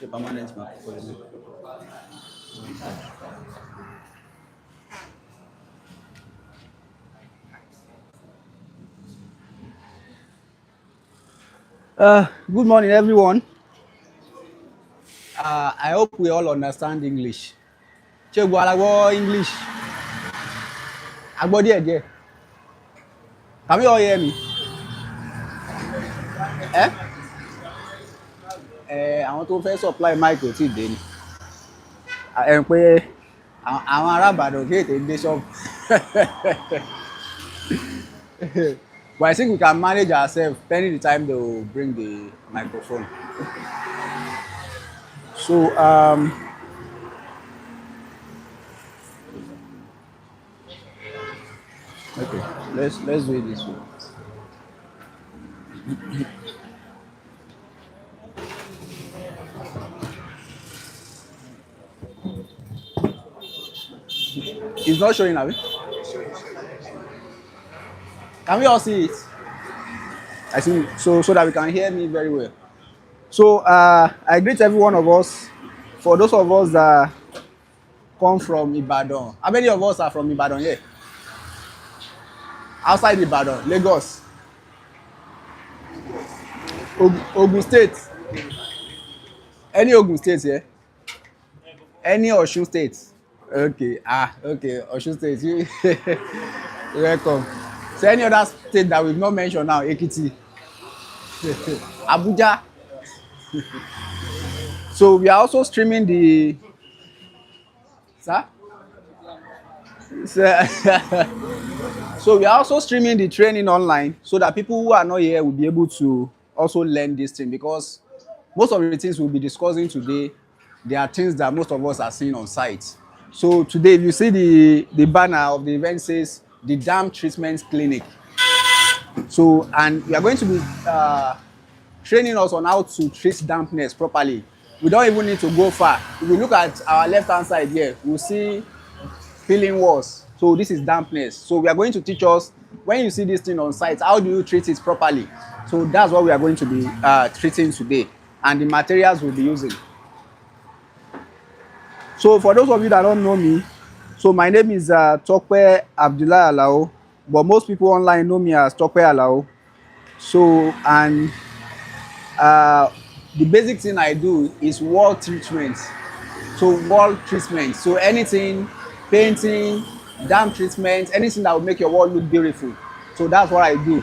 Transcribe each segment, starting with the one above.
The permanent microphone. Good morning, everyone. I hope we all understand English. Ṣé gbogbo ara gbọ́ English? A gbọ́ díẹ̀ díẹ̀. Can we all hear me? Ẹ́ àwọn tó fẹ́ supply mic ò tí ì dé ni. Ẹ ń pé àwọn ará Ìbàdàn kí ètè dé ṣọ́ọ̀bù. But I think we can manage ourselves pending the time they will bring the microphone. So okay, let's do it this way. It's not showing, Abi. Can we all see it? I think so that we can hear me very well. So I greet every one of us. For those of us that come from Ibadan, how many of us are from Ibadan here? Outside Ibadan, Lagos, Ogun State. Any Ogun State here? Any Osun State? Okay, okay, Osun State. You're welcome. So any other state that we've not mentioned now, Ekiti, Abuja. So we are also streaming the, sir? So we are also streaming the training online so that people who are not here will be able to also learn this thing, because most of the things we'll be discussing today, they are things that most of us are seeing on site. So today, if you see the banner of the event says the Dam Treatment Clinic. So, and we are going to be training us on how to treat dampness properly. We don't even need to go far. If we look at our left hand side here, we'll see peeling walls. So this is dampness. So we are going to teach us, when you see this thing on site, how do you treat it properly? So that's what we are going to be treating today, and the materials we'll be using. So for those of you that don't know me, so my name is Tope Abdullah Alao, but most people online know me as Tope Alao. So, and the basic thing I do is wall treatment. So wall treatment. So anything, painting, damp treatment, anything that will make your wall look beautiful. So that's what I do.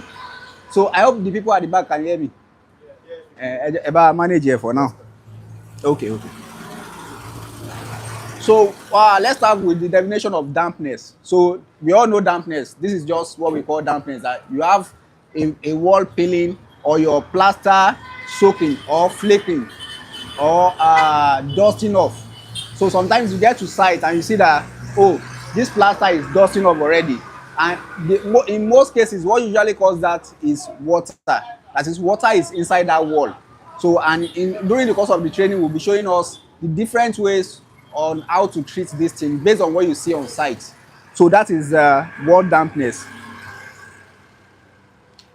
So I hope the people at the back can hear me. About manage here for now. Okay. So let's start with the definition of dampness. So we all know dampness. This is just what we call dampness. That you have a wall peeling, or your plaster soaking or flaking or dusting off. So sometimes you get to site and you see that, oh, this plaster is dusting off already. And in most cases, what usually causes that is water. That is, water is inside that wall. So, and during the course of the training, we'll be showing us the different ways on how to treat this thing based on what you see on site. So that is wall dampness.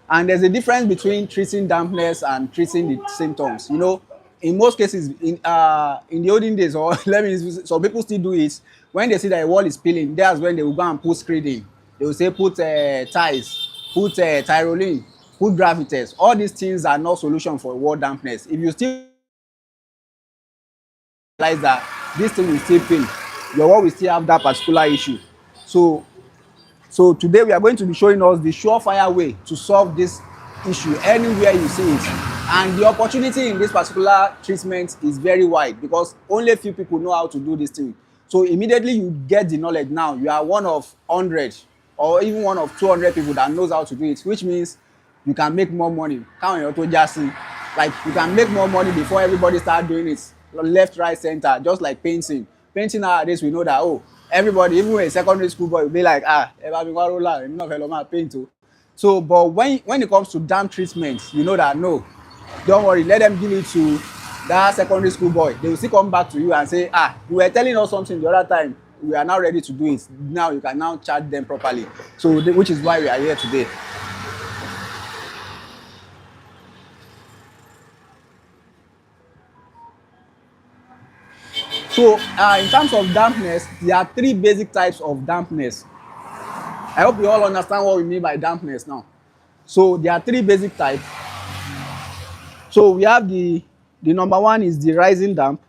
And there's a difference between treating dampness and treating the symptoms. You know, in most cases, in the olden days, or some people still do it. When they see that a wall is peeling, that's when they will go and put screening. They will say put ties, put tyrolene, put gravitas. All these things are not solution for wall dampness. If you still realize that this thing will still peel, your wall will still have that particular issue. So today we are going to be showing us the surefire way to solve this issue anywhere you see it. And the opportunity in this particular treatment is very wide, because only a few people know how to do this thing. So immediately you get the knowledge now, you are one of 100 or even one of 200 people that knows how to do it, which means you can make more money. Like you can make more money before everybody start doing it. Left, right, center, just like painting. Painting nowadays, we know that, oh, everybody, even a secondary school boy, will be like, paint. So, but when it comes to damp treatment, you know that, no, don't worry, let them give it to that secondary school boy. They will still come back to you and say, you were telling us something the other time, we are now ready to do it. Now you can now charge them properly. So which is why we are here today. So in terms of dampness, there are three basic types of dampness. I hope you all understand what we mean by dampness now. So there are three basic types. So we have the number one is the rising damp.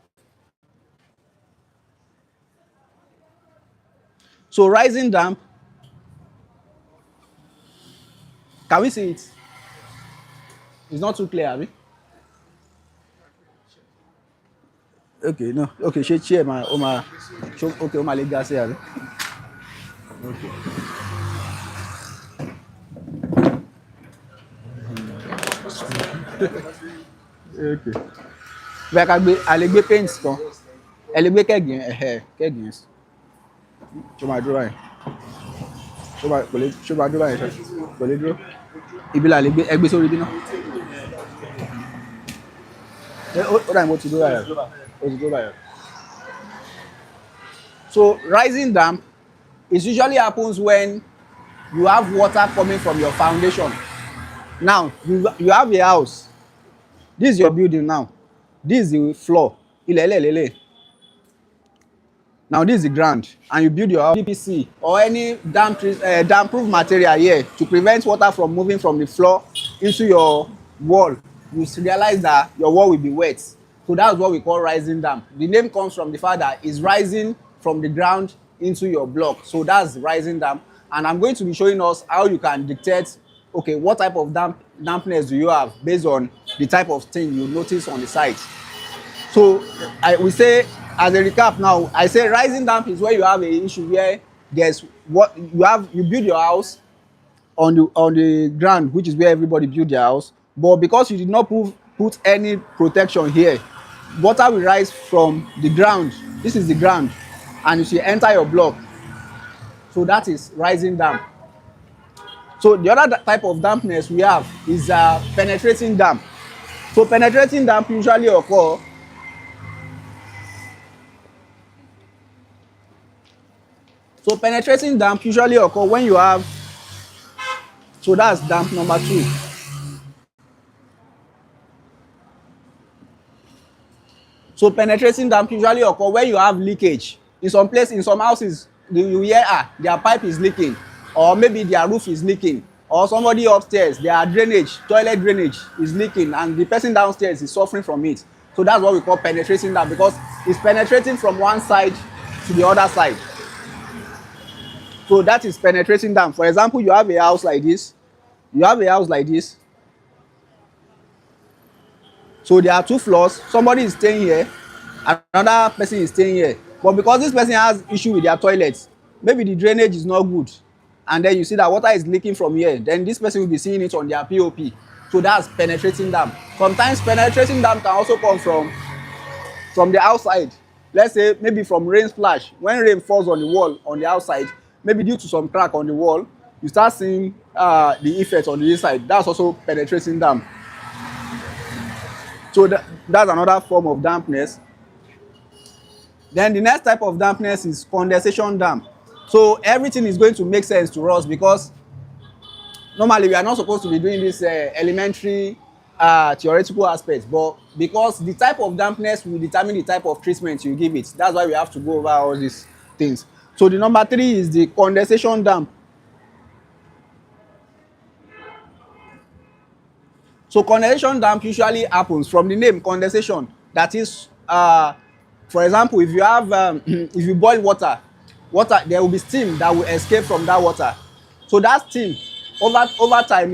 So rising damp, can we see it? It's not too clear, abi? Okay, no. Okay, she chair ma okay, ma le ga se abi. Okay. Okay. Bẹ́ẹ̀ ká gbé a lè gbé paint kan. Ẹ lè gbé kẹ́gì yẹn kẹ́gì yẹn. Ṣé máa dúró báyìí? Ṣé máa dúró báyìí ṣá? Kò lè dúró. Ibi la lè gbé ẹgbẹ́ sórí bí náà. Ó dà ní mo ti dúró báyìí. Ó ti dúró báyìí. So rising damp it usually happens when you have water coming from your foundation. Now you have a house. This is your building now. This is the floor. Now this is the ground, and you build your house PVC or any damp-proof material here to prevent water from moving from the floor into your wall. You realize that your wall will be wet. So that's what we call rising damp. The name comes from the fact that it's rising from the ground into your block. So that's rising damp. And I'm going to be showing us how you can dictate, okay, what type of dampness do you have based on the type of thing you notice on the site. So we say, as a recap now, I say rising damp is where you have an issue where there's what you build your house on the ground, which is where everybody build their house, but because you did not put any protection here, water will rise from the ground. This is the ground, and it will enter your block. So that is rising damp. So the other type of dampness we have is penetrating damp. So penetrating damp usually occur when you have, so that's damp number 2. So penetrating damp usually occur when you have leakage. In some houses, you hear their pipe is leaking, or maybe their roof is leaking, or somebody upstairs, their toilet drainage is leaking, and the person downstairs is suffering from it. So that's what we call penetrating damp, because it's penetrating from one side to the other side. So that is penetrating damp. For example, you have a house like this. So there are 2 floors. Somebody is staying here, another person is staying here. But because this person has issue with their toilets, maybe the drainage is not good, and then you see that water is leaking from here, then this person will be seeing it on their POP. So that's penetrating damp. Sometimes penetrating damp can also come from the outside. Let's say maybe from rain splash. When rain falls on the wall on the outside, maybe due to some crack on the wall, you start seeing the effect on the inside. That's also penetrating damp. So that's another form of dampness. Then the next type of dampness is condensation damp. So everything is going to make sense to us, because normally we are not supposed to be doing this elementary theoretical aspects, but because the type of dampness will determine the type of treatment you give it. That's why we have to go over all these things. So the number 3 is the condensation damp. So condensation damp usually happens from the name condensation. That is, for example, if you have if you boil water, there will be steam that will escape from that water. So that steam, over time,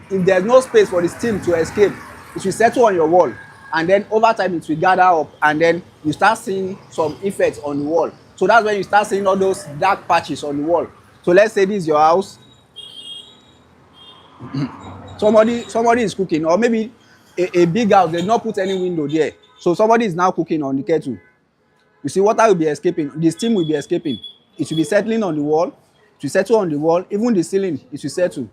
if there's no space for the steam to escape, it will settle on your wall, and then over time it will gather up, and then you start seeing some effects on the wall. So that's when you start seeing all those dark patches on the wall. So let's say this is your house. Somebody is cooking, or maybe a big house, they not put any window there. So somebody is now cooking on the kettle. You see, water will be escaping, the steam will be escaping. It will be settling on the wall, it will settle on the wall, even the ceiling, it will settle.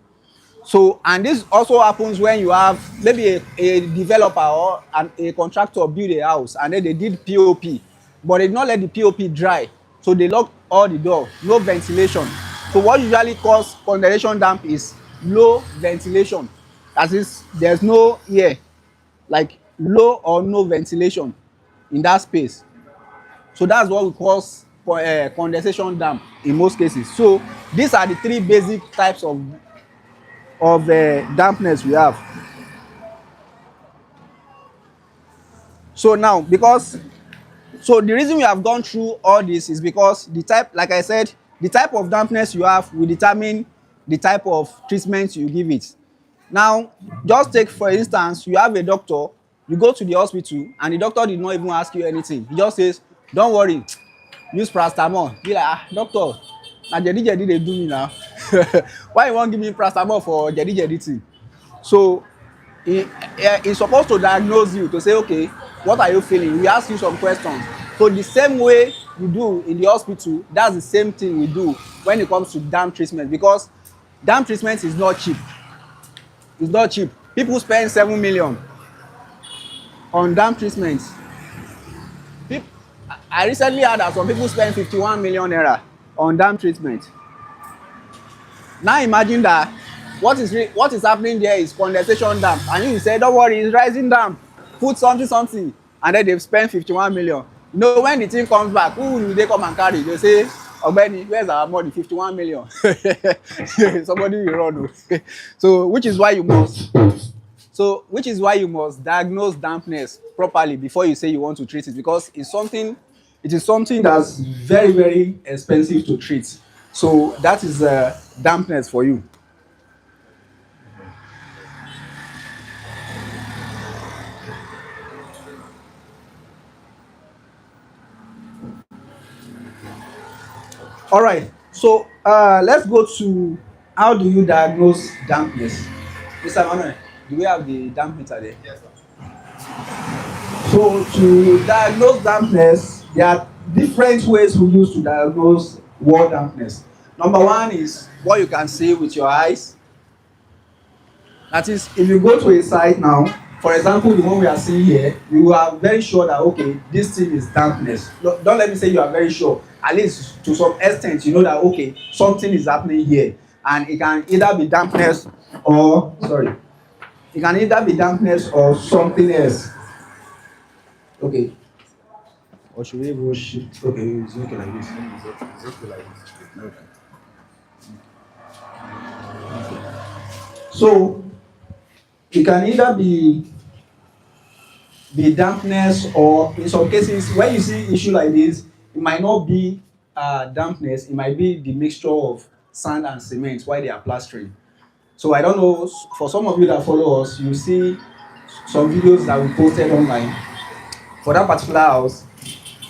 So, and this also happens when you have maybe a developer or a contractor build a house, and then they did POP, but they did not let the POP dry. So they locked all the door, no ventilation. So what usually causes condensation damp is low ventilation. That is, there's no air, like low or no ventilation in that space. So that's what we call condensation damp in most cases. So these are the three basic types of dampness we have. So now, because so the reason we have gone through all this is because the type, like I said, the type of dampness you have will determine the type of treatment you give it. Now, just take for instance, you have a doctor, you go to the hospital and the doctor did not even ask you anything. He just says, don't worry, use paracetamol. Be like, ah, doctor, na jedi jedi dey do me now. Why you wan give me paracetamol for jedi jedi thing? So he's supposed to diagnose you to say, okay, what are you feeling? We ask you some questions. So the same way you do in the hospital, that's the same thing we do when it comes to damp treatment, because damp treatment is not cheap. It's not cheap. People spend 7 million on damp treatment. People, I recently heard that some people spend 51 million naira on damp treatment. Now imagine that what is happening there is condensation damp, and you say, don't worry, it's rising damp, put something something, and then they've spent 51 million. You know, when the thing comes back, who will they come and carry? They say, Ogbeni, where's our money? 51 million. Somebody will run. So which is why you must diagnose dampness properly before you say you want to treat it, because it is something that's very, very expensive to treat. So that is dampness for you. All right. So let's go to how do you diagnose dampness. Mr. Manuel, do we have the damp meter there? Yes, sir. So to diagnose dampness, there are different ways we use to diagnose wall dampness. Number one is what you can see with your eyes. That is, if you go to a site now, for example, the one we are seeing here, you are very sure that, okay, this thing is dampness. Don't let me say you are very sure. At least to some extent, you know that, okay, something is happening here. And it can either be dampness or, it can either be dampness or something else. Okay. Or should we go shift? Okay, it's okay like this. It's okay like this. Okay. So it can either be dampness, or in some cases when you see issue like this, it might not be dampness, it might be the mixture of sand and cement while they are plastering. So I don't know, for some of you that follow us, you see some videos that we posted online for that particular house.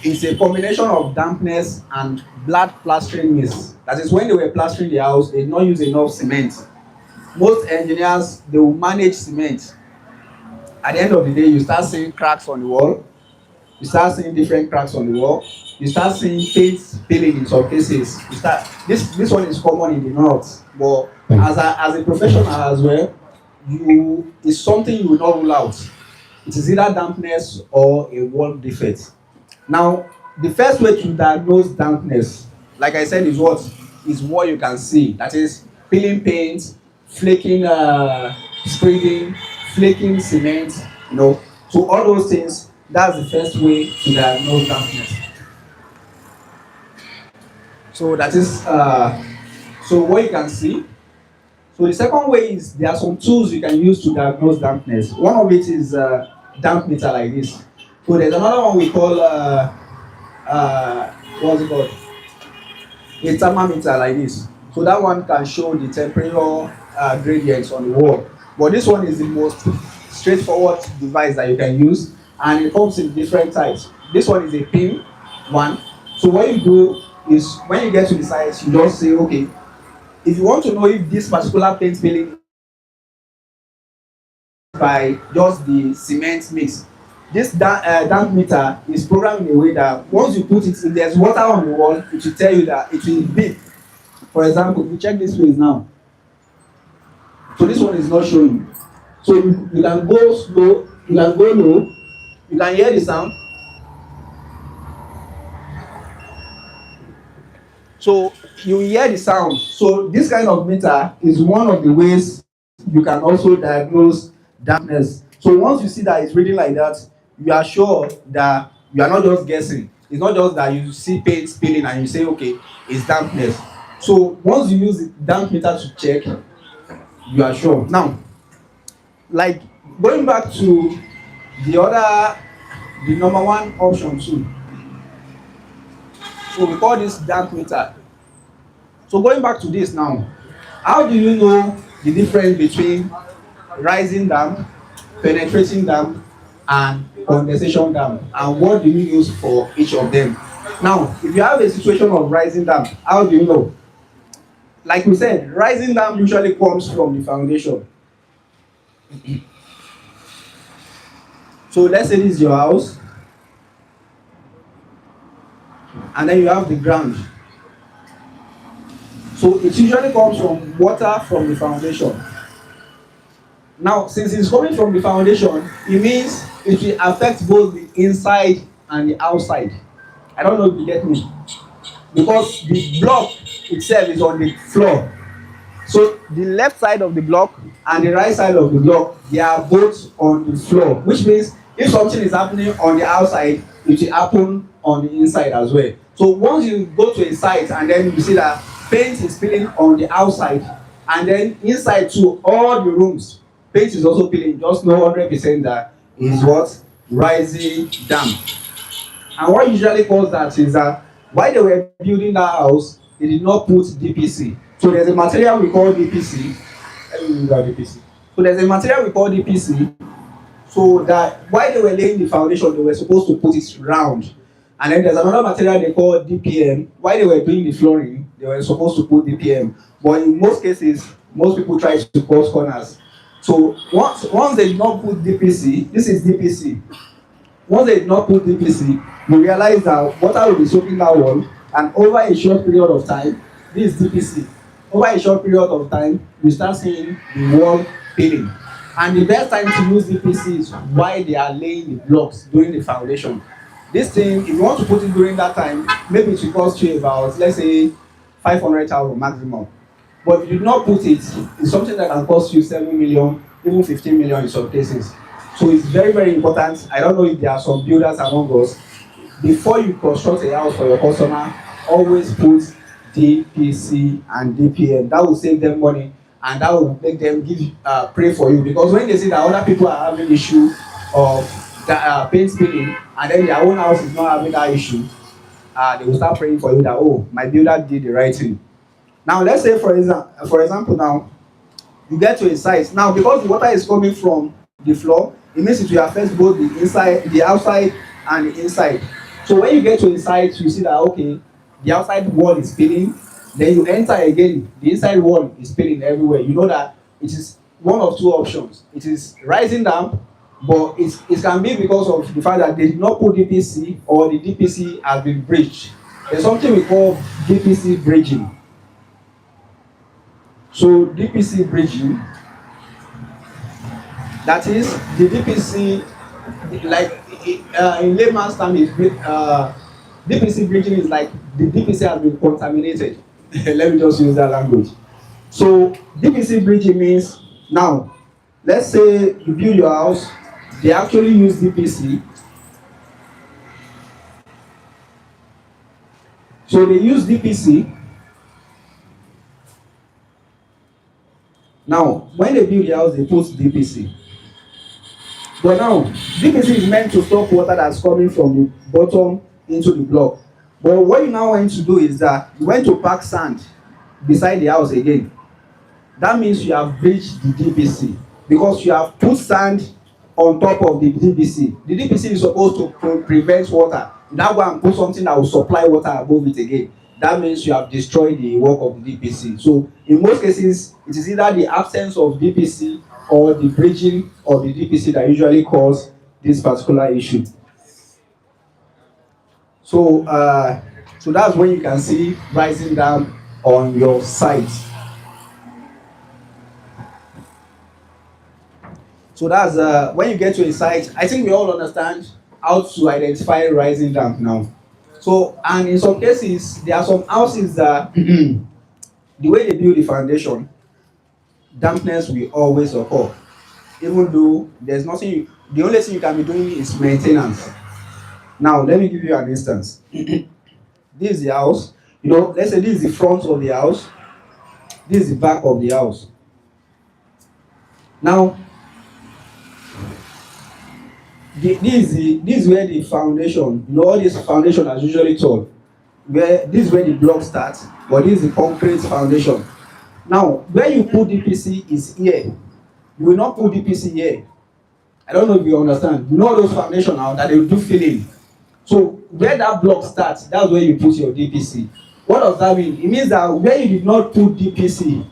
It's a combination of dampness and black plastering mix. That is, when they were plastering the house, they did not use enough cement. Most engineers, they will manage cement. At the end of the day, you start seeing cracks on the wall. You start seeing different cracks on the wall. You start seeing paint peeling in some cases. This one is common in the north, but as a professional as well, it's something you will not rule out. It is either dampness or a wall defect. Now, the first way to diagnose dampness, like I said, is what you can see. That is peeling paint, flaking spreading, flaking cement, you know. So all those things, that's the first way to diagnose dampness. So that is so what you can see. So the second way is there are some tools you can use to diagnose dampness. One of it is damp meter like this. So there's another one we call what's it called? A thermometer like this. So that one can show the temperature gradients on the wall. But this one is the most straightforward device that you can use, and it comes in different types. This one is a pin one. So what you do is when you get to the site, you just say, okay, if you want to know if this particular paint peeling by just the cement mix, this damp meter is programmed in a way that once you put it, if there's water on the wall, it will tell you that it will beep. For example, if you check this place now, so this one is not showing. So you can go slow, you can go low, you can hear the sound. So you hear the sound. So this kind of meter is one of the ways you can also diagnose dampness. So once you see that it's reading like that, you are sure that you are not just guessing. It's not just that you see paint spilling and you say, okay, it's dampness. So once you use the damp meter to check, you are sure. Now, like going back to the other, the number one option too. So we call this damp meter. So going back to this now, how do you know the difference between rising damp, penetrating damp, and condensation damp, and what do you use for each of them? Now, if you have a situation of rising damp, how do you know? Like we said, rising damp usually comes from the foundation. So let's say this is your house, and then you have the ground. So it usually comes from water from the foundation. Now, since it's coming from the foundation, it means it will affect both the inside and the outside. I don't know if you get me. Because the block itself is on the floor. So the left side of the block and the right side of the block, they are both on the floor. Which means if something is happening on the outside, it will happen on the inside as well. So once you go to a site and then you see that paint is peeling on the outside, and then inside too, all the rooms, paint is also peeling, just know 100% that is what? Rising damp. And what usually causes that is that while they were building that house, they did not put DPC. So there's a material we call DPC. Let me remember DPC. So there's a material we call DPC. So that while they were laying the foundation, they were supposed to put it round. And then there's another material they call DPM. While they were doing the flooring, they were supposed to put DPM. But in most cases, most people try to cause corners. So once they did not put DPC, this is DPC. Once they did not put DPC, we realize that water will be soaking that wall, and over a short period of time, this is DPC. Over a short period of time, we start seeing the wall peeling. And the best time to use DPC is while they are laying the blocks during the foundation. This thing, if you want to put it during that time, maybe it will cost you about, let's say, 500,000 maximum. But if you do not put it, it's something that can cost you 7 million, even 15 million in some cases. So it's very, very important. I don't know if there are some builders among us. Before you construct a house for your customer, always put DPC and DPM. That will save them money, and that will make them pray for you. Because when they see that other people are having issue of paint spilling, and then their own house is not having that issue, they will start praying for you that, oh, my builder did the right thing. Now, let's say, for example, now, you get to a site. Now, because the water is coming from the floor, it means it will affect both the inside, the outside, and the inside. So when you get to a site, you see that, okay, the outside wall is spilling, then you enter again, the inside wall is spilling everywhere. You know that it is one of two options. It is rising damp, but it can be because of the fact that they did not put DPC, or the DPC has been breached. There's something we call DPC bridging. So DPC bridging, that is the DPC, like in layman's terms, DPC bridging is like the DPC has been contaminated. Let me just use that language. So DPC bridging means, now, let's say you build your house, they actually use DPC. So they use DPC. Now, when they build the house, they put DPC. But now, DPC is meant to stop water that's coming from the bottom into the block. But what you now want to do is that you want to pack sand beside the house again. That means you have breached the DPC, because you have put sand on top of the DPC. The DPC is supposed to prevent water. You now go and put something that will supply water above it again. That means you have destroyed the work of the DPC. So in most cases, it is either the absence of DPC or the bridging of the DPC that usually cause this particular issue. So, so that's when you can see rising damp on your site. So that's when you get to a site. I think we all understand how to identify rising damp now. So, and in some cases, there are some houses that the way they build the foundation, dampness will always occur. Even though there's nothing, the only thing you can be doing is maintenance. Now, let me give you an instance. This is the house. Let's say this is the front of the house. This is the back of the house. Now, this is where the foundation, all this foundation is usually tall. Where this is where the block starts, but this is the concrete foundation. Now, where you put DPC is here. You will not put DPC here. I don't know if you understand. Those foundation now that they will do filling. So where that block starts, that's where you put your DPC. What does that mean? It means that where you did not put DPC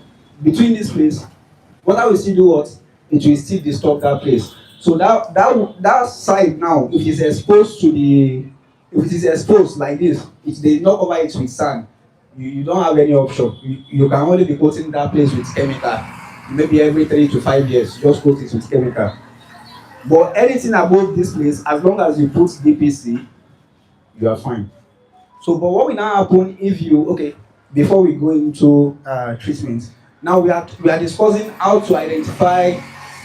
between this place, water will still do what? It will still disturb that place. So that side now, if it is exposed like this, if they not cover it with sand, you don't have any option. You can only be coating that place with chemical. Maybe every 3 to 5 years, just coat it with chemical. But anything above this place, as long as you put DPC, you are fine. So, but what will now happen if before we go into treatment, now we are discussing how to identify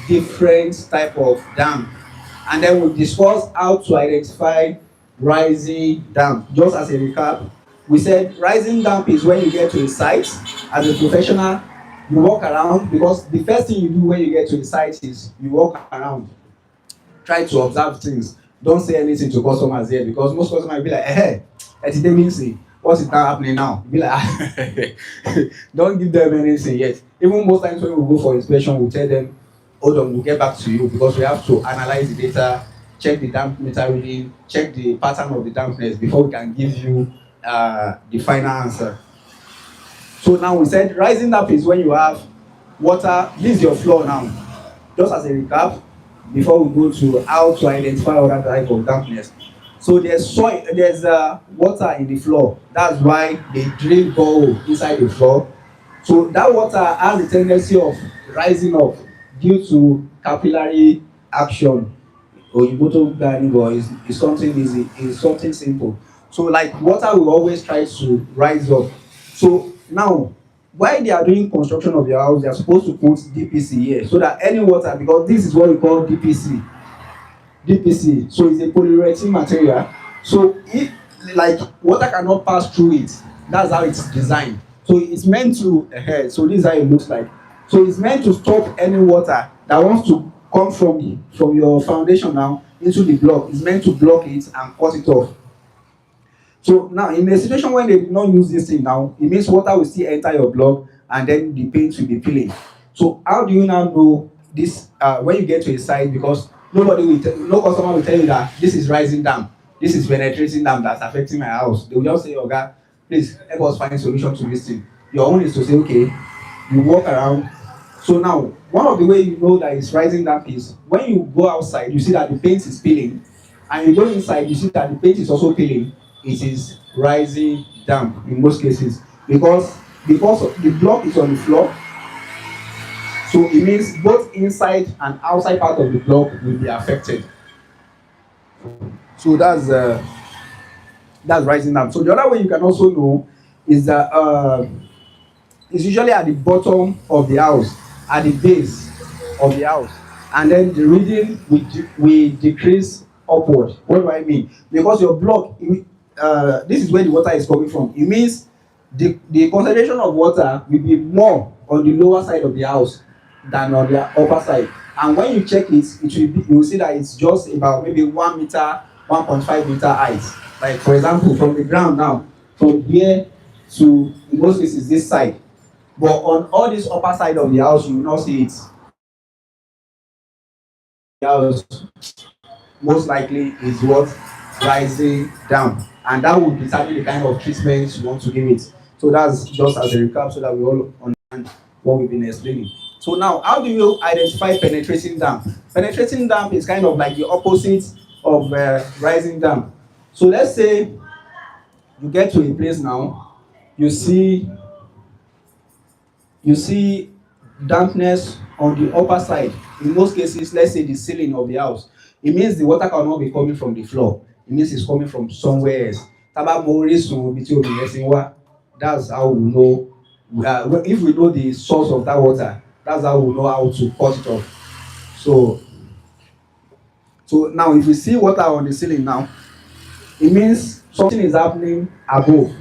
different type of dam, and then we'll discuss how to identify rising dam. Just as a recap, we said rising dam is when you get to a site as a professional, you walk around, because the first thing you do when you get to a site is you walk around, try to observe things. Don't say anything to customers here, because most customers will be like, hey, what's it now happening now? Be like, don't give them anything yet. Even most times when we go for inspection, we'll tell them, hold on, we'll get back to you, because we have to analyze the data, check the damp meter reading, check the pattern of the dampness before we can give you the final answer. So now we said rising damp is when you have water. This is your floor now. Just as a recap, before we go to how to identify other type of dampness. So there's soil, there's water in the floor. That's why they drill borehole inside the floor. So that water has a tendency of rising up due to capillary action. Or you go to gardening, or is something easy, is something simple. So like water will always try to rise up. So now, while they are doing construction of your house, they are supposed to put DPC here, so that any water, because this is what we call DPC. DPC, so it's a polyurethane material. So if like water cannot pass through it, that's how it's designed. So it's meant to, so this is how it looks like. So it's meant to stop any water that wants to come from your foundation now into the block. It's meant to block it and cut it off. So now, in a situation when they do not use this thing now, it means water will still enter your block, and then the paint will be peeling. So how do you now know this when you get to a site? Because no customer will tell you that this is rising dam, this is penetrating dam that's affecting my house. They will just say, "Oga, please help us find a solution to this thing." Your own is to say, okay, you walk around. So now, one of the way you know that it's rising dam is when you go outside, you see that the paint is peeling, and you go inside, you see that the paint is also peeling. It is rising damp in most cases, because the block is on the floor. So it means both inside and outside part of the block will be affected. So that's rising damp. So the other way you can also know is that it's usually at the bottom of the house, at the base of the house, and then the reading will decrease upward. What do I mean? Because your block, this is where the water is coming from. It means the concentration of water will be more on the lower side of the house than on the upper side. And when you check it, you will see that it's just about maybe 1 meter, 1.5 meter height. Like for example, from the ground now, from here to, in most cases, this side. But on all this upper side of the house, you will not see it. The house most likely is what? Rising down. And that will determine the kind of treatment you want to give it. So that's just as a recap, so that we all understand what we've been explaining. So now, how do you identify penetrating damp? Penetrating damp is kind of like the opposite of rising damp. So let's say you get to a place now, you see dampness on the upper side. In most cases, let's say the ceiling of the house. It means the water cannot be coming from the floor. It means it's coming from somewhere else. That's how we know. If we know the source of that water, that's how we know how to cut it off. So now if we see water on the ceiling now, It means something is happening above.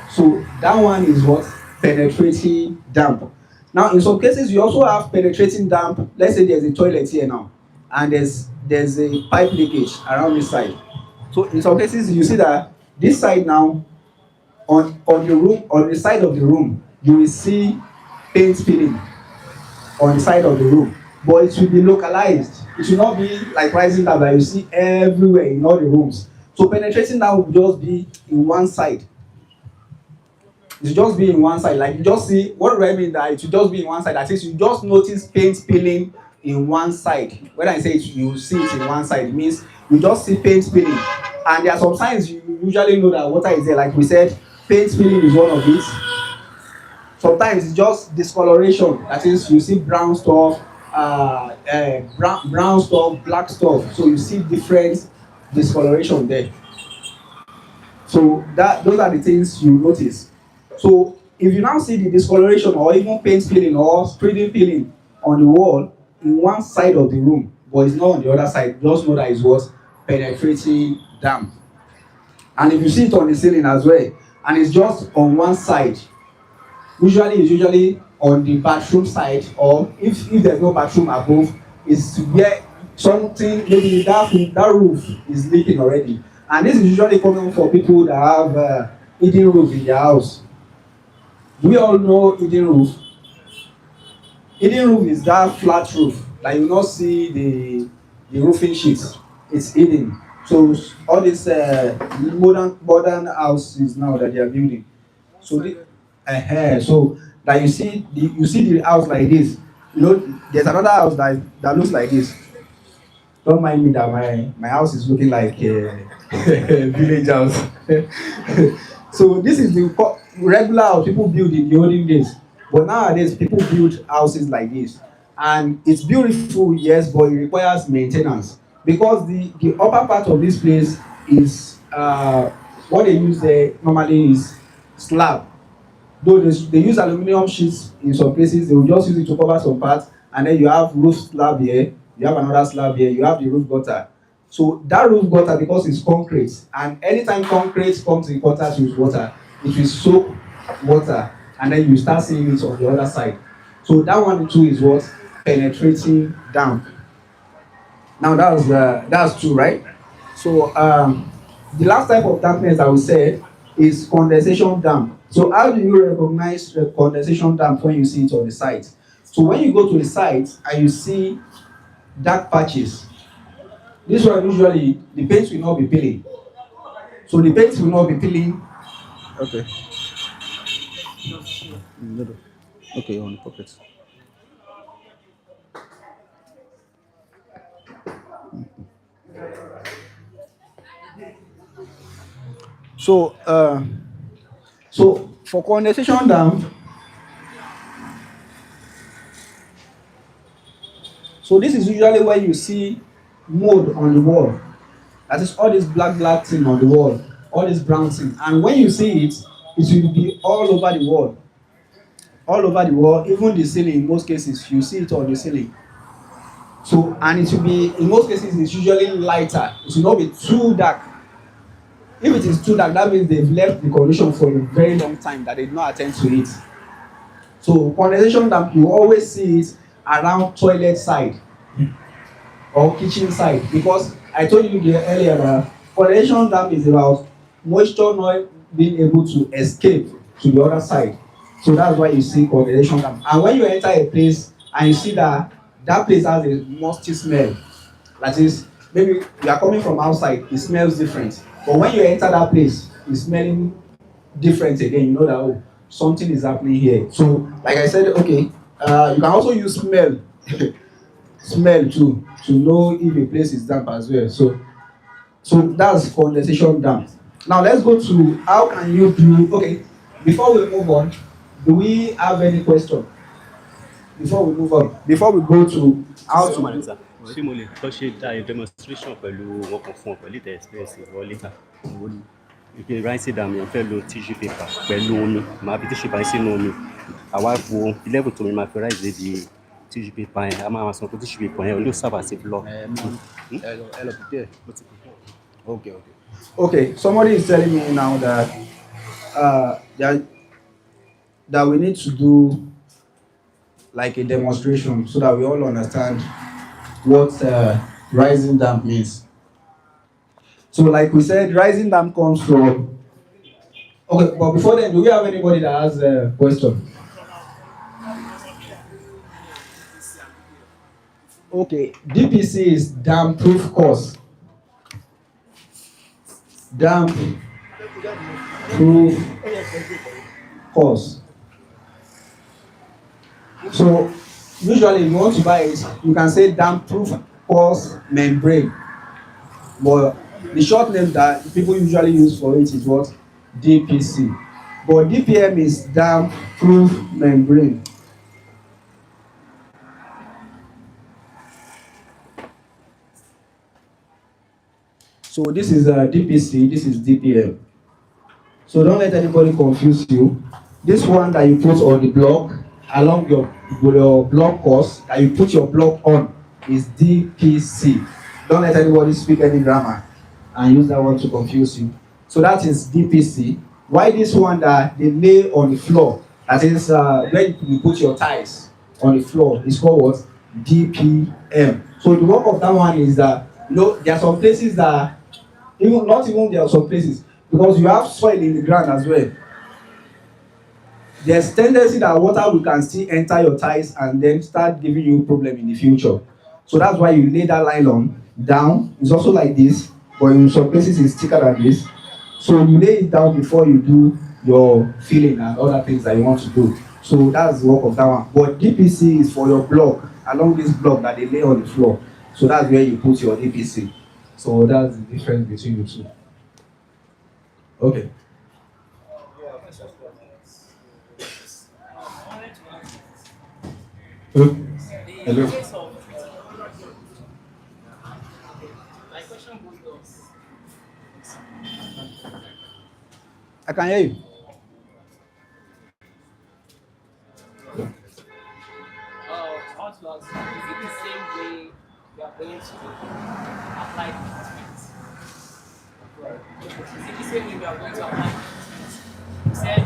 So that one is what? Penetrating damp. Now, in some cases, you also have penetrating damp. Let's say there's a toilet here now, and there's a pipe leakage around this side. So in some cases, you see that this side now, on the room, on the side of the room, you will see paint peeling on the side of the room, but it will be localized. It will not be like rising damp that you see everywhere in all the rooms. So penetrating damp will just be in one side. It just be in one side, like you just see, what do I mean that it will just be in one side, that is you just notice paint peeling in one side. When I say it, you see it in one side, it means you just see paint peeling. And there are some signs you usually know that water is there, like we said, paint peeling is one of it. Sometimes it's just discoloration, that is you see brown stuff, brown stuff, black stuff, so you see different discoloration there. So that those are the things you notice. So if you now see the discoloration or even paint peeling or spreading peeling on the wall in one side of the room, but it's not on the other side, just know that it's what? Penetrating damp. And if you see it on the ceiling as well, and it's just on one side, usually it's usually on the bathroom side, or if there's no bathroom above, it's where something, maybe that roof is leaking already. And this is usually common for people that have hidden roof in their house. Do we all know hidden roof? Hidden roof is that flat roof that you not see the roofing sheets. It's hidden. So all these modern houses now that they are building. So so that you see the house like this. You know, there's another house that looks like this. Don't mind me that my house is looking like a village house. So this is the regular house people build in the olden days. But nowadays people build houses like this. And it's beautiful, yes, but it requires maintenance. Because the upper part of this place is what they use there normally is slab. Though they use aluminum sheets in some places, they will just use it to cover some parts, and then you have roof slab here, you have another slab here, you have the roof gutter. So that roof gutter, because it's concrete, and anytime concrete comes in contact with water, it will soak water, and then you start seeing it on the other side. So that one too is what? Penetrating damp. Now that's two, right? So the last type of dampness I would say is condensation damp. So how do you recognize the condensation damp when you see it on the site? So when you go to the site and you see dark patches, this one usually the paint will not be peeling. So the paint will not be peeling. Okay. Okay, on pocket. So so for condensation damp, so this is usually where you see mold on the wall. That is all this black thing on the wall, all this brown thing. And when you see it, it will be all over the wall. All over the wall, even the ceiling in most cases, you see it on the ceiling. So, and it will be, in most cases, it's usually lighter. It will not be too dark. If it is too dark, that means they've left the condition for a very long time that they did not attend to it. So condensation damp, you always see it around toilet side or kitchen side, because I told you there earlier that condensation damp is about moisture not being able to escape to the other side. So that's why you see condensation damp. And when you enter a place and you see that that place has a musty smell, that is, maybe you are coming from outside, it smells different. But when you enter that place, it's smelling different again. You know that, oh, something is happening here. So, like I said, okay, you can also use smell, smell too, to know if a place is damp as well. So that's condensation damp. Now let's go to how can you do. Okay, before we move on, do we have any question? Before we move on, before we go to how to do. Ṣé mo lè kọ́ ṣe dá demonstration pẹ̀lú wọn kan fún ọ pẹ̀lú ìtẹ̀ experience wọ later? Ìpè rising dam yẹn fẹ́ lo tissue paper pẹ̀lú omi, màá fi tissue paper sínú omi. Àwa wo level tó mi máa fi rise di tissue paper yẹn, a máa sọ pé tissue paper yẹn ló sábà sí block. Ẹ lọ prepare. Okay. Okay, somebody is telling me now that that we need to do like a demonstration so that we all understand what rising dam means. So, like we said, rising dam comes from. Okay, but before then, do we have anybody that has a question? Okay, DPC is dam proof course. Dam proof course. So, usually, if you want to buy it, you can say dam proof course membrane. But the short name that people usually use for it is what? DPC. But DPM is dam proof membrane. So this is DPC, this is DPM. So don't let anybody confuse you. This one that you put on the block along your block course that you put your block on is DPC. Don't let anybody speak any grammar and use that one to confuse you. So that is DPC. Why this one that they lay on the floor, that is where you put your tiles on the floor, is called what? DPM. So the work of that one is that there are some places that even not even there are some places because you have soil in the ground as well. There's tendency that water will can still enter your tiles and then start giving you problem in the future. So that's why you lay that nylon down. It's also like this, but in some places it's thicker than this. So you lay it down before you do your filling and other things that you want to do. So that's the work of that one. But DPC is for your block, along this block that they lay on the floor. So that's where you put your DPC. So that's the difference between the two. Okay. Hello. Hello. I can hear you. I want to ask, is it the same way you are going to apply the treatment? Is it the same way we are going to apply the treatment? You said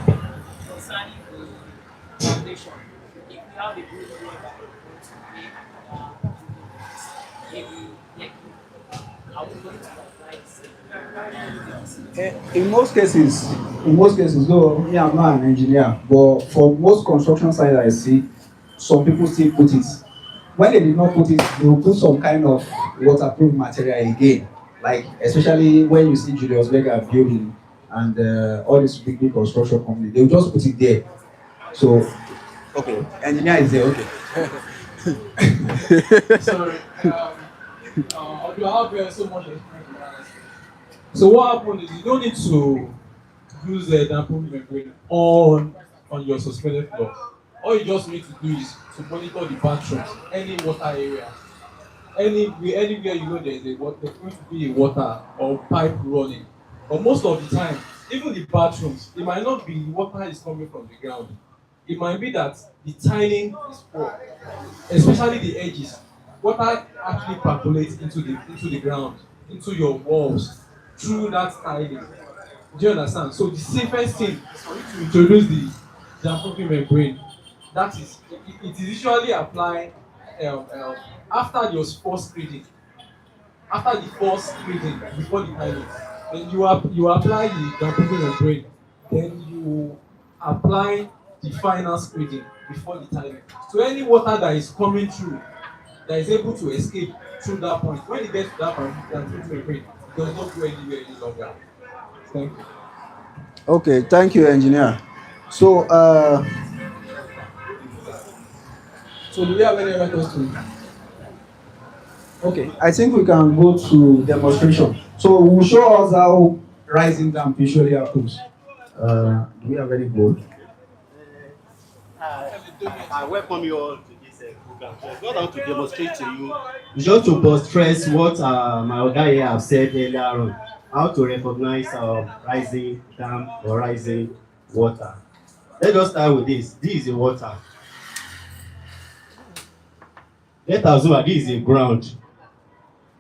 concerning the foundation, if we have a good way that we're going to make maybe are we going to apply the same? In most cases, though me, I'm not an engineer, but for most construction sites I see, some people still put it. When they did not put it, they will put some kind of waterproof material again. Like especially when you see Julius Berger building and all these big construction companies, they will just put it there. So okay, engineer is there. Okay. Sorry. You have so much experience. So what happened is you don't need to use a dampening membrane on your suspended floor. All you just need to do is to monitor the bathrooms, any water area, anywhere you know there's going to be a water or pipe running. But most of the time, even the bathrooms, it might not be water is coming from the ground. It might be that the tiling is poor, especially the edges. Water actually percolates into the ground, into your walls through that tiling. Do you understand? So the safest thing is for you to introduce the dampening membrane. That is, it is usually applied after your first screening. After the first screening, before the tiling, then you apply the dampening membrane. Then you apply the final screening before the tiling. So any water that is coming through, that is able to escape through that point, when it gets to that point, dampening membrane does not go anywhere any longer. Thank you. Okay, thank you, engineer. So so do we have any other question? Okay, I think we can go to demonstration. So we'll show us how rising dam usually happens. Do we have any board? I welcome you all to this program. So I got down to demonstrate to you, just to stress what my other here have said earlier on, how to recognize rising dam or rising water. Let us start with this. This is the water. Let us assume that this is a ground.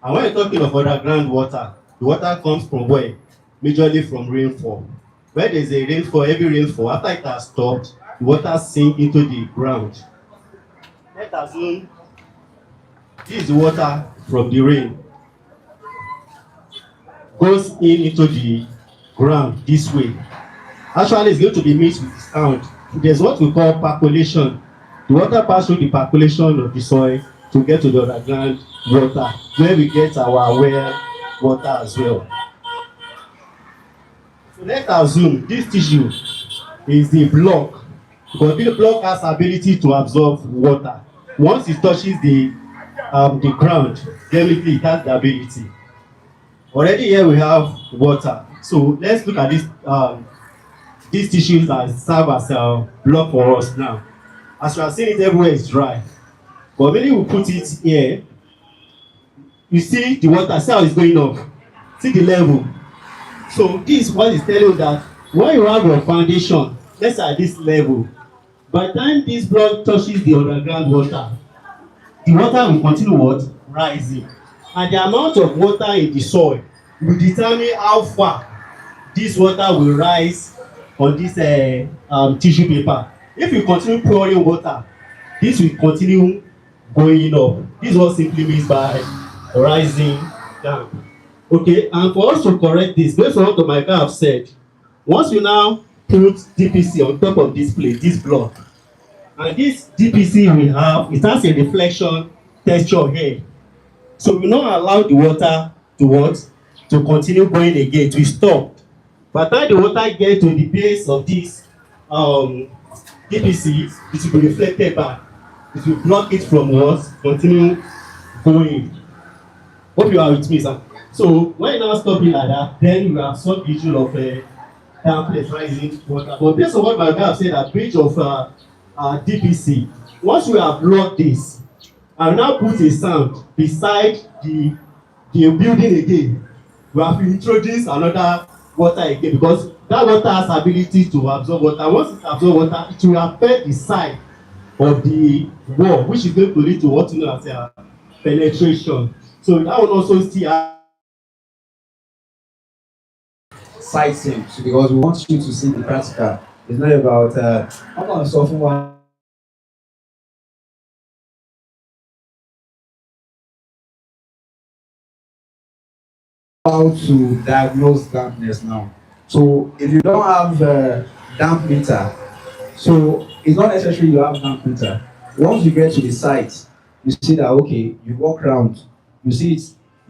And when you're talking of underground water, The water comes from where? Majorly from rainfall. When there's a rainfall, heavy rainfall, after it has stopped, the water sink into the ground. Let's assume this is the water from the rain goes in into the ground this way. Actually, it's going to be mixed with sand. There's what we call percolation. The water passes through the percolation of the soil to get to the underground water, where we get our well water as well. So let's assume this tissue is the block, because the block has ability to absorb water. Once it touches the ground, definitely it has the ability. Already here we have water. So let's look at this these tissues that serve as a block for us now. As you are seeing, it everywhere is dry. But when we put it here, you see the water, see how it's going up. See the level. So this is what is telling you that when you have your foundation, let's say at this level, by the time this block touches the underground water, the water will continue what? Rising. And the amount of water in the soil will determine how far this water will rise on this tissue paper. If you continue pouring water, this will continue going up. This is what simply means by rising down. Okay, and for us to correct this, based on what my guy have said, once you now put DPC on top of this plate, this block, and this DPC we have, it has a reflection texture here. So we not allow the water to what? To continue going again, to stop. By the time the water get to the base of this DPC, it will be reflected back. It will block it from what? Continue going. Hope you are with me, sir. So when you now stop it like that, then you have solved the issue of dampness rising water. But based on what my guy have said, at bridge of DPC, once we have blocked this, I will now put a sand beside the building again. We have introduced another water again, because that water has ability to absorb water. Once it absorbs water, it will affect the side of the wall, which is going to lead to what you know as penetration. So that will also still have Side seams, because we want you to see the practical. It's not about I'm gonna soften one. How to diagnose dampness now. So if you don't have damp meter, so it's not necessary you have damp meter. Once you get to the site, you see that okay, you walk around, you see it,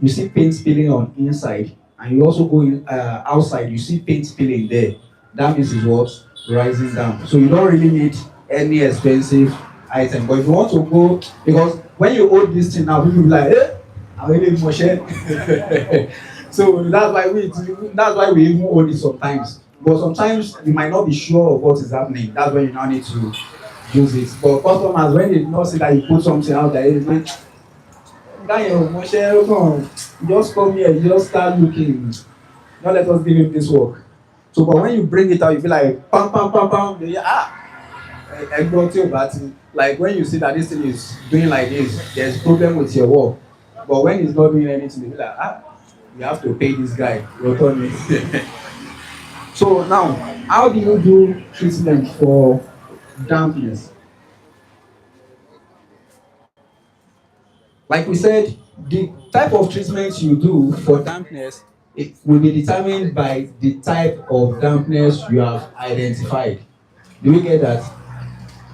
you see paint spilling on inside, and you also go in outside, you see paint spilling there. That means it's what? Rising damp. So you don't really need any expensive item. But if you want to go, because when you hold this thing now, people be like, I really motion. So that's why we even hold it sometimes. But sometimes you might not be sure of what is happening. That's when you now need to use it. But customers, when they not see that you put something out there, it's like, just come here, just start looking. Don't let us give him this work. So, but when you bring it out, you feel like, pam, pam, pam, pam, like when you see that this thing is doing like this, there's problem with your work. But when it's not doing anything, you feel like, you have to pay this guy. So now, how do you do treatment for dampness? Like we said, the type of treatment you do for dampness, it will be determined by the type of dampness you have identified. Do you get that?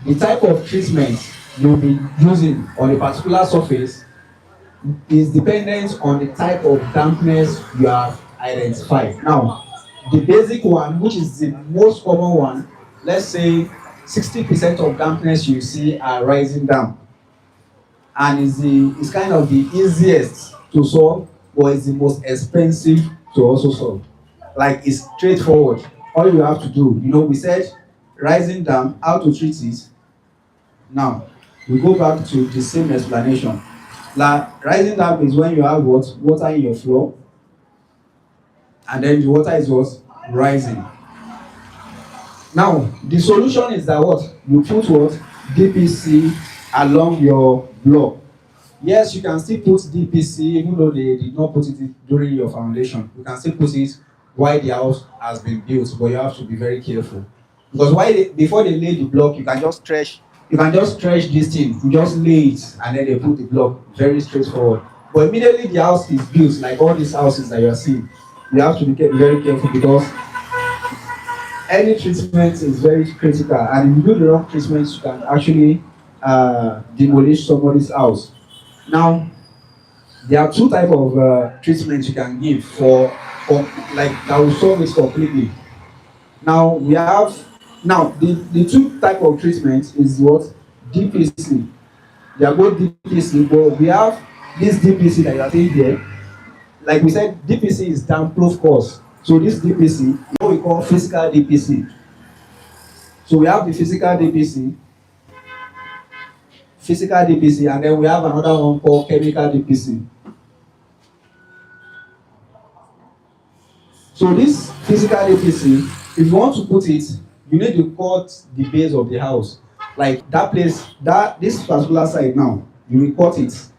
The type of treatment you'll be using on a particular surface is dependent on the type of dampness you have identified. Now, the basic one, which is the most common one, let's say 60% of dampness you see are rising damp. And it's kind of the easiest to solve, but it's the most expensive to also solve. Like, it's straightforward. All you have to do, we said rising damp, how to treat it. Now, we go back to the same explanation. Like, rising damp is when you have what? Water in your floor, and then the water is what? Rising. Now, the solution is that what? You put what? DPC along your block. Yes, you can still put DPC even though they did not put it during your foundation. You can still put it while the house has been built, but you have to be very careful. Because before they lay the block, you can just stretch this thing, you just lay it and then they put the block, very straightforward. But immediately the house is built, like all these houses that you are seeing, you have to be very careful because any treatment is very critical, and if you do the wrong treatment, you can actually demolish somebody's house. Now, there are two types of treatments you can give for like that will solve it completely. Now we have the two type of treatment is what DPC. They are both DPC, but we have this DPC that you are seeing here. Like we said, DPC is damp proof course. So this DPC is what we call physical DPC. So we have the physical DPC, and then we have another one called chemical DPC. So this physical APC, if you want to put it, you need to cut the base of the house. Like that place, this particular side now, you will cut it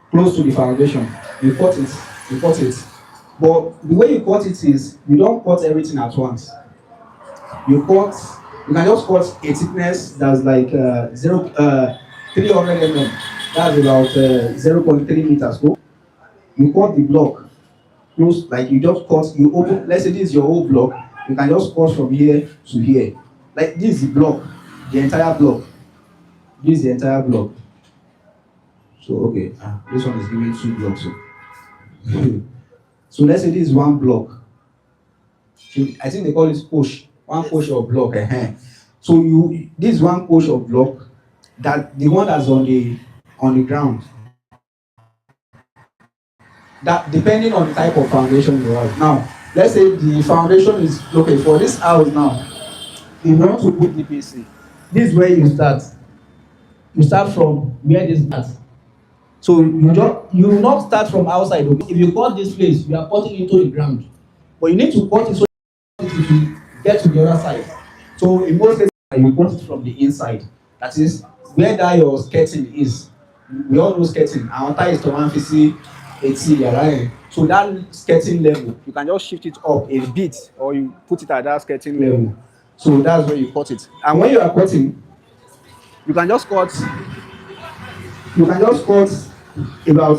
close to the foundation. You cut it. But the way you cut it is, you don't cut everything at once. You can just cut a thickness that's like 300 mm. That's about 0.3 meters. So you cut the block close, like you just cut, you open, let's say this is your whole block, you can just cut from here to here. Like this is the block, the entire block. This is the entire block. So okay, this one is giving 2 blocks. So let's say this is 1 block. So I think they call it push, 1 push of block. So this 1 push of block, that the one that's on the ground. That depending on the type of foundation you have. Now, let's say the foundation is okay for this house now. If you want to put DPC, this is where you start. You start from where this starts. So you will not start from outside. If you cut this place, you are cutting into the ground. But you need to cut it so that it will get to the other side. So in most cases, you cut it from the inside. That is where that your skirting is. We all know skirting. Our tie is to 150. So that skirting level, you can just shift it up a bit, or you put it at that skirting level. So that's where you cut it. And when you are cutting, you can just cut about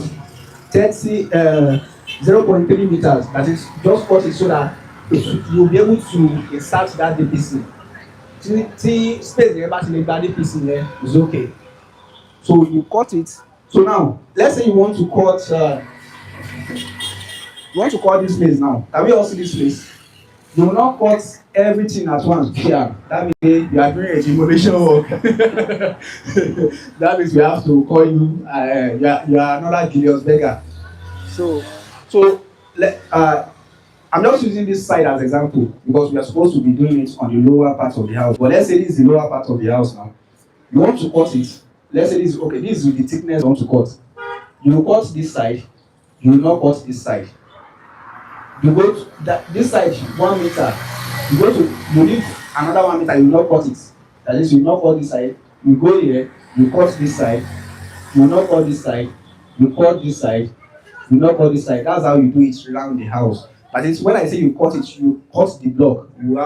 0.3 meters. That is, just cut it so that you'll be able to insert that DPC. See, space the DPC there is okay. So you cut it. So now, let's say you want to cut this place now. Can we all see this place? You will not cut everything at once. Yeah, that means you are doing a demolition work. That means we have to call you. You are another Julius beggar. I'm just using this side as example because we are supposed to be doing it on the lower part of the house. But let's say this is the lower part of the house now. You want to cut it. Let's say this is okay. This is the thickness you want to cut. You will cut this side. You will not cut this side. You go to this side 1 meter. You need another 1 meter. You will not cut it. That is, you will not cut this side. You go here. You cut this side. You will not cut this side. You cut this side. You will not cut this side. That's how you do it around the house. But it's when I say you cut it, you cut the block. We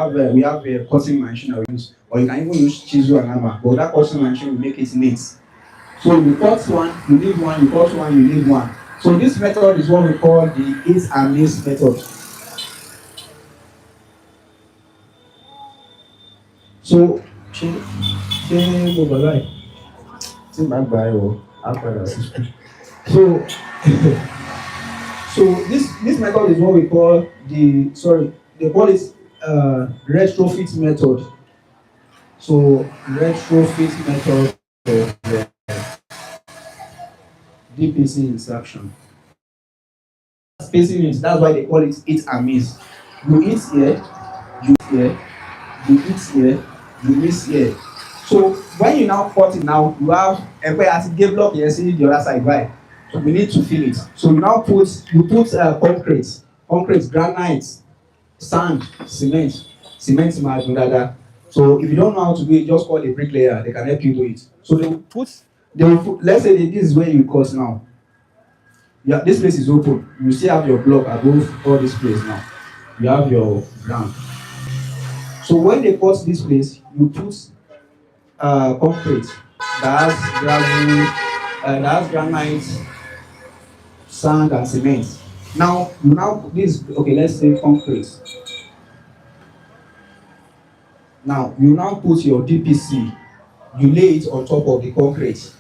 have a cutting machine that we use, or you can even use chisel and hammer. But that cutting machine will make it neat. So you cut one, you leave one. You cut one, you leave one. So this method is what we call the hit and miss method. So, so this method is what we call they call it retrofit method. So retrofit method of DPC insertion. Spacing it, that's why they call it hit and miss. You hit here, you hit here, you hit here, you miss here. So when you now cut it now, you have a gave block here, see the other side, right? So we need to fill it. So you now put concrete, granite, sand, cement So if you don't know how to do it, just call a bricklayer. They can help you do it. So they will put They will put, let's say this is where you cut now. Yeah, this place is open. You still have your block above all this place now. You have your ground. So when they cut this place, you put concrete that has gravel, that has granite, sand, and cement. Now you now this okay. Let's say concrete. Now you now put your DPC. You lay it on top of the concrete.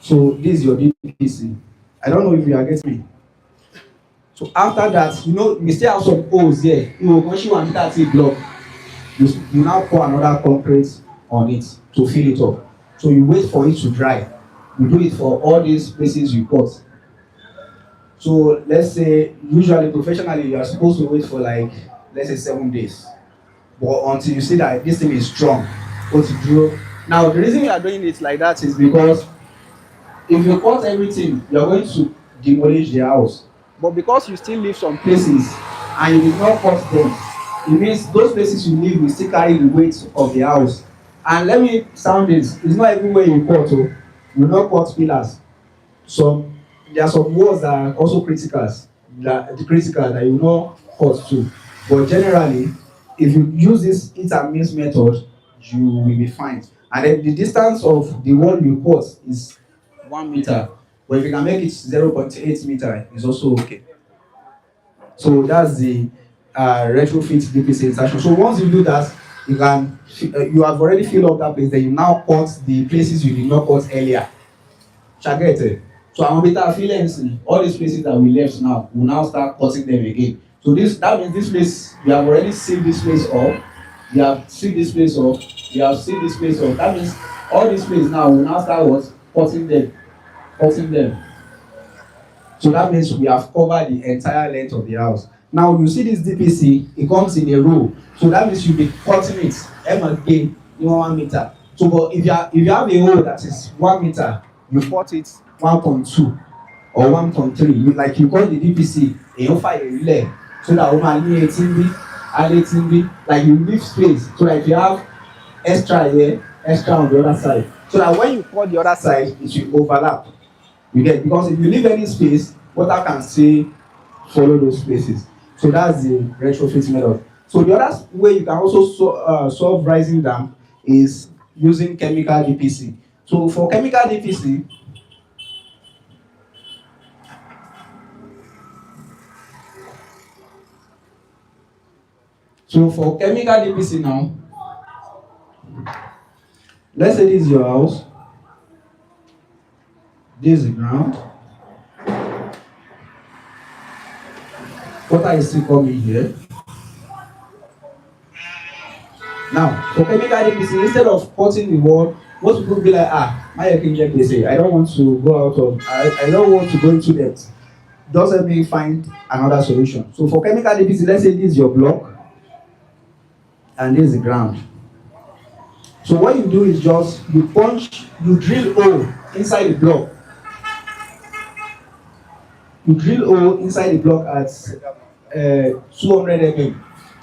So this is your DPC. I don't know if you are getting me. So after that, we still have some holes here. You will continue and that block. You now pour another concrete on it to fill it up. So you wait for it to dry. You do it for all these places you cut. So let's say usually professionally you are supposed to wait for like let's say 7 days. But until you see that this thing is strong, what to do. Now the reason we are doing it like that is because if you cut everything, you are going to demolish the house. But because you still leave some places and you did not cut them, it means those places you leave will still carry the weight of the house. And let me sound this, it's not everywhere you cut, oh. You not cut pillars. There are some walls that are also critical that you not cut too. But generally, if you use this hit and miss method, you will be fine. And then the distance of the wall you cut is 1 meter. But if you can make it 0.8 meter, it's also okay. So that's the retrofit DPC insertion. So once you do that, you have already filled up that place. Then you now cut the places you did not cut earlier. Chagete. So I'm bit affiliates. All these places that we left now, we'll now start cutting them again. So that means this place, you have already sealed this place up. You have sealed this place up. You have sealed this place up. That means all these places now will now start what? Cutting them. So that means we have covered the entire length of the house. Now you see this DPC, it comes in a row. So that means you'll be cutting it again in 1 meter. So but if you have a hole that is 1 meter, you cut it 1.2 or 1.3. Like you cut the DPC, you fire a relay so that woman 18B, like you leave space so that if you have extra here, extra on the other side. So that when you cut the other side, it will overlap. You get, because if you leave any space, water can still follow those spaces. So that's the retrofit method. So the other way you can also solve rising dam is using chemical DPC. So for chemical DPC, now, let's say this is your house. This is the ground. Water is still coming here. Now, for chemical DPC, instead of cutting the wall, most people be like, they say, I don't want to go out of, I don't want to go into depth. Just help me find another solution. So for chemical DPC, let's say this is your block, and this is the ground. So what you do is just, you drill hole inside the block. You drill hole inside the block at 200 mm.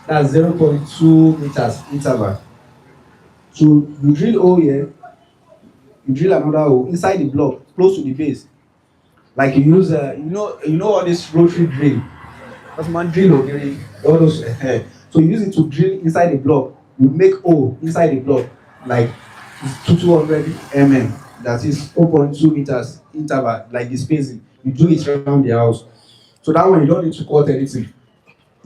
That's 0.2 meters interval. So you drill hole here, you drill another hole inside the block, close to the base. Like you use, all this rotary drill. That's man drill all those. So you use it to drill inside the block. You make hole inside the block, like 200 mm. That is 0.2 meters interval, like the spacing. You do it around the house. So that one you don't need to cut anything.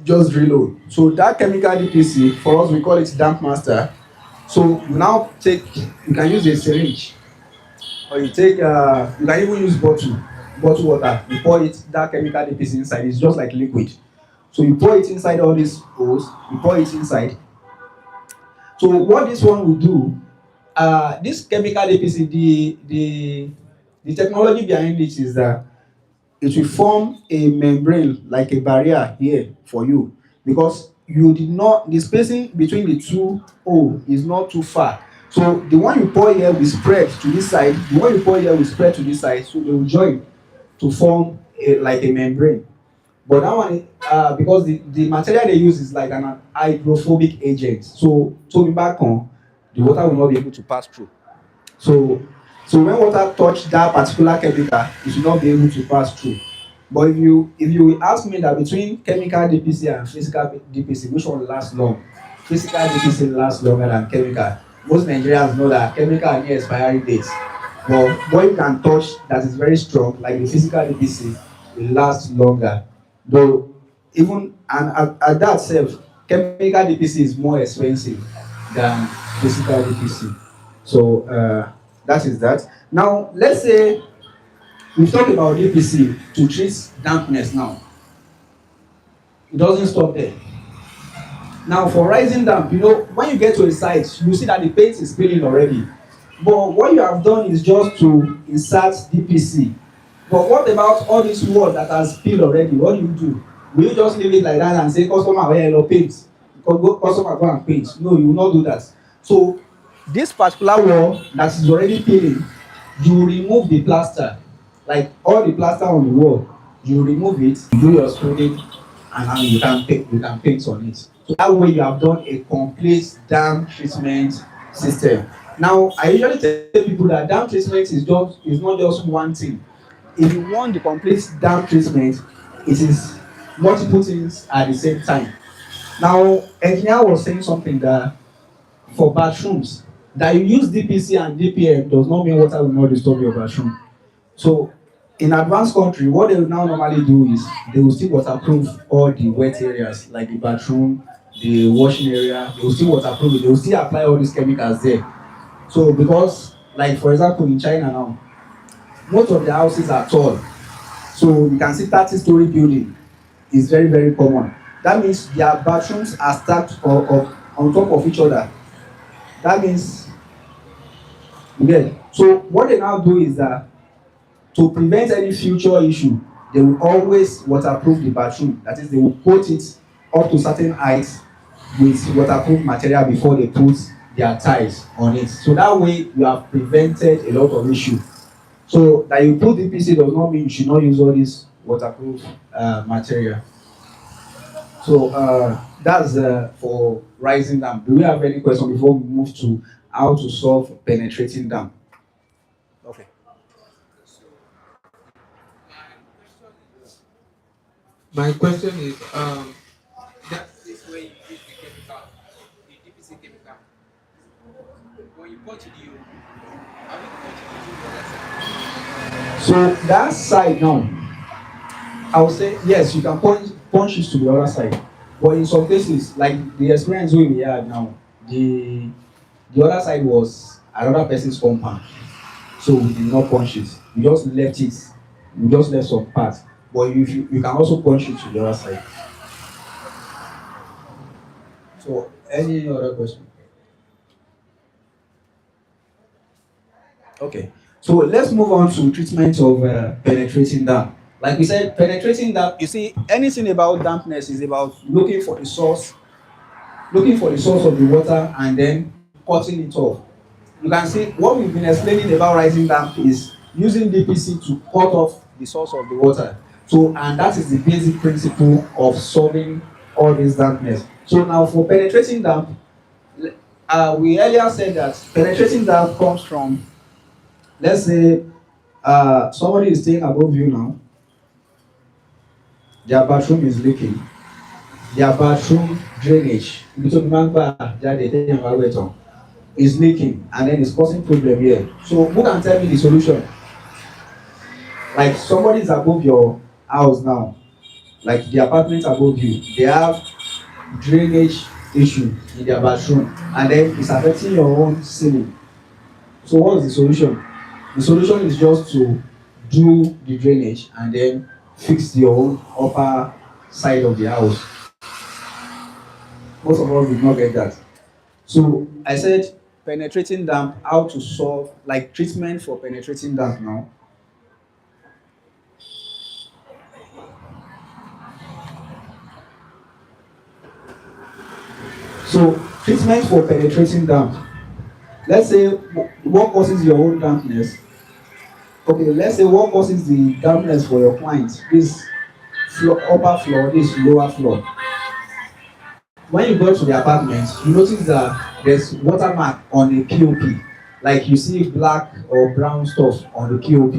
Just drill hole. So that chemical DPC, for us we call it damp master. So you now you can use a syringe, or you can even use bottle water. You pour that chemical DPC inside. It's just like liquid. So you pour it inside all these holes. You pour it inside. So what this one will do, this chemical DPC, the technology behind it is that it will form a membrane, like a barrier here for you, because the spacing between the two holes is not too far. So the one you pour here will spread to this side, the one you pour here will spread to this side, so they will join to form like a membrane. But that one, because the material they use is like an hydrophobic agent, so back on, the water will not be able to pass through. So So when water touch that particular chemical, it should not be able to pass through. But if you ask me that between chemical DPC and physical DPC, which one lasts long? Physical DPC lasts longer than chemical. Most Nigerians know that chemical are near expiry dates. But what you can touch that is very strong, like the physical DPC, will last longer. Though even and at that self, chemical DPC is more expensive than physical DPC. So that is that. Now let's say we talk about DPC to treat dampness now. It doesn't stop there. Now for rising damp, when you get to a site, you see that the paint is peeling already. But what you have done is just to insert DPC. But what about all this wall that has peeled already? What do? Will you just leave it like that and say, customer, well, hello, paint? Customer, go and paint. No, you will not do that. So this particular wall that is already peeling, you remove the plaster, like all the plaster on the wall, you remove it, you do your screening, and now you can paint on it. So that way you have done a complete dam treatment system. Now I usually tell people that dam treatment is not just one thing. If you want the complete dam treatment, it is multiple things at the same time. Now engineer was saying something that for bathrooms, that you use DPC and DPM does not mean water will not disturb your bathroom. So in advanced country, what they will now normally do is they will still waterproof all the wet areas like the bathroom, the washing area. They will still waterproof it. They will still apply all these chemicals there. So because, like for example, in China now, most of the houses are tall. So you can see 30-story building is very, very common. That means their bathrooms are stacked on top of each other. That means, yeah. So what they now do is that to prevent any future issue, they will always waterproof the bathroom. That is, they will coat it up to certain heights with waterproof material before they put their tiles on it. So that way you have prevented a lot of issue. So that you put DPC does not mean you should not use all this waterproof material. So that's for rising dam. Do we have any question before we move to how to solve penetrating dam? Okay. My question is, That is where you use the chemical, the DPC chemical. When you punch the hole, have you punched the other side? So that side now, I would say yes, you can punch it to the other side. But in some cases, like the experience we had now, the other side was another person's compound. So we did not punch it. We just left it. We just left some part. But you can also punch it to the other side. So any other question? Okay. So let's move on to treatment of penetrating damp. Like we said, penetrating damp, you see, anything about dampness is about looking for the source of the water and then cutting it off. You can see what we've been explaining about rising damp is using DPC to cut off the source of the water. So, and that is the basic principle of solving all this dampness. So now for penetrating damp, we earlier said that penetrating damp comes from, let's say, somebody is staying above you now, their bathroom is leaking, their bathroom drainage is leaking and then it's causing problem here. So who can tell me the solution? Like somebody is above your house now, like the apartment above you, they have drainage issue in their bathroom and then it's affecting your own ceiling. So what is the solution? The solution is just to do the drainage and then fix your own upper side of the house. Most of us did not get that. So I said penetrating damp, how to solve, like treatment for penetrating damp now. So treatment for penetrating damp. Let's say what causes your own dampness. Okay, let's say what causes the dampness for your client. This upper floor, this lower floor. When you go to the apartment, you notice that there's watermark on the POP. like you see black or brown stuff on the POP,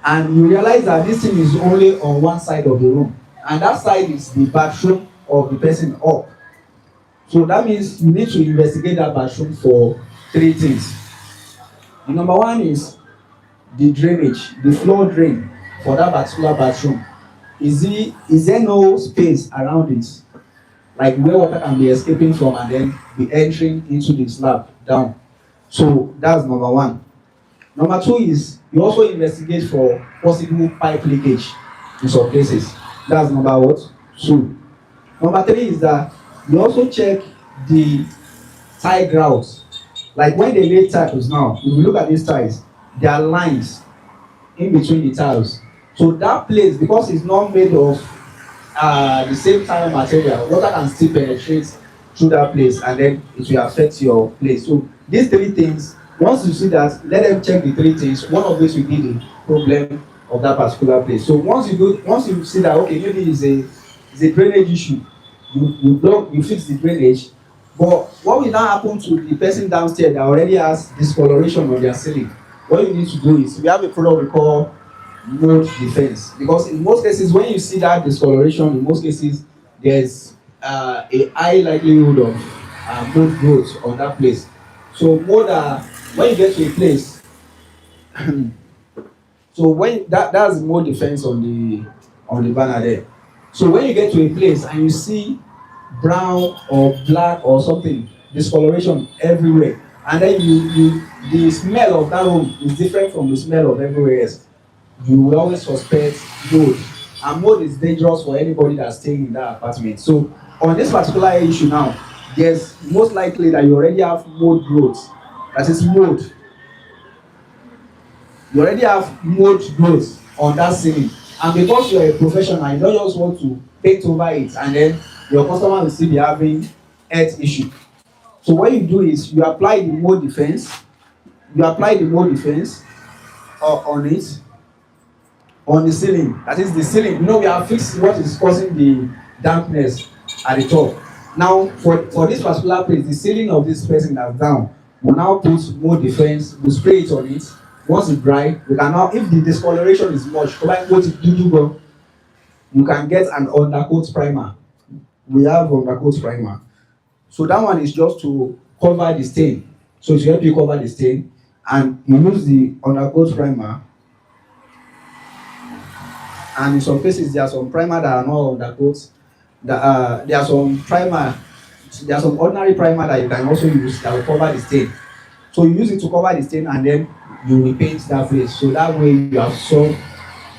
and you realize that this thing is only on one side of the room, and that side is the bathroom of the person up. So that means you need to investigate that bathroom for three things. The number one is the drainage, the floor drain for that particular bathroom. Is there no space around it, like where water can be escaping from and then be entering into the slab down? So that's number one. Number two is you also investigate for possible pipe leakage in some places. That's number what? Two. Number three is that you also check the tile grouts. Like when they lay tiles now, if you look at these tiles, there are lines in between the tiles. So that place, because it's not made of the same tile material, water can still penetrate through that place and then it will affect your place. So these three things, once you see that, let them check the three things. One of which will be the problem of that particular place. So once you see that, okay, maybe it's a drainage issue, you fix the drainage. But what will now happen to the person downstairs that already has discoloration on their ceiling? What you need to do is we have a product we call mold defense, because in most cases when you see that discoloration, in most cases there's a high likelihood of mold growth on that place. So when you get to a place, so when that's mold defense on the banner there. So when you get to a place and you see brown or black or something discoloration everywhere, and then the smell of that room is different from the smell of everywhere else, you will always suspect mold, and mold is dangerous for anybody that's staying in that apartment. So on this particular issue now, there's most likely that you already have mold growth, that is mold, you already have mold growth on that ceiling, and because you're a professional, you don't just want to paint over it and then your customer will still be having health issue. So what you do is you apply the mold defense, on it, on the ceiling. That is the ceiling. You know, we have fixed what is causing the dampness at the top. Now for this particular place, the ceiling of this person that's down, will now put mold defense, we'll spray it on it. Once it's dry, we can now, if the discoloration is much, you can get an undercoat primer. We have undercoat primer. So that one is just to cover the stain. So it will help you cover the stain, and you use the undercoat primer. And in some cases, there are some primer that are not undercoats. There are some ordinary primer that you can also use that will cover the stain. So you use it to cover the stain and then you repaint that place. So that way you have solved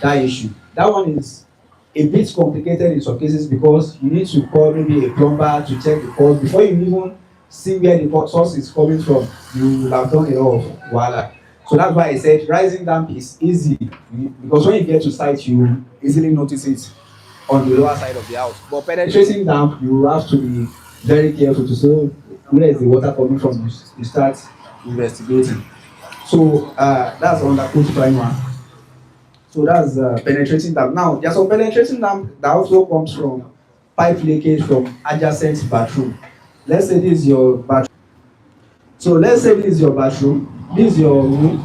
that issue. That one is a bit complicated in some cases because you need to call maybe a plumber to check the cause before you even see where the source is coming from. You will have done a lot of wahala. So that's why I said rising damp is easy, because when you get to site, you easily notice it on the lower side of the house. But penetrating damp, you have to be very careful to see where is the water coming from. You start investigating. So that's undercoat primer. So that's penetrating damp. Now there's some penetrating damp that also comes from pipe leakage from adjacent bathroom. Let's say this is your bathroom. So let's say this is your bathroom. This is your room.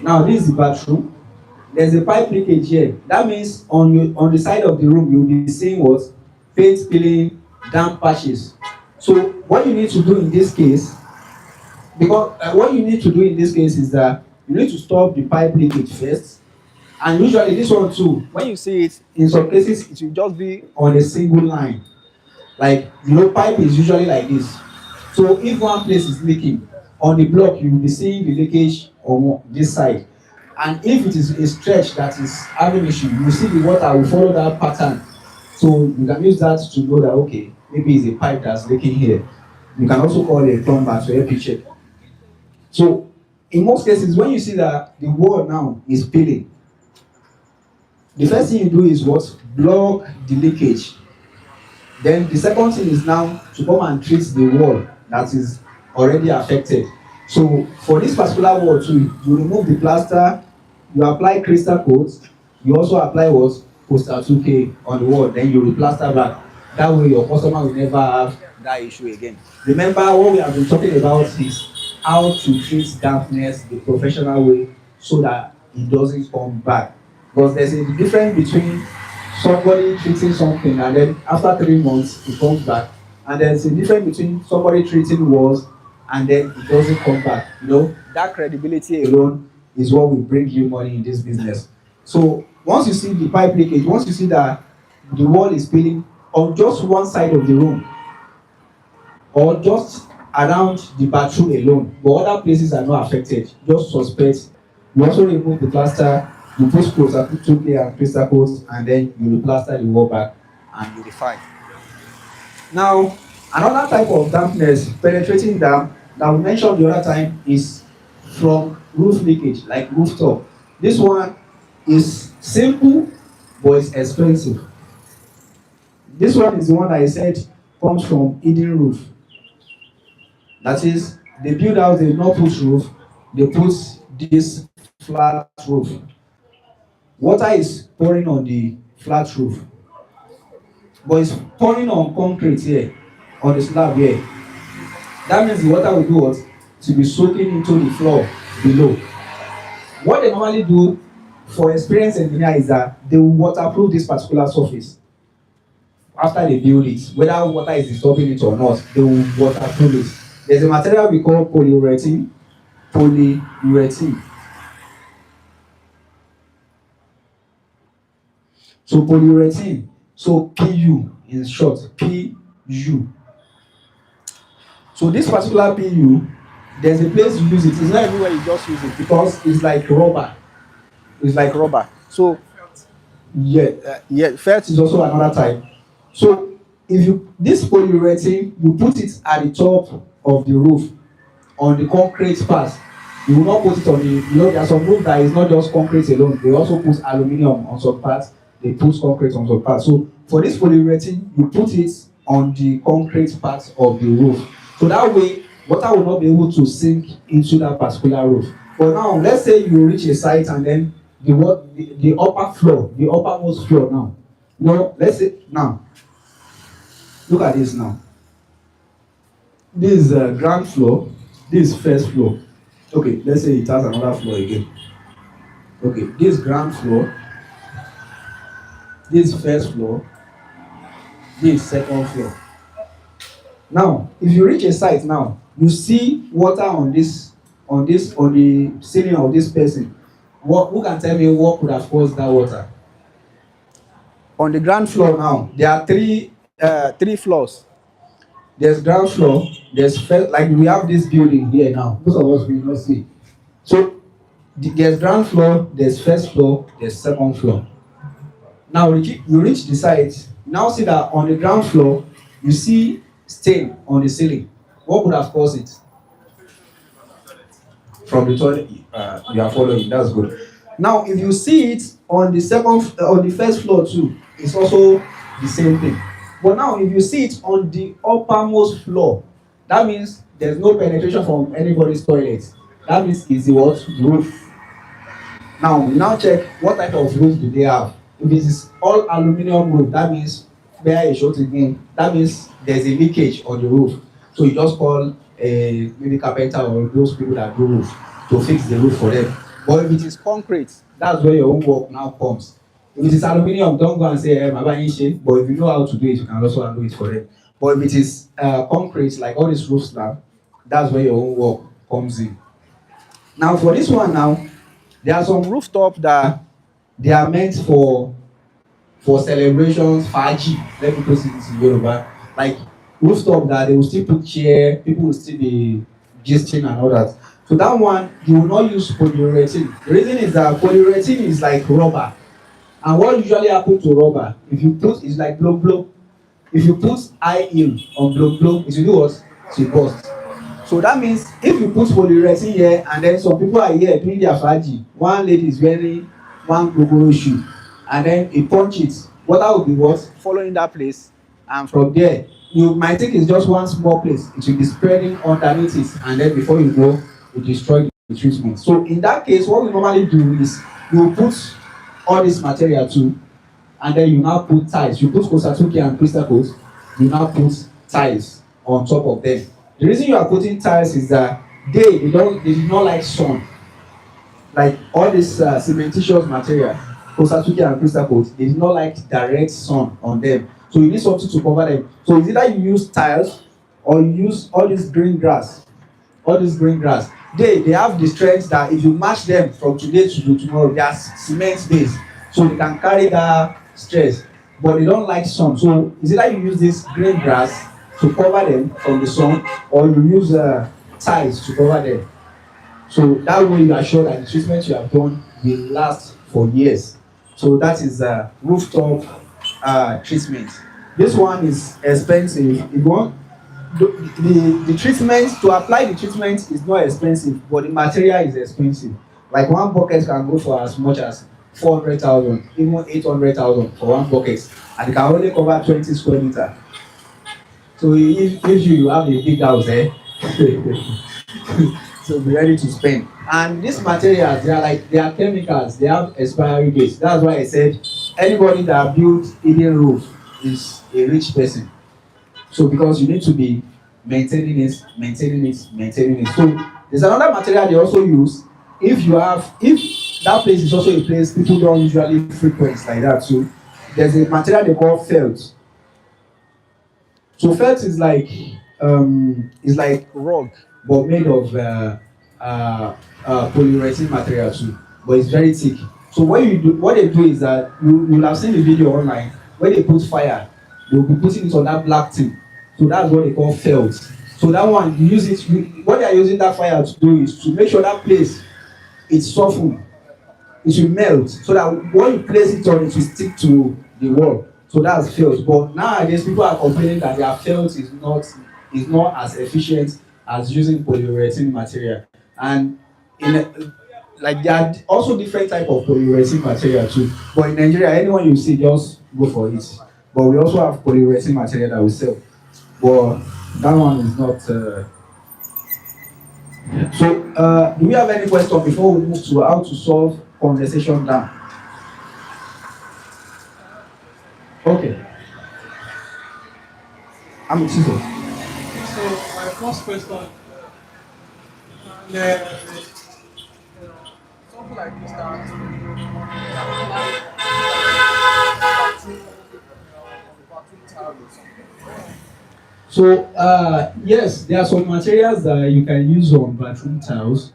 Now this is the bathroom. There's a pipe leakage here. That means on the side of the room you'll be seeing what? Paint peeling, damp patches. So what you need to do in this case, is that you need to stop the pipe leakage first. And usually this one too, when you see it, in some cases it will just be on a single line. Like, pipe is usually like this. So if one place is leaking, on the block you will be seeing the leakage on this side. And if it is a stretch that is having issue, you will see the water will follow that pattern. So you can use that to know that, okay, maybe it's a pipe that's leaking here. You can also call a plumber to help you check. So in most cases, when you see that the wall now is peeling, the first thing you do is what? Block the leakage. Then the second thing is now to come and treat the wall that is already affected. So for this particular wall too, you remove the plaster, you apply crystal coat, you also apply what? Postal 2K on the wall, then you replaster back. That way your customer will never have that issue again. Remember what we have been talking about is how to treat dampness the professional way so that it doesn't come back. Because there's a difference between somebody treating something and then after 3 months it comes back, and there's a difference between somebody treating walls and then it doesn't come back. You know, that credibility alone is what will bring you money in this business. So once you see the pipe leakage, once you see that the wall is peeling on just one side of the room or just around the bathroom alone, but other places are not affected, just suspect. You also remove the plaster, you put screws and put 2K and crystal coats, and then you replaster the wall back and you'll be fine. Now, another type of dampness, penetrating damp, that we mentioned the other time is from roof leakage, like rooftop. This one is simple, but it's expensive. This one is the one that I said comes from hidden roof. That is, they build house, they not put roof, they put this flat roof. Water is pouring on the flat roof, but it's pouring on concrete here, on the slab here. That means the water will do what? To be soaking into the floor below. What they normally do for experienced engineer is that they will waterproof this particular surface after they build it. Whether water is disturbing it or not, they will waterproof it. There's a material we call polyurethane. Polyurethane. So polyurethane. So PU in short. PU. So this particular PU, there's a place you use it. It's not everywhere you just use it because it's like rubber. It's like rubber. So yeah, felt is also another type. So if you this polyurethane, you put it at the top of the roof on the concrete part. You will not put it on the, you know, there are some roof that is not just concrete alone. They also put aluminium on some parts. They put concrete on some parts. So for this polyurethane, you put it on the concrete part of the roof. So that way, water will not be able to sink into that particular roof. But now, let's say you reach a site and then the upper floor, the uppermost floor now. You know, let's say now, look at this now. This is ground floor, this is first floor. Okay, let's say it has another floor again. Okay, this ground floor, this first floor, this second floor. Now, if you reach a site now, you see water on the ceiling of this person. Who can tell me what could have caused that water? On the ground floor now, there are three floors. There's ground floor, there's first, like we have this building here now. Most of us will not see. So there's ground floor, there's first floor, there's second floor. Now you reach the site, now see that on the ground floor, you see stain on the ceiling. What could have caused it? From the toilet, you are following, that's good. Now if you see it on the first floor too, it's also the same thing. But now if you see it on the uppermost floor, that means there's no penetration from anybody's toilet. That means it's the what? Roof. Now we now check what type of roof do they have. If it is all aluminum roof, that means where it shows again, that means there's a leakage on the roof. So you just call maybe carpenter or those people that do roof to fix the roof for them. But if it is concrete, that's where your own work now comes. If it is aluminium, don't go and say, Baba Inshe, but if you know how to do it, you can also do it for them. But if it is concrete, like all this roof slab, that's where your own work comes in. Now for this one now, there are some rooftop that they are meant for celebrations, faji, let me put it in Yoruba. Like rooftop that they will still put chair, people will still be gisting and all that. So that one, you will not use polyurethane. The reason is that polyurethane is like rubber. And what usually happens to rubber, if you put, it's like blow blow. If you put high heel on blow blow, it will do what? It will burst. So that means if you put polyurethane here and then some people are here doing their faji, one lady is wearing one gogoro shoe and then he punch it, water will be what? Following that place, and from there, you might think it's just one small place, it will be spreading underneath it, and then before you know, you destroy the treatment. So in that case, what we normally do is you put all this material too, and then you now put tiles. You put Kosatuki and crystal coat, you now put tiles on top of them. The reason you are putting tiles is that they do not like sun. Like all this cementitious material, Kosatuki and crystal coat, they do not like direct sun on them. So you need something to cover them. So it's either you use tiles or you use all this green grass. All this green grass. They have the strength that if you match them from today to tomorrow, they are cement based. So they can carry that stress. But they don't like sun. So it's either you use this green grass to cover them from the sun or you use tiles to cover them. So that way you are sure that the treatment you have done will last for years. So that is rooftop treatment. This one is expensive. If you want, the treatment to apply the treatment is not expensive, but the material is expensive. Like one bucket can go for as much as 400,000, even 800,000 for one bucket, and it can only cover 20 square meter. So if you have a big house, so be ready to spend. And these materials, they are chemicals. They have expiry dates. That's why I said anybody that builds hidden roof is a rich person. So because you need to be maintaining it, maintaining it, maintaining it. So there's another material they also use. If that place is also a place people don't usually frequent like that. So there's a material they call felt. So felt is like rug, but made of polyurethane material too. But it's very thick. So what they do is that you'll have seen the video online where they put fire, they'll be putting it on that black thing. So that's what they call felt. So that one you use it. What they are using that fire to do is to make sure that place is softened. It will melt so that when you place it on, it will stick to the wall. So that's felt. But nowadays people are complaining that their felt is not as efficient as using polyurethane material. And like there are also different type of polyurethane material too. But in Nigeria, anyone you see just go for it. But we also have polyurethane material that we sell. But that one is not. So, do we have any question before we move to how to solve conversation down? Okay. I'm Chizo. So my first question, something like this that So, yes, there are some materials that you can use on bathroom tiles,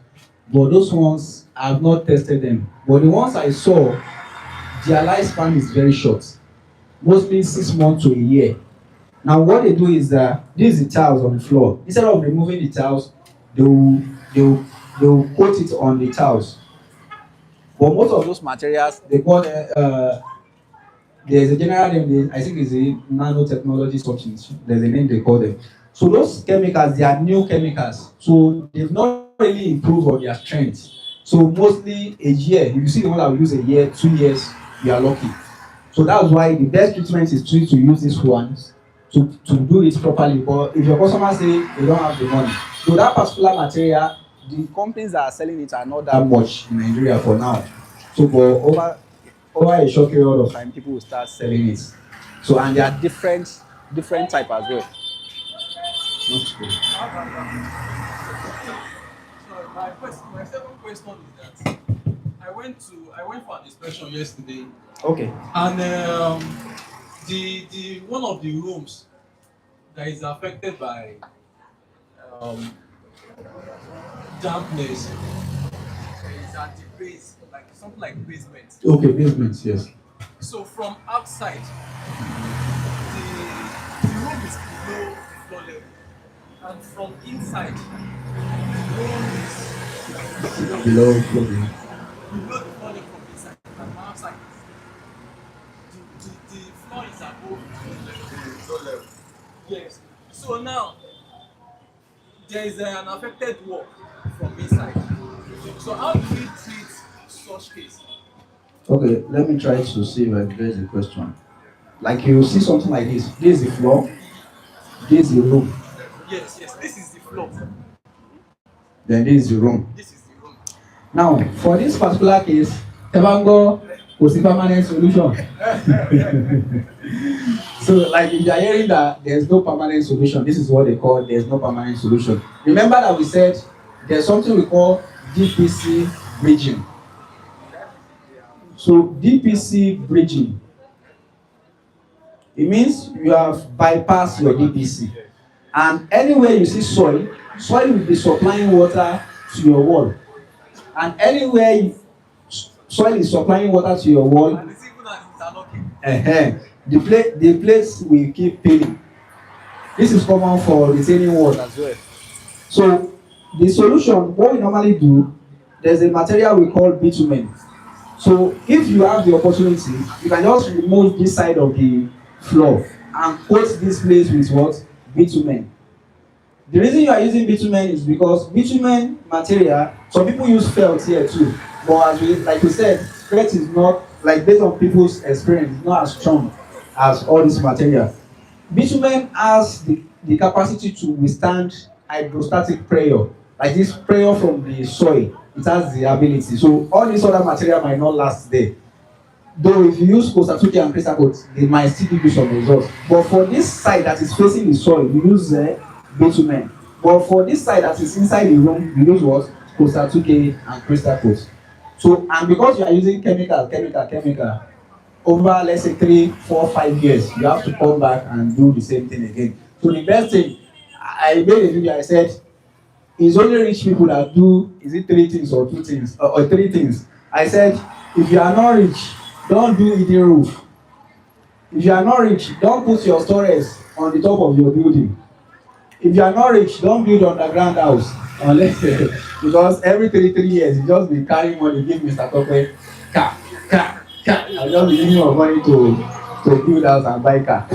but those ones I have not tested them. But the ones I saw, their lifespan is very short, mostly 6 months to a year. Now, what they do is that this is the tiles on the floor. Instead of removing the tiles, they will coat it on the tiles. But most of those materials, they call there's a general name, I think it's a nanotechnology something. There's a name they call them. So those chemicals, they are new chemicals. So they've not really improved on their strength. So mostly a year. If you see the one that will use a year, 2 years, you are lucky. So that's why the best treatment is to use these ones to do it properly. But if your customer say they don't have the money, so that particular material, the companies that are selling it are not that much in Nigeria for now. So for over a short period of time, people will start selling it. So and they are different type as well. so my second question is that I went for an inspection yesterday, Okay. and the one of the rooms that is affected by um, dampness is at the base, like something like basement. Okay, basements, yes. So from outside, the room is below floor level, and from inside, the room is Below floor. below the floor level from inside, and from outside, the floor is above the floor level. Yes. So now there is an affected wall from inside. So how do we treat such case? Okay, let me try to see if I get the question. Like you see something like this. This is the floor. This is the room. Yes, yes. This is the floor. Then this is the room. This is the room. Now, for this particular case, Evango Kò sí permanent solution. So, like, if you are hearing that there's no permanent solution, this is what they call there's no permanent solution. Remember that we said there's something we call DPC bridging. So, DPC bridging, it means you have bypassed your DPC. And anywhere you see soil, soil will be supplying water to your wall. And anywhere soil is supplying water to your wall, the place will keep filling. This is common for retaining walls as well. So the solution, what we normally do, there's a material we call bitumen. So if you have the opportunity, you can just remove this side of the floor and coat this place with what? Bitumen. The reason you are using bitumen is because bitumen material, some people use felt here too, but as we, like we said, felt is not, like, based on people's experience, it's not as strong as all this material. Bitumen has the capacity to withstand hydrostatic pressure, like this pressure from the soil. It has the ability. So all this other material might not last there. Though if you use Kosatuki and crystal coat, they might still give you some results. But for this side that is facing the soil, you use bitumen. But for this side that is inside the room, you use what? Kosatuki and crystal coat. So, and because you are using chemical, over, let's say, 3, 4, 5 years, you have to come back and do the same thing again. So the best thing, I made a video, I said, it's only rich people that do, is it 3 things or 2 things, or 3 things. I said, if you are not rich, don't do hidden roof. If you are not rich, don't put your storage on the top of your building. If you are not rich, don't build underground house. Unless, because every 3 years, you just be carrying money, give Mr. Tope, car. I just be giving you money to build house and buy car.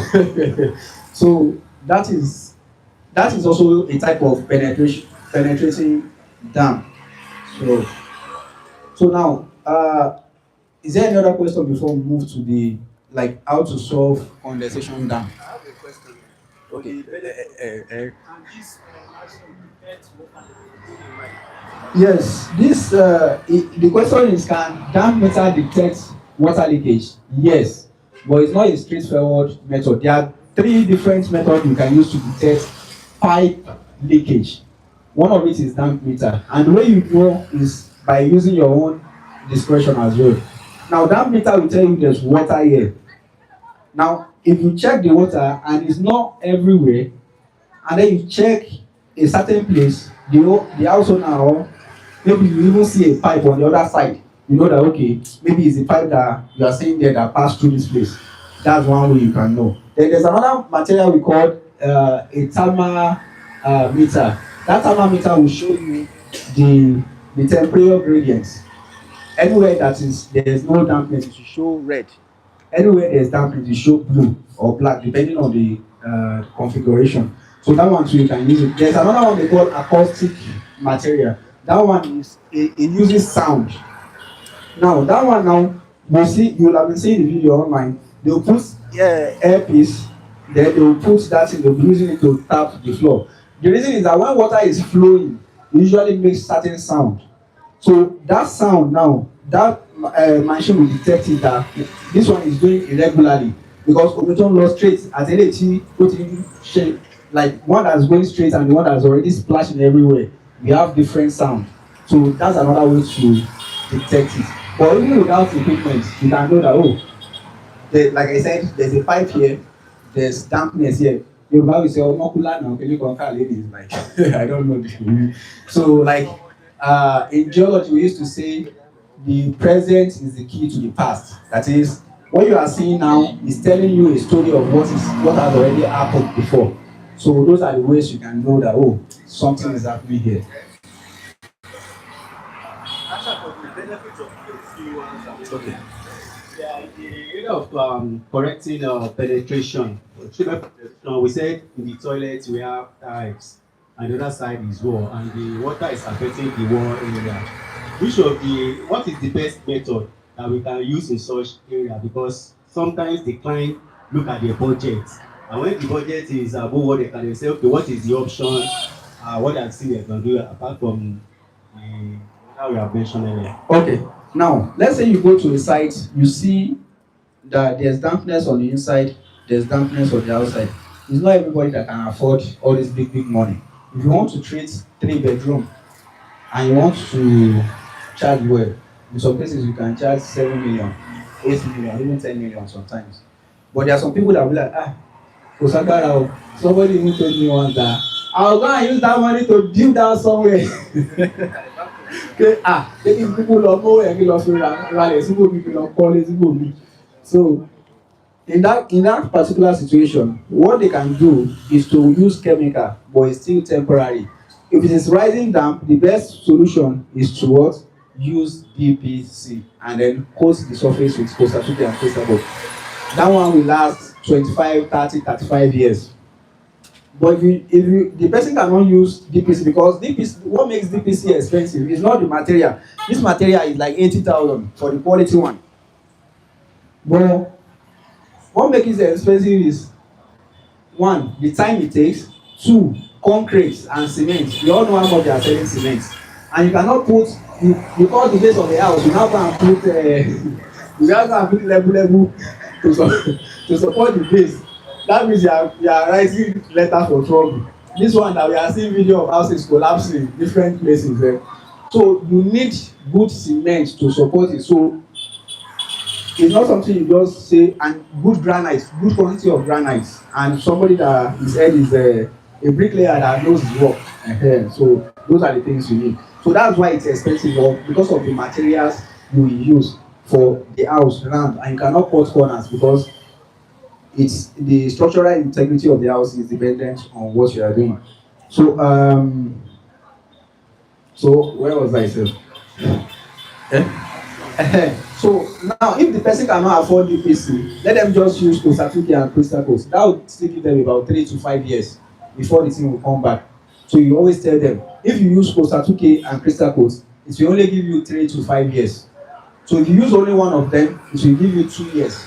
So that is also a type of penetrating dam. So now, is there any other question before we move to the, like, how to solve condensation dam? I have a question. Okay. Yes, the question is, can dam meter detect water leakage? Yes, but it's not a straightforward method. There are 3 different methods you can use to detect pipe leakage. One of it is dam meter, and the way you know is by using your own discretion as well. Now, dam meter will tell you there's water here. Now, if you check the water and it's not everywhere, and then you check a certain place, the house owner, or maybe you even see a pipe on the other side, you know that, okay, maybe it's the pipe that you are seeing there that passed through this place. That's one way you can know. Then there's another material we call a thermometer. That thermometer will show you the temperature gradients. Anywhere that there's no dampness, it will show red. Anywhere there's dampness, it will show blue or black, depending on the configuration. So that one too, you can use it. There's another one they call acoustic material. That one it uses sound. Now that one you'll have been seeing the video online. They'll put earpiece, then they'll put that in, they'll be using it to tap the floor. The reason is that when water is flowing, it usually makes certain sound. So that sound now, that machine will detect it that this one is doing irregularly, because omiton lost straight at LHT put in shape, like one that's going straight and the one that's already splashing everywhere. We have different sound. So that's another way to detect it. But even without equipment, you can know that, like I said, there's a pipe here, there's dampness here. You will say, oh, mokula now, can you conquer ladies? Like, I don't know. So, like, in geology, we used to say the present is the key to the past. That is, what you are seeing now is telling you a story of what has already happened before. So those are the ways you can know that, oh, something is happening here. Okay. Yeah, the area of correcting penetration. We said in the toilet we have tiles, and the other side is wall, and the water is affecting the wall area. What is the best method that we can use in such area? Because sometimes the client look at their budget, and when the budget is above what they can, they say, okay, what is the option? What I see they can do apart from the we have mentioned earlier. Okay. Now, let's say you go to a site, you see that there's dampness on the inside, there's dampness on the outside. It's not everybody that can afford all this big, big money. If you want to treat 3 bedroom and you want to charge well, in some cases you can charge 7 million, 8 million, even 10 million sometimes. But there are some people that will be like, ah, Osagara, somebody even told me once that I'll go and use that money to build that somewhere. Okay, taking people lọ mọ ẹ̀mí lọ fi ralẹ̀ síbòmí fi lọ kọ́lé síbòmí. So in that particular situation, what they can do is to use chemical, but it's still temporary. If it is rising damp, the best solution is to what? Use DPC and then coat the surface with Costa-Tuque and Crystal. That one will last 25, 30, 35 years. But if you the person cannot use DPC, because DPC, what makes DPC expensive is not the material. This material is like 80,000 for the quality one. But what makes it expensive is one, the time it takes, two, concrete and cement. You all know how much they are selling cement. And you cannot put you call the base of the house, you now go and put you now go and put level to support the base. That means you are writing letter for trouble. This one that we are seeing video of houses collapsing in different places. So you need good cement to support it. So it's not something you just say, and good granite, good quantity of granite, and somebody that his head is a bricklayer that knows his work. So those are the things you need. So that's why it's expensive, because of the materials you will use for the house round, and you cannot cut corners because it's the structural integrity of the house is dependent on what you are doing. So so where was I sir? So now if the person cannot afford DPC, let them just use Costa-Tuque and Crystal Coast. That will still give them about 3 to 5 years before the thing will come back. So you always tell them, if you use Costa-Tuque and Crystal Coast, it will only give you 3 to 5 years. So if you use only one of them, it will give you 2 years.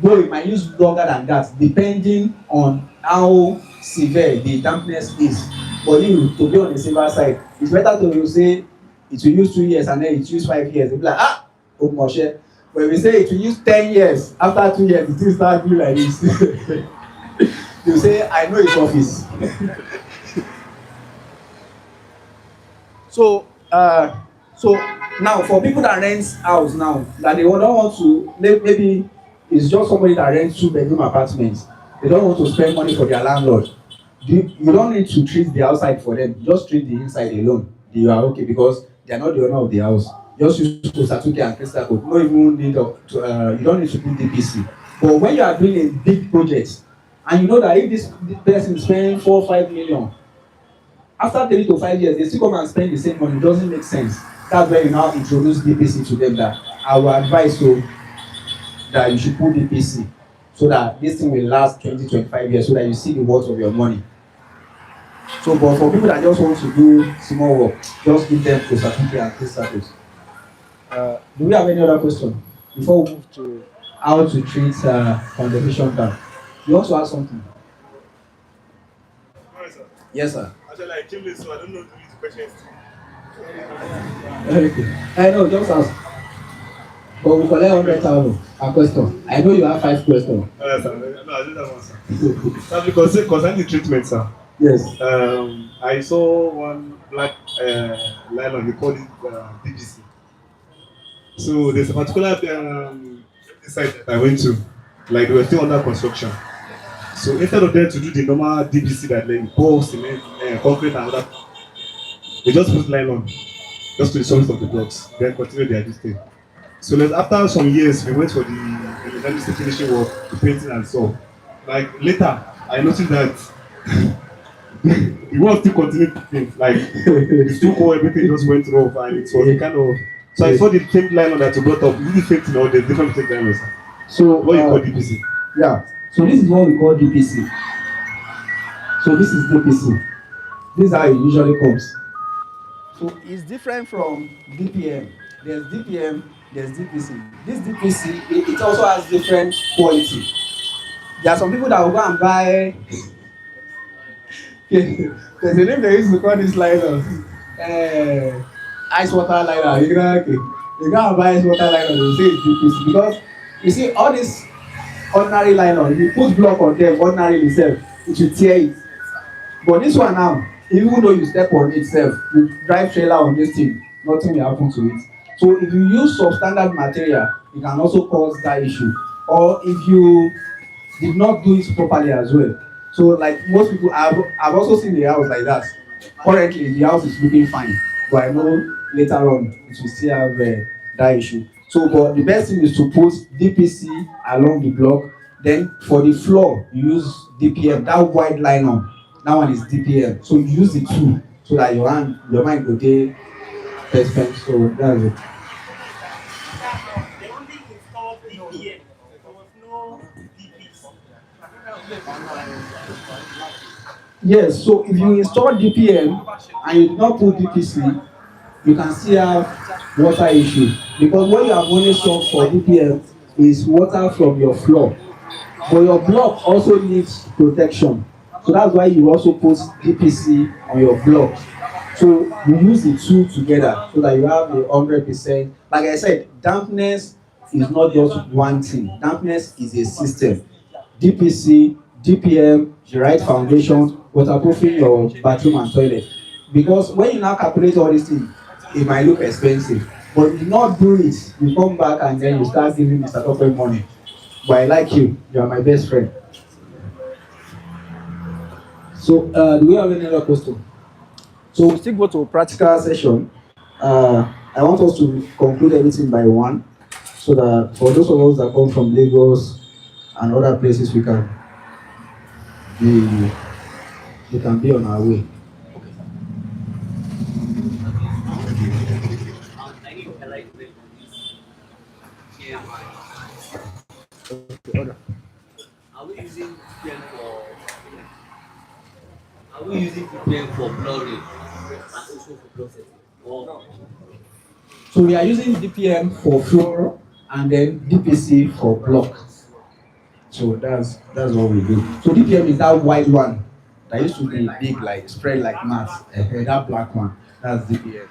Though it might use longer than that, depending on how severe the dampness is. But you, to be on the safer side, it's better to say it will use 2 years and then it use 5 years. They'll be like, oh Moshe. But if we say it will use 10 years, after 2 years, it will start doing like this. You say, I know it's office. So now for people that rent house now, that they don't want to, maybe it's just somebody that rents 2 bedroom apartments. They don't want to spend money for their landlord. You don't need to treat the outside for them. Just treat the inside alone. You are okay because they are not the owner of the house. Just use Costa-Tuque and Crystal Code. No even need you don't need to put DPC. But when you are doing a big project, and you know that if this person is spending 4 or 5 million, after 3 to 5 years, they still come and spend the same money. It doesn't make sense. That's why you now introduce DPC to them. That I will advise you that you should put DPC so that this thing will last 20, 25 years, so that you see the worth of your money. So, but for people that just want to do small work, just give them Costa-Tuque and Crystal Code. Do we have any other question before we move to how to treat condemnation down? You want to ask something? Sorry, sir. Yes, sir. Actually, I came late, so I don't know the questions. Okay. No, just ask. But we collect 100,000 a question. I know you have 5 questions. Sir. No, I don't have one, sir. Sir, because concerning the treatment, sir. Yes. I saw one black nylon, they call it DPC. So there's a particular site that I went to, like they were still under construction. So instead of them to do the normal DPC that they pour cement, concrete and other, they just put nylon just to the surface of the blocks, then continue their this thing. So like, after some years, we went for the finishing work, the painting and so. Like later, I noticed that the work still continued painting. Like the still core, everything just went rough, and it was kind of. So I saw the same nylon that you brought up. Is it the same thing or there's different things nylon? So what you call DPC? Yeah. So this is what we call DPC. So this is DPC. This is how it usually comes. So it's different from DPM. There's DPM, there's DPC. This DPC, it also has different quality. There are some people that will go and buy. There's a name they used to call this liner. Ice water liner. You know, okay. You go and buy water nylon, they say it's DPC because you see all this ordinary nylon, if you put block on them ordinarily itself, it will tear it. But this one now, even though you step on it sef, you drive trailer on this thing, nothing will happen to it. So if you use substandard material, it can also cause that issue. Or if you did not do it properly as well. So like most people, I've also seen the house like that. Currently, the house is looking fine, but I know later on it will still have that issue. So, but the best thing is to put DPC along the block. Then for the floor, you use DPM, that white nylon. That one is DPM. So you use the two so that your mind go dey perfect. So that's it. They only installed DPM. There was no DPs. Yes, so if you install DPM and you do not put DPC, you can still have water issue because what you have only solved for DPM is water from your floor, but your block also needs protection. So that's why you also put DPC on your block. So you use the two together so that you have a 100%. Like I said, dampness is not just one thing. Dampness is a system. DPC, DPM, the right foundation, waterproofing your bathroom and toilet. Because when you now calculate all these things, it might look expensive. But if you not do it, you come back and then you start giving Mr. Tope money. But I like you. You are my best friend. So do we have any other question? So we still go to practical session. I want us to conclude everything by one, so that for those of us that come from Lagos and other places, we can be on our way. Are we using VPN for Are we using VPN for blurring and also for processing? Or So we are using DPM for floor and then DPC for block. So that's what we do. So DPM is that white one that used to be big, like spread like mass. That black one, that's DPM.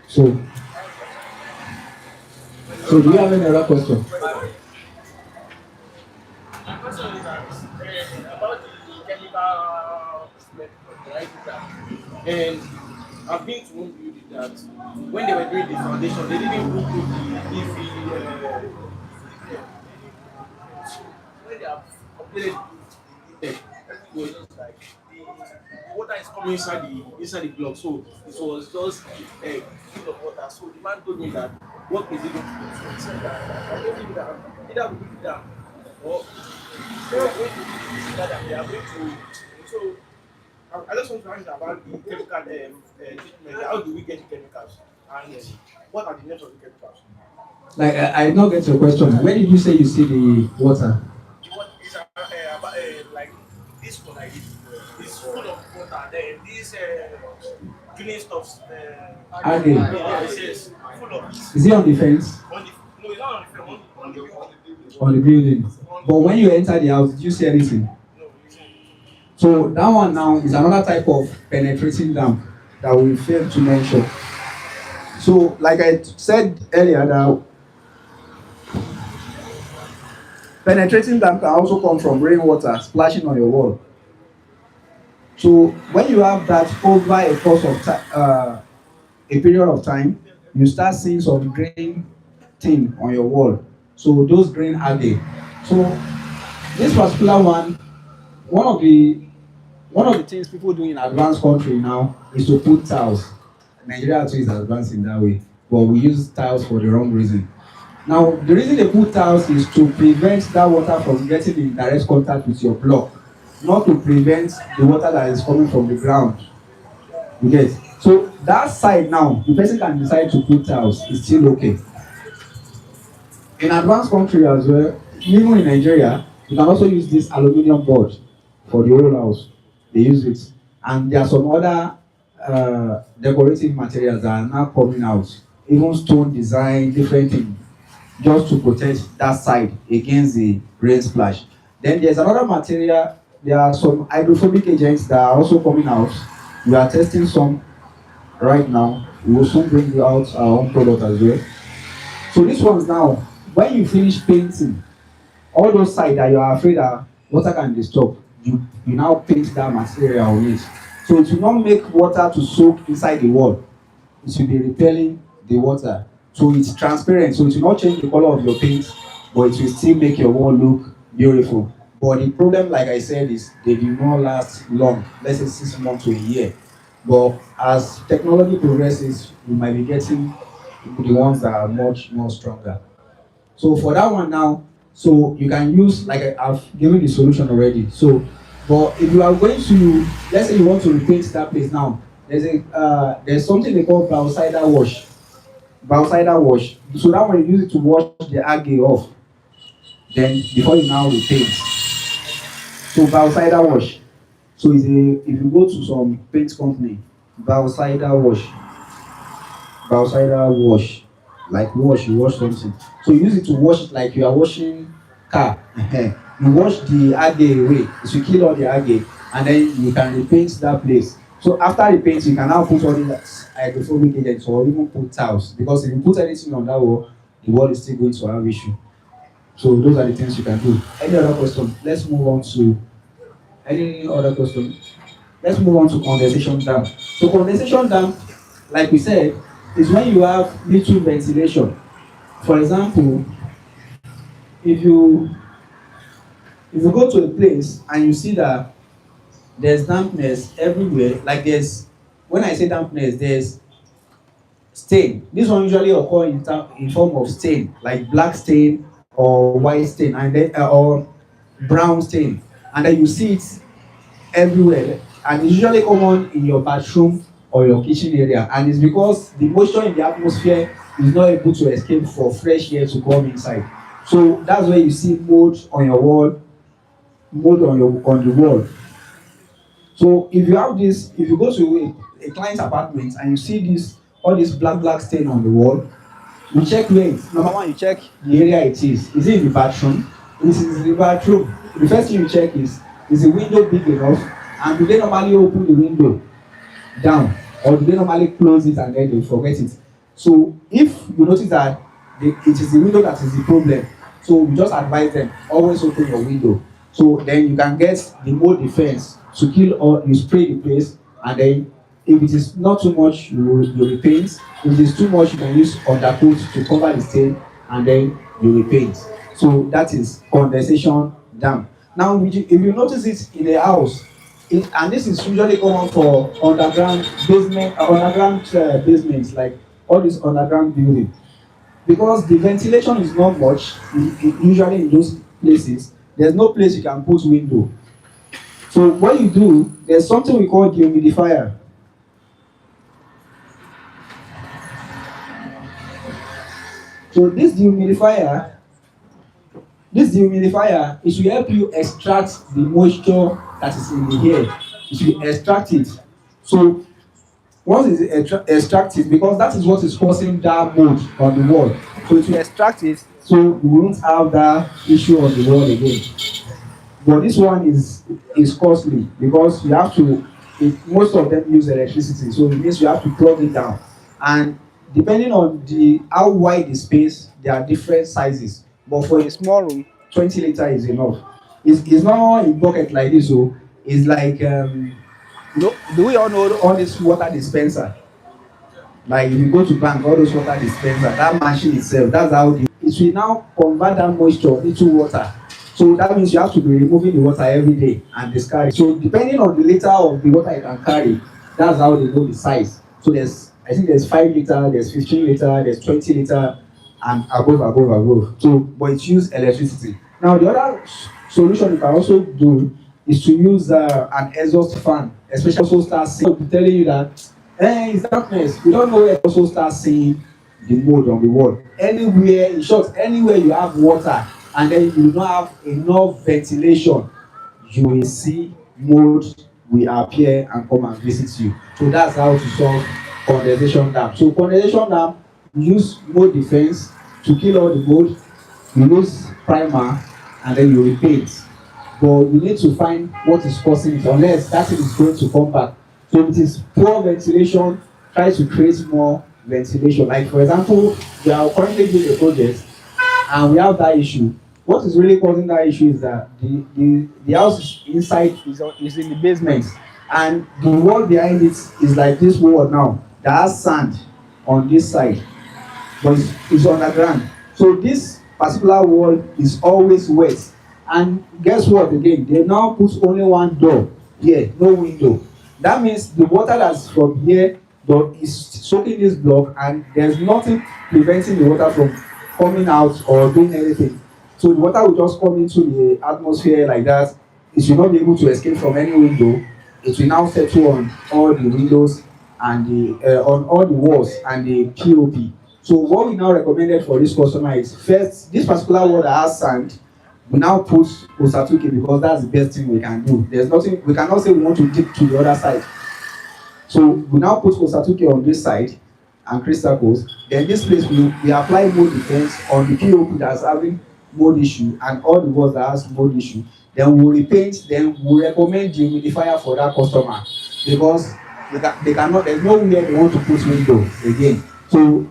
So do you have any other question? My question is that about the chemical smell, right? And I've been to one building that when they were doing the foundation, they didn't put the leafy. When they have completed it was just like the water is coming inside the block, so it was just full of water. So the man told me that what is it going to do? So he said that I don't think that either we put it down or they are going to do that and they are going to. So I just want to ask about the chemical treatment. How do we get the chemicals? And what are the names of the chemicals? Like I did not get your question. When did you say you see the water? What is about like this one like this? It's full of water. Then these green stuffs. Algae. Yes, full of this. Is it on the fence? On the, no, it's not on the front. On the On the building. But when you enter the house, did you see anything? no, it's So that one now is another type of penetrating damp that we failed to mention. So like I said earlier, that penetrating damp can also come from rainwater splashing on your wall. So when you have that over a course of a period of time, you start seeing some green thing on your wall. So those green algae. So this particular one of the things people do in advanced country now is to put tiles. Nigeria too is advanced in that way, but we use tiles for the wrong reason. Now, the reason they put tiles is to prevent that water from getting in direct contact with your block, not to prevent the water that is coming from the ground. You get? So that side now, the person can decide to put tiles, it's still okay. In advanced country as well, even in Nigeria, you can also use this aluminium board for the whole house. They use it. And there are some other decorative materials that are now coming out, even stone design, different things, just to protect that side against the rain splash. Then there's another material, there are some hydrophobic agents that are also coming out. We are testing some right now. We will soon bring out our own product as well. So this one's now, when you finish painting, all those sides that you are afraid that water can disturb, you now paint that material on it. So it will not make water to soak inside the wall. It will be repelling the water. So it's transparent, so it will not change the color of your paint, but it will still make your wall look beautiful. But the problem, like I said, is they do not last long, let's say 6 months to a year. But as technology progresses, we might be getting the ones that are much more stronger. So for that one now, so you can use, like I've given the solution already. So, but if you are going to, let's say you want to repaint that place now, there's something they call biocider wash. Biocider wash. So that one you use it to wash the algae off. Then before you now repaint. So biocider wash. So it's a, if you go to some paint company, biocider wash. Biocider wash. Like wash, you wash something. So you use it to wash it like you are washing car. You wash the algae away. It will kill all the algae, and then you can repaint that place. So after repaint, you can now put all the hydrophobic agents or even put tiles. Because if you put anything on that wall, the wall is still going to have issue. So those are the things you can do. Any other question? Let's move on to any other question. Let's move on to condensation dam. So condensation dam, like we said, is when you have little ventilation. For example, if you go to a place and you see that there's dampness everywhere, like there's, when I say dampness, there's stain. This one usually occur in form of stain, like black stain or white stain, and then or brown stain, and then you see it everywhere, and it's usually common in your bathroom or your kitchen area, and it's because the moisture in the atmosphere is not able to escape for fresh air to come inside. So that's where you see mold on your wall, mold on the wall. So if you have this, if you go to a client's apartment and you see this, all this black stain on the wall, you check where it. Number one, you check the area it is. Is it in the bathroom? This is the bathroom. The first thing you check is the window big enough, and do they normally open the window down, or do they normally close it and then they forget it? So if you notice that it is the window that is the problem, so we just advise them always open your window. So then you can get the mold defense to kill, or you spray the place, and then if it is not too much, you repaint. If it is too much, you can use undercoat to cover the stain, and then you repaint. So that is condensation dam. Now, if you notice it in a house, and this is usually common for underground basements, like all this underground building, because the ventilation is not much. Usually in those places, there's no place you can put window. So what you do, there's something we call dehumidifier. So this dehumidifier, it will help you extract the moisture that is in the air. It will extract it. So once it's extracted, because that is what is causing that mold on the wall. So it will extract it, so we won't have that issue on the wall again. But this one is costly, because you have to, most of them use electricity, so it means you have to plug it down. And depending on how wide the space, there are different sizes. But for a small room, 20 liters is enough. It's not a bucket like this, so it's like do we all know all this water dispenser? Like if you go to bank, all those water dispenser, that machine itself, that's how it will now convert that moisture into water. So that means you have to be removing the water every day and discard it. So depending on the liter of the water you can carry, that's how they know the size. So I think there's 5 liter, there's 15 liter, there's 20 liter, and above. So, but it's use electricity. Now the other solution you can also do is to use an exhaust fan, especially also start seeing, telling you that it's darkness. We don't know where also start seeing the mold on the wall. Anywhere, in short, anywhere you have water and then you do not have enough ventilation, you will see mold will appear and come and visit you. So that's how to solve condensation dam. So condensation dam, you use mold defense to kill all the mold, you use primer, and then you repaint. But you need to find what is causing it, unless that thing is going to come back. So if it is poor ventilation, try to create more ventilation. Like for example, we are currently doing a project and we have that issue. What is really causing that issue is that the house is inside is in the basement, and the wall behind it is like this wall now that has sand on this side, but it's underground. So this particular wall is always wet. And guess what? Again, they now put only one door here, no window. That means the water that's from here is soaking this block, and there's nothing preventing the water from coming out or doing anything. So the water will just come into the atmosphere like that. It will not be able to escape from any window. It will now settle on all the windows and on all the walls and the POP. So what we now recommended for this customer is first, this particular wall that has sand, we now put Osatuke because that's the best thing we can do. There's nothing, we cannot say we want to dip to the other side. So we now put Osatuke on this side and crystal coat. Then this place we apply mold defense on the POP that's having mold issue and all the walls that has mold issue. Then we repaint, then we recommend the humidifier for that customer because they cannot, there's nowhere they want to put window again. So,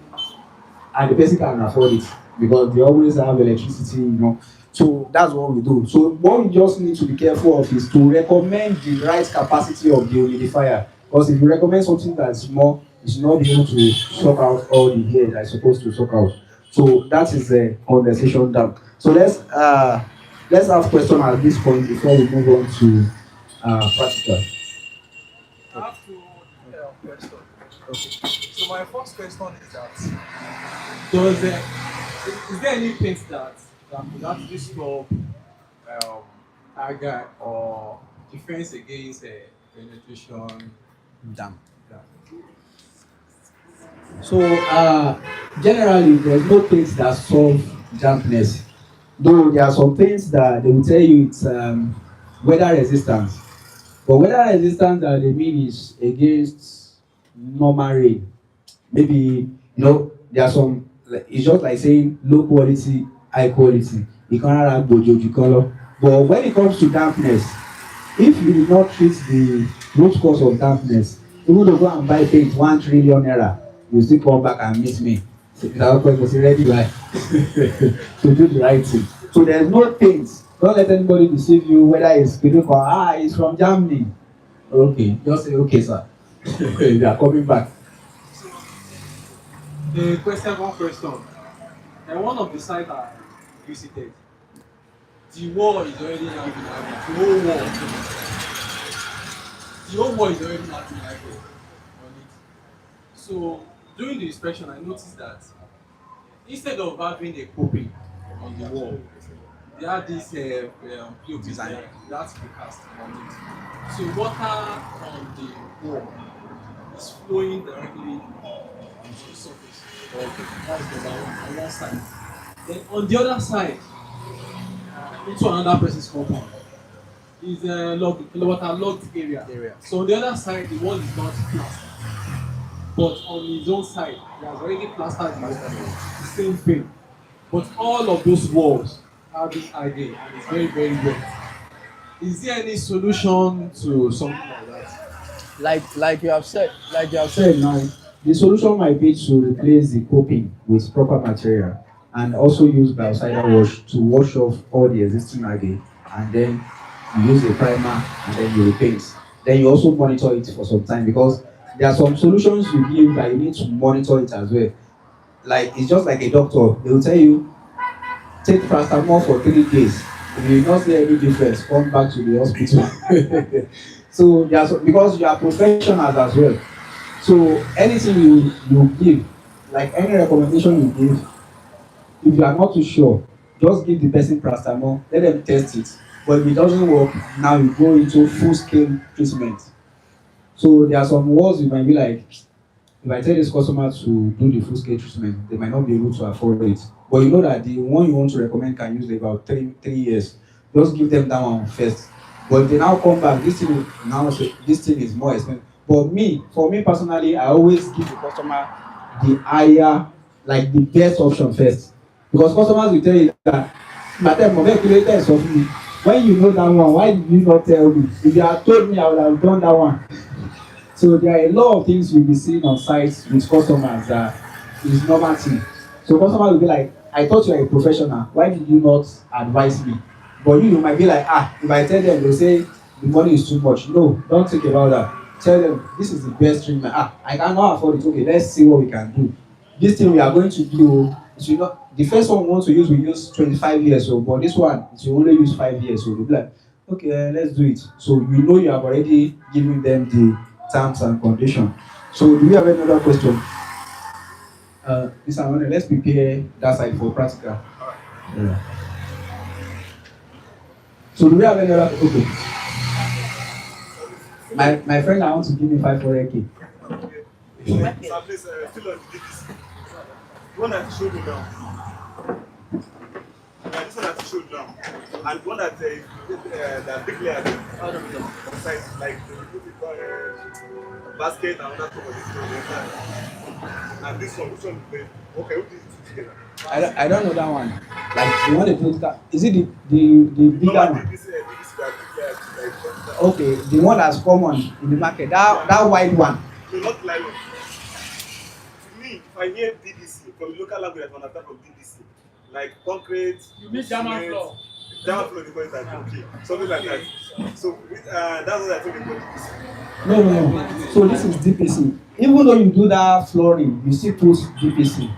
and the person can afford it because they always have electricity, you know. So that's what we do. So what we just need to be careful of is to recommend the right capacity of the humidifier. Because if you recommend something that's small, it's not be able to suck out all the air that is supposed to suck out. So that is the conversation done. So let's have questions at this point before we move on to practical. I have two questions. Okay. So my first question is that is there any paint that could actually stop agar or defense against penetration? Damn. So generally, there's no paints that solve dampness. Though there are some paints that they will tell you it's weather resistance. But weather resistance that they mean is against normal rain. Maybe there are some. Like, it's just like saying low quality, high quality. You can't have bojoji color. But when it comes to dampness, if you do not treat the root cause of dampness, even though go and buy paint 1 trillion naira, you still come back and meet me. That was ready by to do the right thing. So there's no paint. Don't let anybody deceive you whether it's it's from Germany. Okay, just say okay, sir. They are coming back. The one question. And one of the sites I visited, the wall is already having the whole wall. The whole wall is already having on it. So during the inspection, I noticed that instead of having a coping on the wall, they have this POP design that's cast on it. So water on the wall is flowing directly onto the surface. Okay, that's number one on one side. Then on the other side, into another person's compound, is a locked area. So on the other side, the wall is not plastered. But on his own side, he has already plastered the same thing. But all of those walls have this idea and it's very, very wet. Is there any solution to something like that? Like you have said Now, the solution might be to replace the coping with proper material and also use biocidal wash to wash off all the existing algae, and then you use a primer and then you repaint. Then you also monitor it for some time because there are some solutions you give that you need to monitor it as well. Like it's just like a doctor, they will tell you take paracetamol for 3 days. If you do not see any difference, come back to the hospital. So because you are professionals as well. So anything you give, like any recommendation you give, if you are not too sure, just give the person paracetamol, let them test it. But if it doesn't work, now you go into full-scale treatment. So there are some words you might be like, if I tell this customer to do the full-scale treatment, they might not be able to afford it. But you know that the one you want to recommend can use about 3 years. Just give them that one first. But if they now come back, this thing is more expensive. But for me personally, I always give the customer the higher, like the best option first. Because customers will tell you that, when you know that one, why did you not tell me? If you had told me, I would have done that one. So there are a lot of things you'll be seeing on sites with customers that is normal thing. So customer will be like, I thought you were a professional. Why did you not advise me? But you might be like, if I tell them, they'll say the money is too much. No, don't think about that. Tell them this is the best treatment. I cannot afford it. Okay, let's see what we can do. This thing we are going to do, it will not, the first one we want to use, we use 25 years old, but this one, it will only use 5 years old. We'll be like, okay, let's do it. So you know you have already given them the terms and conditions. So do we have another question? Mr. Amane, let's prepare that side for practical. Yeah. So do we have any other? Okay. My friend, I want to give me 500K. So please, still on the DPC. The one that you showed me now. Yeah, this one that you showed now. And the one that that big layer on side, like the basket and other stuff on this one. And this one, which one is the okay, who did it together? I don't know that one. Like the one they put that, is it the bigger No, one? DPC, that big layer, like Okay, the one that's common in the market. That white one. no, not like one. To me, if I hear DDC from the local language, I understand from DDC, like concrete. You mean German floor? German floor, they call it that. Okay, something like that. So that's what I think they call DDC. No. So this is DPC. Even though you do that flooring, you still put DPC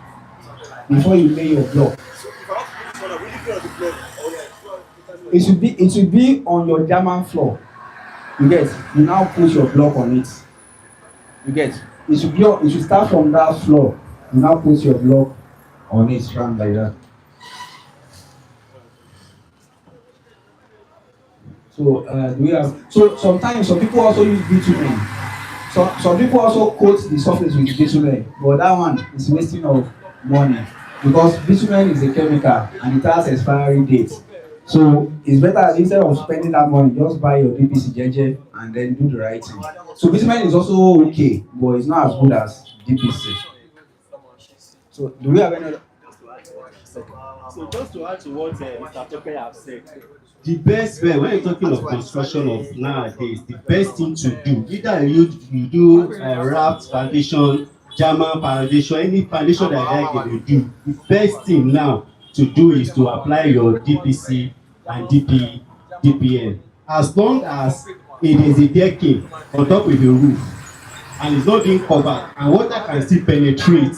before you lay your block. So if I want to put this one, I really put on the floor. It should be on your German floor. You get. You now put your block on it. You get. It should start from that floor. You now put your block on it, round like that. So do we have? So sometimes some people also use bitumen. Some people also coat the surface with bitumen, but that one is wasting of money because bitumen is a chemical and it has expiry date. So it's better instead of spending that money, just buy your DPC JJ and then do the right thing. So bitumen is also okay, but it's not as good as DPC. So do we have any other? So just to add to what Mr. Tope have said, The best way when you're talking of construction of nowadays, the best thing to do, either you do raft foundation, German foundation, any foundation that like you do, the best thing now to do is to apply your DPC and DPN. As long as it is a decking on top of the roof and it's not being covered and water can still penetrate,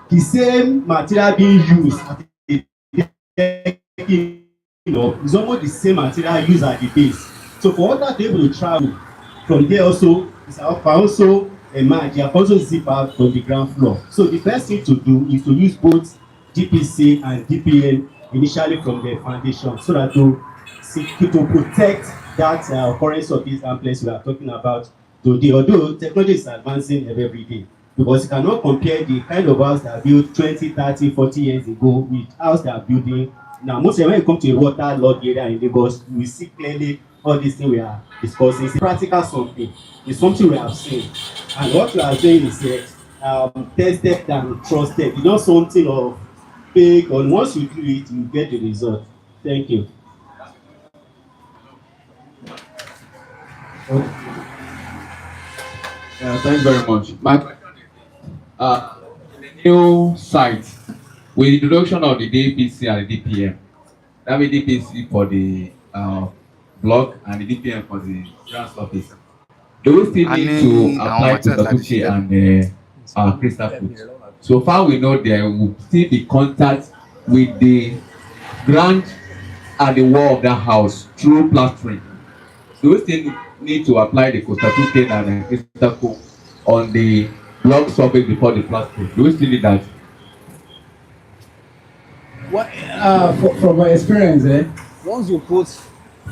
the same material being used at the decking, it's almost the same material used at the base. So for water to be able to travel from there also, it's also emerge, you have also zip out from the ground floor. So the best thing to do is to use both DPC and DPN initially from the foundation so that to protect that occurrence of these amplets we are talking about today. Although technology is advancing every day, because you cannot compare the kind of house that built 20, 30, 40 years ago with house they are building now. Most of when you come to a waterlogged area in Lagos, we see clearly all these things we are discussing. It's practical something. It's something we have seen. And what we are saying is tested and trusted. It's not something of big, and once you do it, you get the result. Thank you. Thanks very much. Mark, the new site, with the introduction of the DPC and the DPM, that means DPC for the block and the DPM for the ground surface. Do we still need to apply to Tope and crystal foot? So far we know there will still be contact with the ground and the wall of that house through plastering. Do we still need to apply the coastal cane and crystal coat on the block surface before the plastering? Do we still need that? What from my experience, Once you put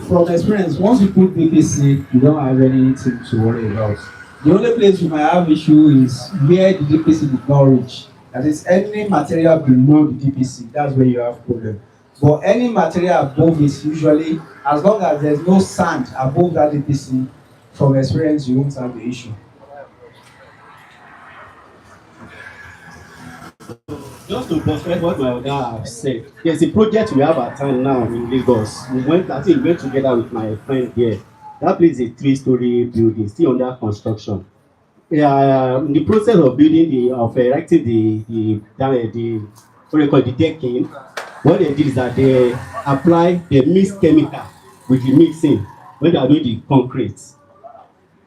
once you put DPC, you don't have anything to worry about. The only place you might have issue is where the DPC did not reach. That is any material below the DPC, that's where you have problem. But any material above is usually, as long as there's no sand above that DPC, from experience you won't have the issue. Just to perfect what my other have said, there's a project we have at time now in Lagos. I think we went together with my friend here. That place is a 3-story building, still under construction. in the process of building erecting the what they call the decking, what they did is that they mix chemical with the mixing when they are doing the concrete.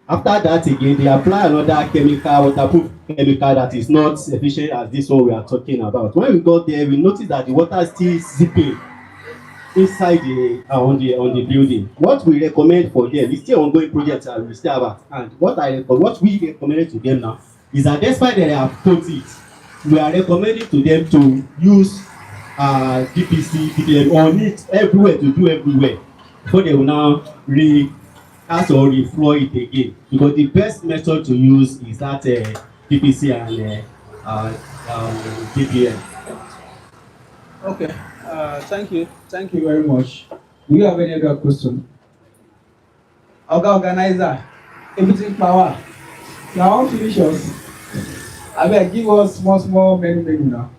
After that again, they apply another chemical, waterproof chemical that is not efficient as this one we are talking about. When we got there, we noticed that the water is still seeping inside on the building. What we recommend for them is still ongoing project and we still have at hand. What we recommended to them now is that despite they have put it, we are recommending to them to use DPC, DPM on it everywhere to do everywhere before they will now recast or refloor it again, because the best method to use is that DPC and DPM. Okay. Thank you. Thank you very much. Do you have any other question? Oga organizer, everything power. Now, I finish us. Abeg, give us small menu now.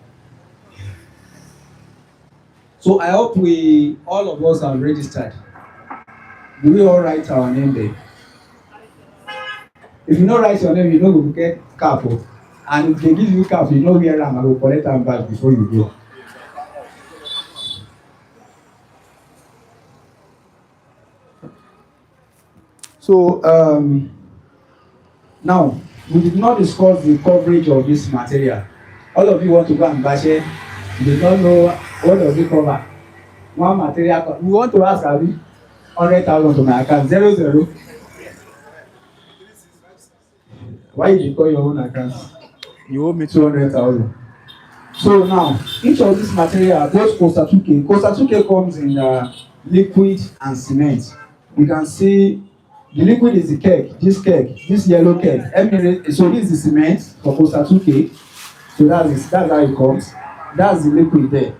So I hope all of us are registered. Do we all write our name there? If you no write your name, you no go get cap o. And if they give you cap, you no wear am, I go collect am back before you go. So now we did not discuss the coverage of this material. All of you want to go and bash it. You did not know what does it cover. One material. We want to ask Abi 100,000 to my account 00. Why you call your own account? You owe me 200,000. So now each of these material, both Costa 2K. Costa 2K comes in liquid and cement. You can see the liquid is the keg, this yellow keg. So this is the cement for Costa 2K. So that's how it comes. That's the liquid there.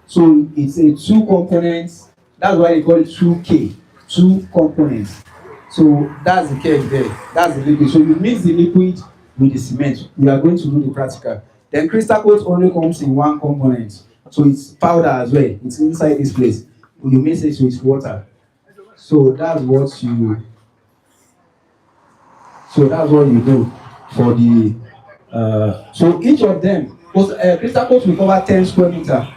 So it's a 2 components. That's why they call it 2K, 2 components. So that's the keg there. That's the liquid. So you mix the liquid with the cement. We are going to do the practical. Then crystal coat only comes in 1 component. So it's powder as well. It's inside this place. You mix it with water. So that's what you do for the so each of them, crystal coat will cover 10 square meter.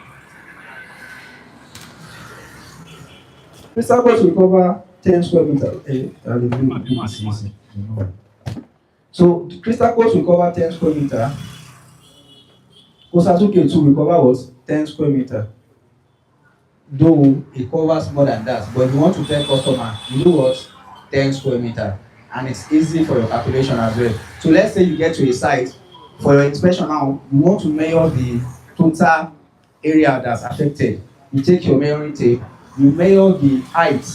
Crystal coat will cover 10 square meter. So the crystal coat will cover 10 square meter. Costa 2K too will cover what? 10 square meter. Though it covers more than that, but if you want to tell customer, you do what? 10 square meter. And it's easy for your calculation as well. So let's say you get to a site for your inspection now, you want to measure the total area that's affected. You take your measuring tape, you measure the height.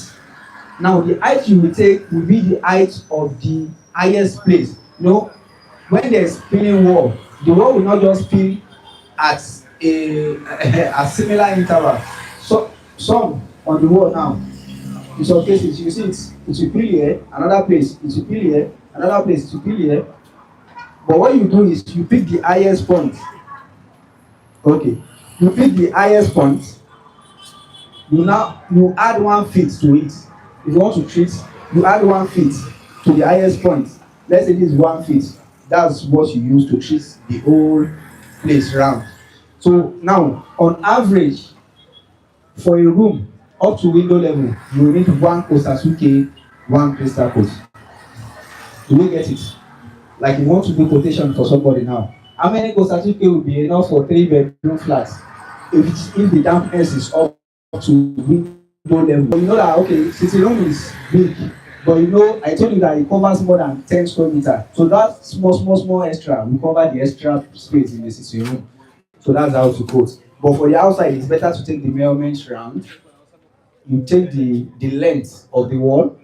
Now the height you will take will be the height of the highest place. You know, when there's spinning wall, the wall will not just spin at a similar interval. So some on the wall now, in some cases you see it will peel here, another place it will peel here, another place it will peel here. But what you do is you pick the highest point. Okay, you pick the highest point. You add 1 feet to it. If you want to treat, you add 1 feet to the highest point. Let's say this is 1 feet. That's what you use to treat the whole place round. So now, on average, for a room up to window level, you will need 1 Costa 2K, 1 crystal coat. Do we get it? Like you want to do quotation for somebody now. How many Costa 2K will be enough for 3-bedroom flats if the dampness is up to window level? But you know that okay, sitting room is big, but you know I told you that it covers more than 10 square meter. So that small extra will cover the extra space in the sitting room. So that's how to quote. But for the outside, it's better to take the measurements round. You take the length of the wall,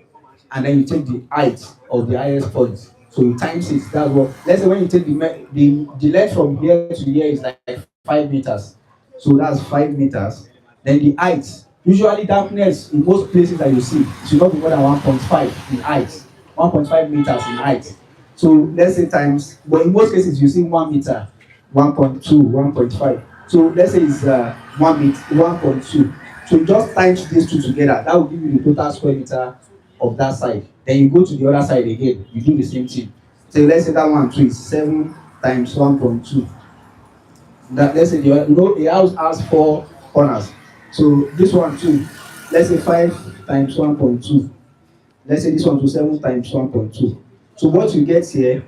and then you take the height of the highest point. So you times it. That's what. Let's say when you take the length from here to here is like 5 meters. So that's 5 meters. Then the height. Usually dampness in most places that you see it should not be more than 1.5 in height. 1.5 meters in height. So let's say times. But in most cases you see 1 meter, 1.2, 1.5. So let's say it's 1 meter, 1.2. So you just times these two together. That will give you the total square meter of that side. Then you go to the other side again. You do the same thing. So let's say that one too is 7 times 1.2. That let's say a house has 4 corners. So this one too, let's say 5 times 1.2. Let's say this one to 7 times 1.2. So what you get here,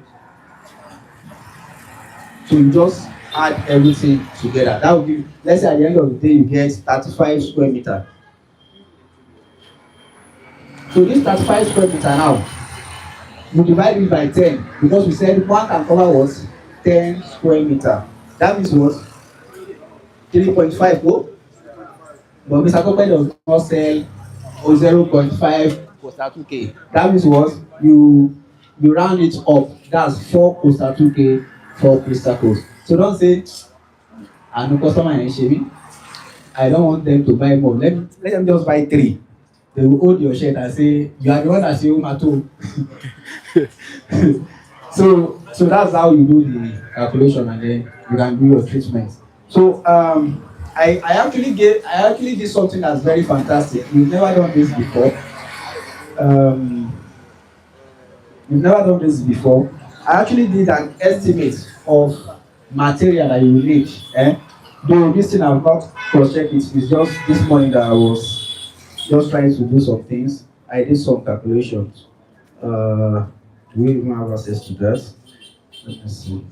so you just add everything together. That will give, let's say at the end of the day, you get 35 square meter. So this 35 square meter now, you divide it by 10 because we said one can cover what? 10 square meter. That means what? 3.5. Oh? But Mr. Tope does not sell 0.5 costa 2K. That means what? You round it up. That's 4 costa 2K, 4 crystal coast. So don't say, I know customer in shaving. I don't want them to buy more. Let them just buy 3. They will hold your shirt and say, you are the one that say Mato. So that's how you do the calculation, and then you can do your treatment. So I actually did something that's very fantastic. We've never done this before. We've never done this before. I actually did an estimate of material that you will need. Though this thing I've not cross-checked it. It's just this morning that I was just trying to do some things. I did some calculations. Do we even have access to that? Let me see.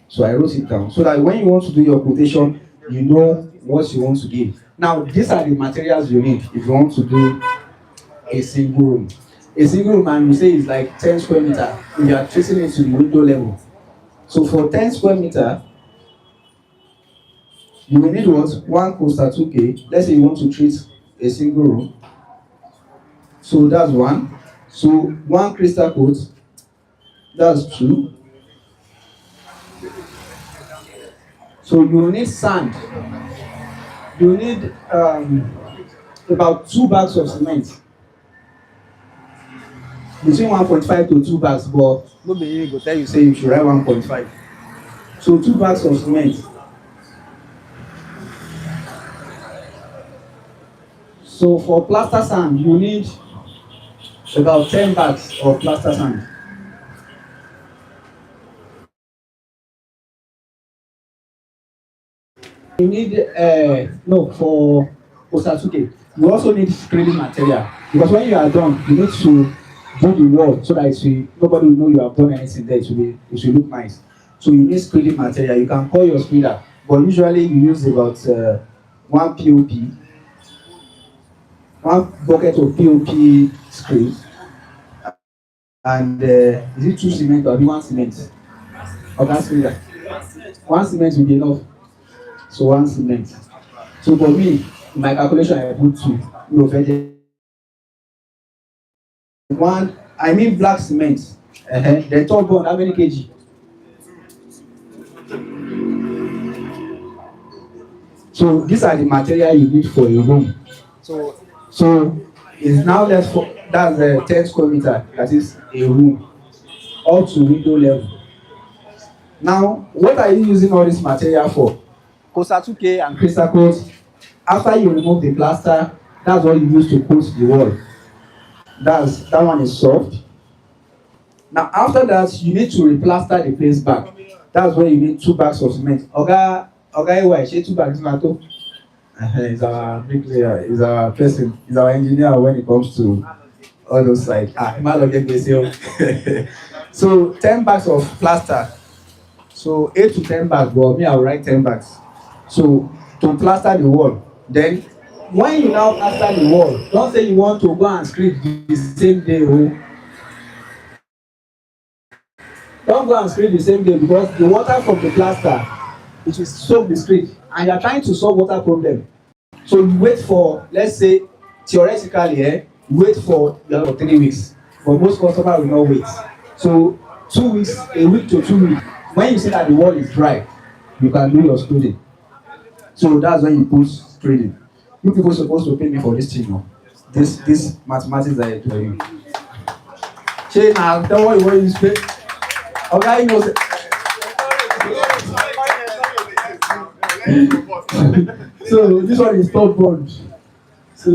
So I wrote it down so that when you want to do your quotation, you know what you want to give. Now, these are the materials you need if you want to do a single room. A single room, and you say it's like 10 square meter. If you are tracing it to the window level. So for 10 square meter, you will need what? 1 coaster 2K. Let's say you want to treat a single room. So that's 1. So 1 crystal coat, that's 2. So you will need sand. You need about 2 bags of cement. Between 1.5 to 2 bags, but nobody go tell you say you should write 1.5. So 2 bags of cement. So for plaster sand, you need about 10 bags of plaster sand. You need no, for Osasuke, you also need screening material, because when you are done, you need to do the wall so that nobody will know you have done anything there. It will look nice. So you need screening material. You can call your screener, but usually you use about 1 POP, 1 bucket of POP screen, and is it 2 cement or 1 cement? Or that screener? 1 cement will be enough. So 1 cement. So for me, in my calculation, I put 2. I mean black cement. The top one, how many kg? So these are the material you need for a room. So it's now left for that's 10 square meter. That is a room, up to window level. Now, what are you using all this material for? Costa 2K and crystal coat. After you remove the plaster, that's what you use to coat the wall. That one is soft. Now after that, you need to replaster the place back. That's where you need 2 bags of cement. Oga Ewa, she 2 bags mato. He's our bricklayer, he's our person, he's our engineer when it comes to all those like so 10 bags of plaster. So 8 to 10 bags, but me I will write 10 bags. So to plaster the wall. Then when you now plaster the wall, don't say you want to go and screed the same day. Don't go and screed the same day, because the water from the plaster, it will soak the screed, and you are trying to solve water problem. So you wait for, let's say, theoretically, you wait for 3 weeks, but most customers will not wait. So 2 weeks, a week to 2 weeks. When you see that the wall is dry, you can do your screeding. So that's when you put screeding. You people are supposed to pay me for this thing now. This mathematics that I do for you. Say now, don't worry what you spend. Okay, you know. So this one is top bond. So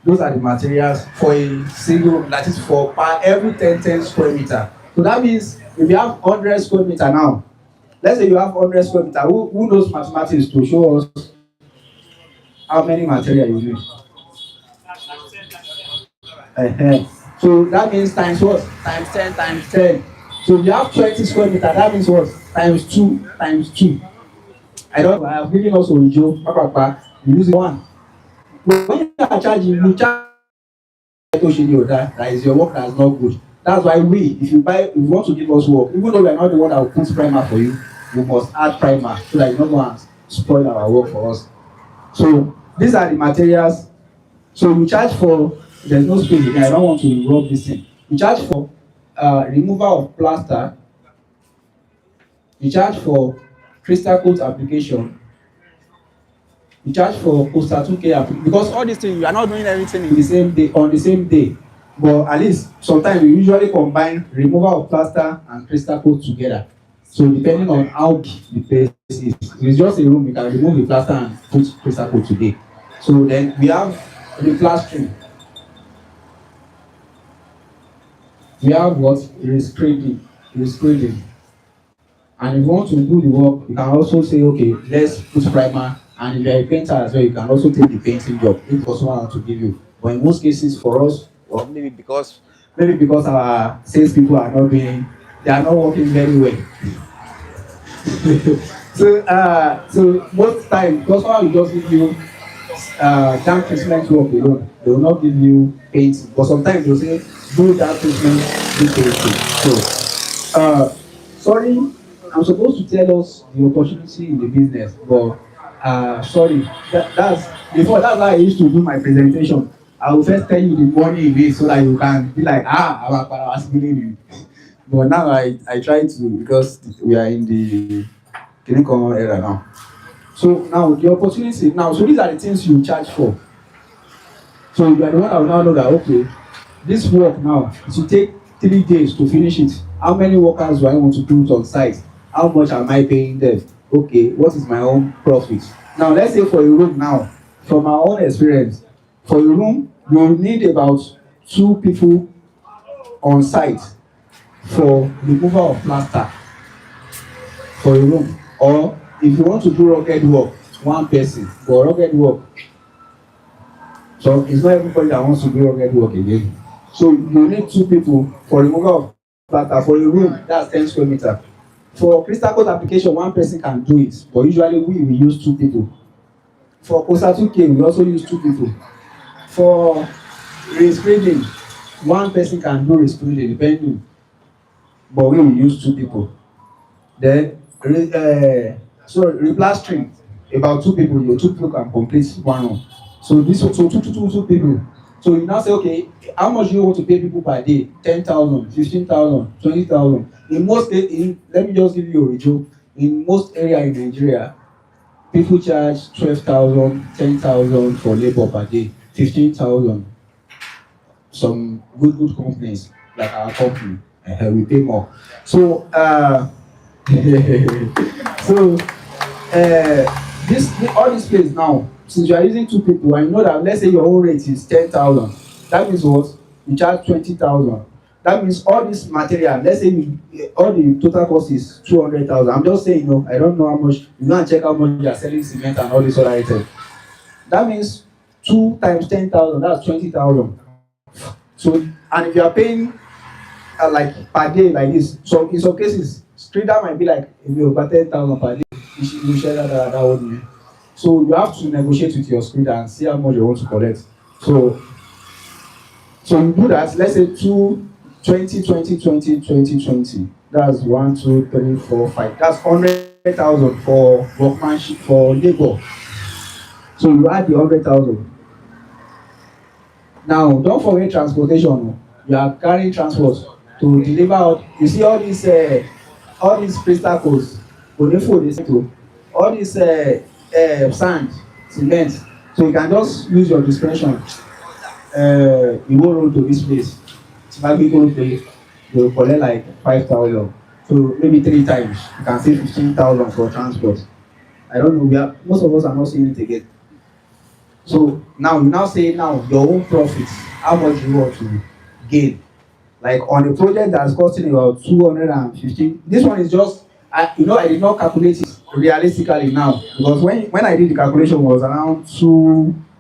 those are the materials for a single, that is for per every 10 square meter. So that means if you have 100 square meter now, let's say you have 100 square meter, who knows mathematics to show us how many material you need? So that means times what? Times 10 times 10. So if you have 20 square meter, that means what? Times 2 times 2. I don't know, I have given us Ojo, Papa, you use one. When you are charging, you charge that is your work that is not good. That's why if you want to give us work, even though we are not the one that will put primer for you, we must add primer so that you don't go and spoil our work for us. So these are the materials. So you charge for, there's no space again, I don't want to rub this in. You charge for removal of plaster, you charge for crystal coat application, you charge for coastal 2K application, because all these things you are not doing everything in the same day, on the same day. But at least sometimes we usually combine removal of plaster and crystal coat together. So depending on how big the place is, if it's just a room, you can remove the plaster and put crystal coat today. So then we have replastering. We have what? Rescreening. And if you want to do the work, you can also say, okay, let's put primer. And if you're a painter as well, you can also take the painting job if someone wants to give you. But in most cases, for us, or maybe because our salespeople are not they are not working very well. So most time, customer will just give you damp treatment work alone. They will not give you paint. But sometimes they'll say, do damp treatment, do painting. So, sorry, I'm supposed to tell us the opportunity in the business, but sorry, that's how I used to do my presentation. I will first tell you the money in it so that you can be like, I was giving you. But now I try to, because we are in the clinical era now. So now the opportunity, so these are the things you charge for. So you are the one that will now know that, okay, this work now, it will take 3 days to finish it. How many workers do I want to put on site? How much am I paying them? Okay, what is my own profit? Now let's say for a room now, from our own experience, for a room, you will need about 2 people on site for removal of plaster for a room. Or if you want to do rugged work, 1 person for rugged work. So it's not everybody that wants to do rugged work again. So you need 2 people for removal of plaster for a room, that's 10 square meter. For crystal coat application, 1 person can do it, but usually we use 2 people. For coastal 2K, we also use 2 people. For rescreening, 1 person can do rescreening, depending, but we will use 2 people. Then, replastering, about 2 people, your 2 people can complete 1 room. So this, so 2 people. So you now say, okay, how much do you want to pay people per day? 10,000, 15,000, 20,000. In most, let me just give you a joke. In most area in Nigeria, people charge 12,000, 10,000 for labor per day, 15,000. Some good companies like our company, we pay more. So, all this place now, since you are using 2 people, and you know that, let's say your own rate is 10,000, that means what? You charge 20,000. That means all this material, let's say all the total cost is 200,000. I'm just saying, I don't know how much. You go and check how much you are selling cement and all these other items. That means 2 times 10,000, that's 20,000. So, and if you are paying like per day like this, so in some cases, trader might be like, if you over 10,000 per day, you share that one. So you have to negotiate with your screener and see how much you want to collect. So you do that. Let's say 20, 20, 20, 20, 20. That's 1, 2, 3, 4, 5. That's 100,000 for workmanship, for labor. So you add the 100,000. Now don't forget transportation. You are carrying transport to deliver out. You see all these crystal coats, all this sand, cement. So you can just use your discretion. You go road to this place. Maybe go to you collect like 5,000. So maybe 3 times. You can save 15,000 for transport. I don't know. Most of us are not seeing it again. So now you now say now your own profits, how much you want to gain. Like on a project that's costing about 215. This one is just I did not calculate it realistically now because when I did the calculation it was around it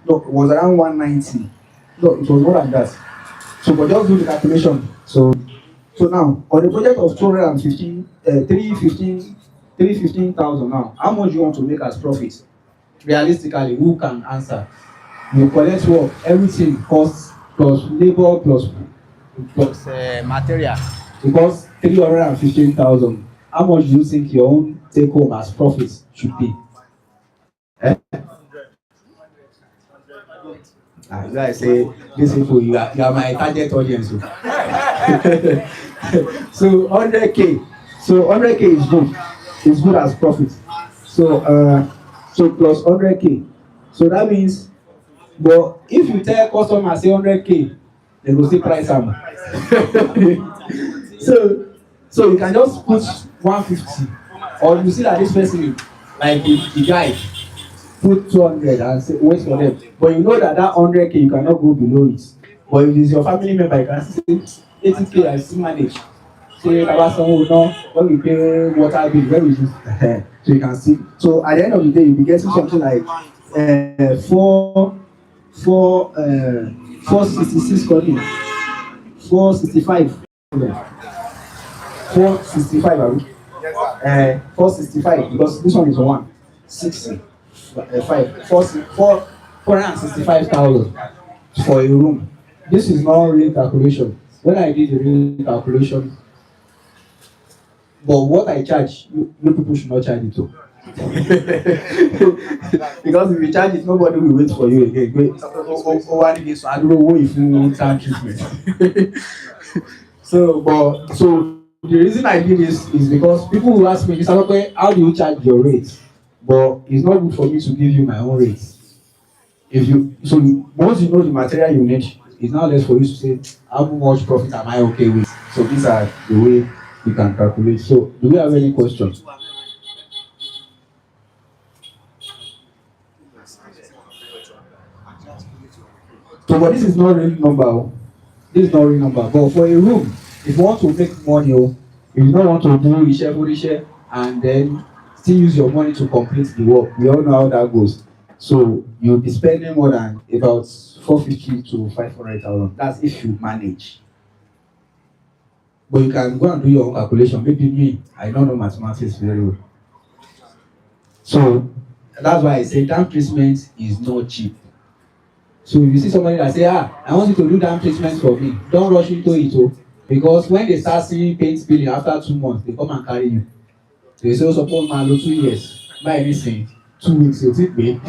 was around 190. No, it was more than that. So but just do the calculation. So now on a project of 215 315,000 now, how much you want to make as profit? Realistically, who can answer? You collect work, everything costs plus labor plus material. It costs 315,000. How much do you think your own take home as profit should be? Eh? You guys say this people you are my target audience. So 100k. So 100k is good. It's good as profit. So plus 100k. So that means, but if you tell customer say 100k, they go still price am. So you can just put 150, or you see that this person, like the guy, put 200 and say wait for them, but you know that 100k you cannot go below it. But if it's your family member, you can say 80k I still manage. Say baba sanwo na when we pay water bill, when we use so you can see. So at the end of the day you be getting something like 466 calling 465 465 465 because this one is 160 465,000 for a room. This is not real calculation. When I did the real calculation, but what I charge, you people should not charge it too. Because if you charge it, nobody will wait for you again. Wait, I don't know if you want time treatment. So the reason I did this is because people will ask me, Mr. Tope, how do you charge your rate? But it's not good for me to give you my own rate. Once you know the material you need, it's now less for you to say how much profit am I okay with. So these are the way you can calculate. So do we have any questions? So but this is not real number. This is not real number. But for a room, if you want to make money, if you don't want to do iṣẹ́ and then still use your money to complete the work, we all know how that goes. So you'll be spending more than about 450 to 500,000. That's if you manage. But you can go and do your own calculation. Maybe me, I don't know mathematics very well. So that's why I say dam treatment is not cheap. So if you see somebody that say, I want you to do dam treatment for me, don't rush into it, because when they start seeing paint billing after 2 months, they come and carry you. They say, suppose man, 2 years, buy anything, 2 weeks, you take me.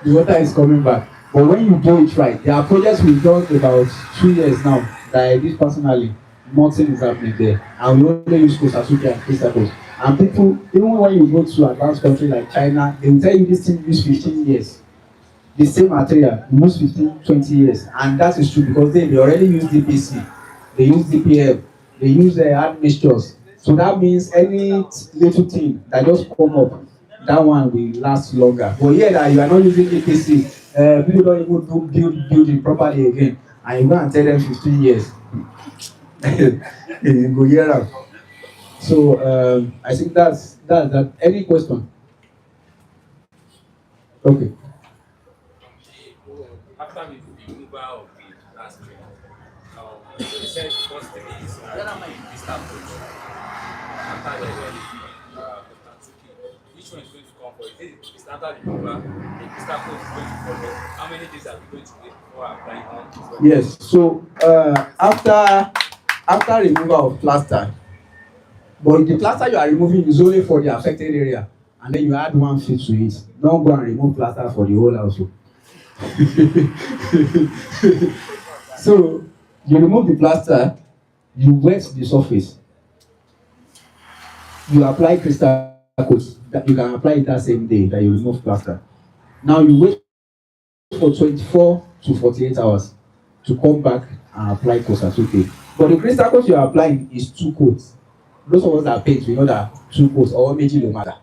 The water is coming back. But when you do it right, there are projects we've done about 2 years now that I did personally. Nothing is happening there. And we only use Kosasuke and Crystals. And people, even when you go to advanced country like China, they will tell you this thing use 15 years. The same material use 15, 20 years. And that is true because they already use DPC, they use DPM, they use hard mixtures. So that means any little thing that just come up, that one will last longer. But here that you are not using DPC, people don't even build it properly again. And you go and tell them 15 years. You go hear am. So I think that's that. Any question? Okay. After the removal of the last tree, you said first thing is Mr. Coach. After which one is going to come for it? Is after the removal, the Mr. Coach is going to follow. How many days are we going to wait before applying on? Yes. So after removal of plaster, but the plaster you are removing is only for the affected area, and then you add 1 feet to it. Don't go and remove plaster for the whole house. So you remove the plaster, you wet the surface, you apply crystal coat. That you can apply it that same day that you remove plaster. Now you wait for 24 to 48 hours to come back and apply Kosasuke. But the crystal coat you are applying is 2 coats. Those of us that paint, we know that 2 coats or maybe no matter.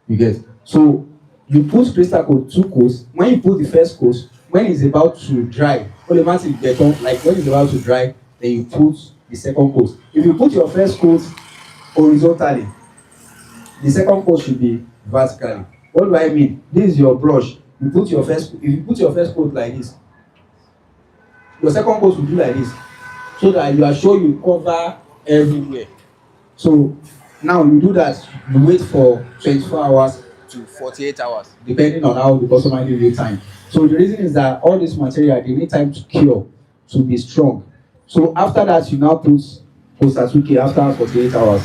You get. So You put crystal coat 2 coats. When you put the first coat, when it's about to dry, automatically beton, like when it's about to dry, then you put the second coat. If you put your first coat horizontally, the second coat should be vertically. What do I mean? This is your brush. You put your first, if you put your first coat like this, your second coat will do like this, so that you are sure you cover everywhere. So now you do that, you wait for 24 hours To 48 hours. depending on how the customer give you time. So the reason is that all this material they need time to cure, to be strong. So after that you now put poster 2K after 48 hours.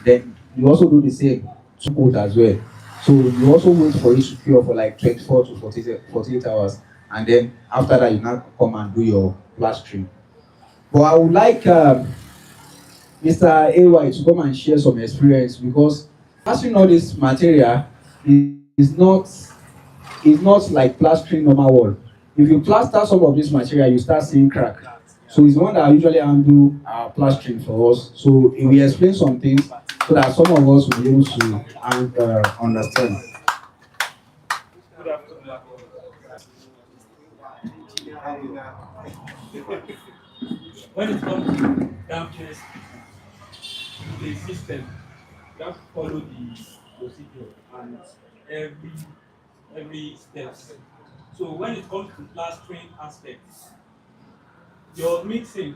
Then you also do the same 2 coat as well. So you also wait for it to cure for like 24 to 48 hours, and then after that you now come and do your plastering. But I would like Mr. AY to come and share some experience, because plastering all this material is not like plastering normal wall. If you plaster some of this material, you start seeing crack. So it's one that I usually handle plastering for us. So he will explain some things so that some of us will be able to understand. When it comes to dampness in the system, you have to follow the procedure and every steps. So when it comes to plastering aspects, your mixing,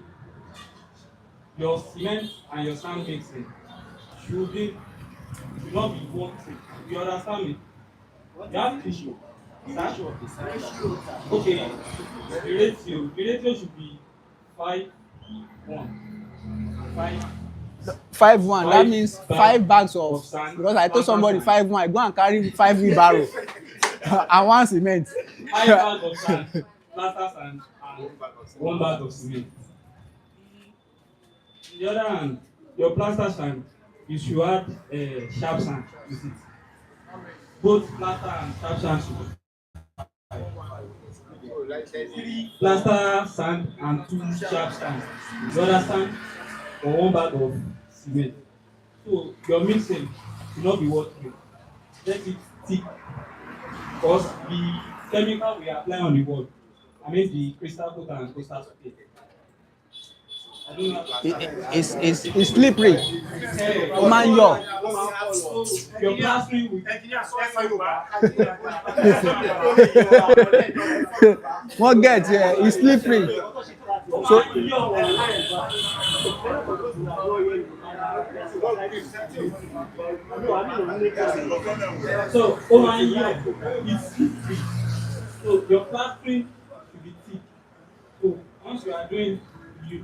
your cement and your sand mixing should not be one thing. You understand me? You have to sir? Okay, the ratio should be 5:1. 5 5-1, that means bag 5 bags of, sand, because I told somebody sand. 5-1, I go and carry 5 wheelbarrow and 1 cement. 5 bags of sand, plaster sand, and 1 bag of cement. On the other hand, your plaster sand, you should add sharp sand with it. Both plaster and sharp sand should be 3 plaster sand and 2 sharp sand. You understand? For 1 bag of cement. So your mixing should not be watery. Let it thick, because the chemical we apply on the wall, I mean the crystal coat and coastal socket. I don't know how to It's slippery. Oh man, yo. so your plastering with What get here? It's slippery. so oh my year is slippery. So your plastering should be thick. So once you are doing you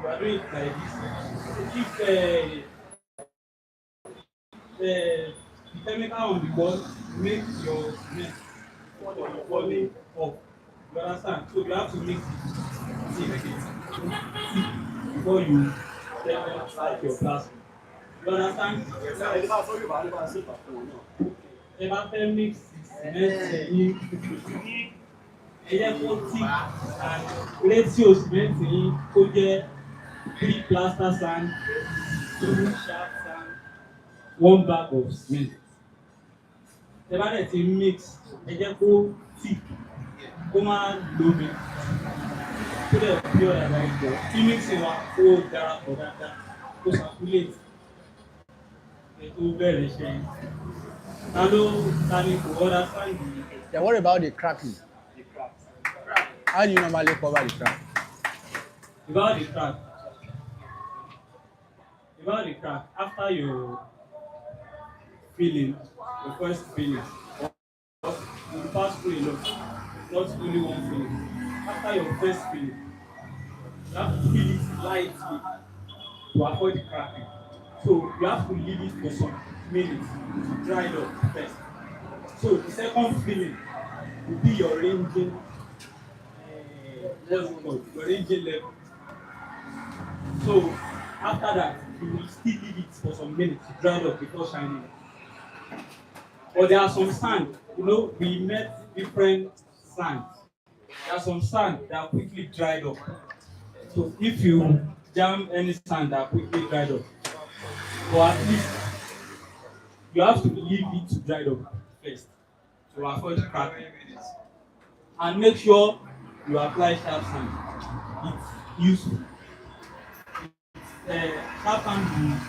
are doing it like this. If the chemical on the wall makes your cement falling off. You understand? So you have to mix it thick before you let them start your plastic. You understand? Ẹ bá fẹ́ mix cement yín ẹ jẹ́ kó thick and ratio cement yín kó jẹ́ 3 plaster sand, 2 sharp sand, 1 bag of cement. Ẹ bá dẹ̀ ti mix ẹ jẹ́ kó thick kó má lómi kó dẹ̀ pure dada ìjọ tí mixing wa kó darapọ̀ dáadáa kó circulate ètò bẹ̀rẹ̀ ṣe yìí. Ta ni kò understand the Then what about the cracking? crack? How do you normally cover the crack? About the crack, after your filling, your first filling, you pass through a lot, not only one filling. After your first filling, you have to fill it lightly to avoid cracking. So you have to leave it for some minutes to dry it up first. So the second filling will be your ranging, what's it called? Your ranging level. So after that, you will still leave it for some minutes to dry up before shining. But there are some sand, we met different sands. There are some sand that quickly dried up. So if you jam any sand that quickly dried up, or at least you have to leave it to dry up first to avoid cracking. And make sure you apply sharp sand. It's useful. Sharp sand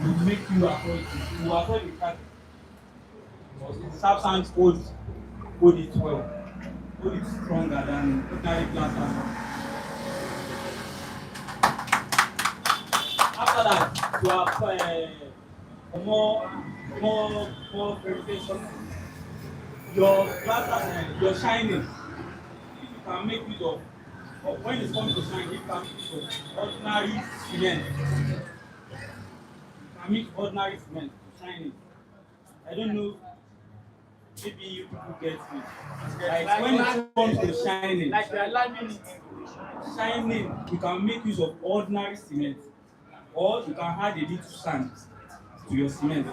will make you avoid it. You will avoid the cracking. Because sharp sand hold it well, hold it stronger than ordinary plaster. After that, you have more verification. Your plaster, your shining. If you can make use of when it's coming to shine, if you can make use of ordinary cement. You can make ordinary cement to shine it. I don't know, maybe you people get me. Like when it comes to shining, like you are learning it. Shining, you can make use of ordinary cement, or you can add a little sand to your cement to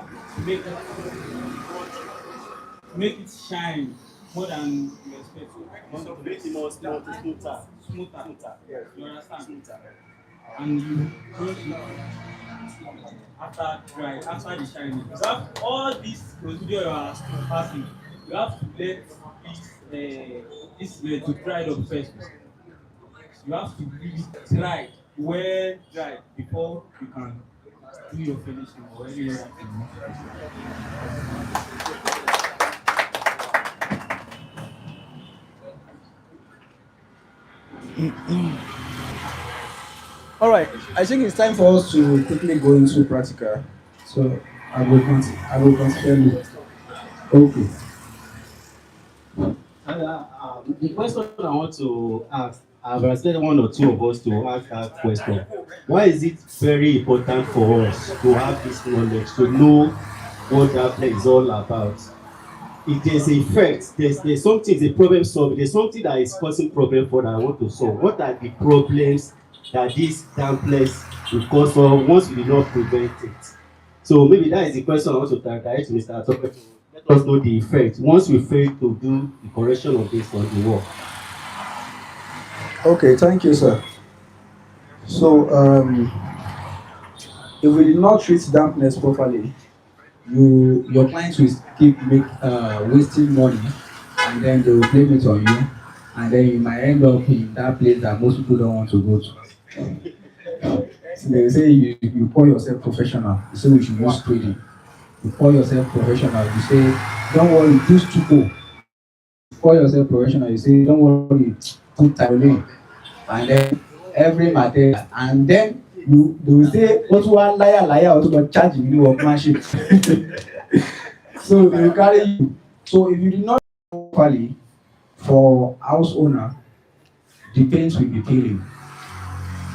make it shine more than you expect. To make it more smoother. Smoother. Yes. You understand? Smoother. And you brush it after after the shining. You have all this procedure you are passing. You have to let this to dry up first. You have to leave it dry, well dry, before you can do your finishing or any other thing. All right, I think it's time for us to quickly go into practical. So I will continue. Okay. The question I want to ask, I've expected one or two of us to ask that question. Why is it very important for us to have this knowledge, to know what that place is all about? If there's a effect, there's something, there's a problem solving, there's something that is causing problem for that I want to solve. What are the problems that this damn place will cause for once we do not prevent it? So maybe that is the question I want to direct to Mr. Tope to let us know the effect once we fail to do the correction of this on the wall. Okay, thank you, sir. So, if we did not treat dampness properly, your clients will keep wasting money, and then they will blame it on you, and then you might end up in that place that most people don't want to go to. So they say you call yourself professional. You say we should use trading. You call yourself professional. You say don't worry, use Tupo. You call yourself professional. You say don't worry, put Tyrone. And then every material, and then they will say what one liar or to charge you workmanship. So they will carry you. So if you do not properly, for house owner, the paint will be peeling.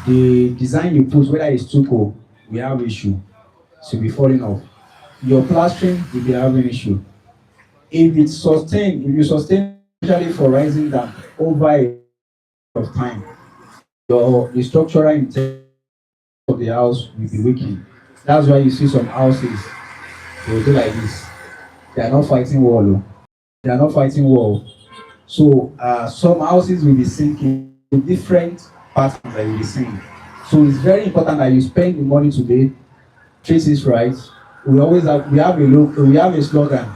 The design you put, whether it's too cold, we have issue. So be falling off. Your plastering will be having issue. If you sustain, especially for rising down over a period of time, the structural integrity of the house will be weakened. That's why you see some houses, they will do like this. They are not fighting wall. Oh. They are not fighting wall. So some houses will be sinking in different patterns that you'll be seeing. So it's very important that you spend the money today, treat it right. We have a slogan,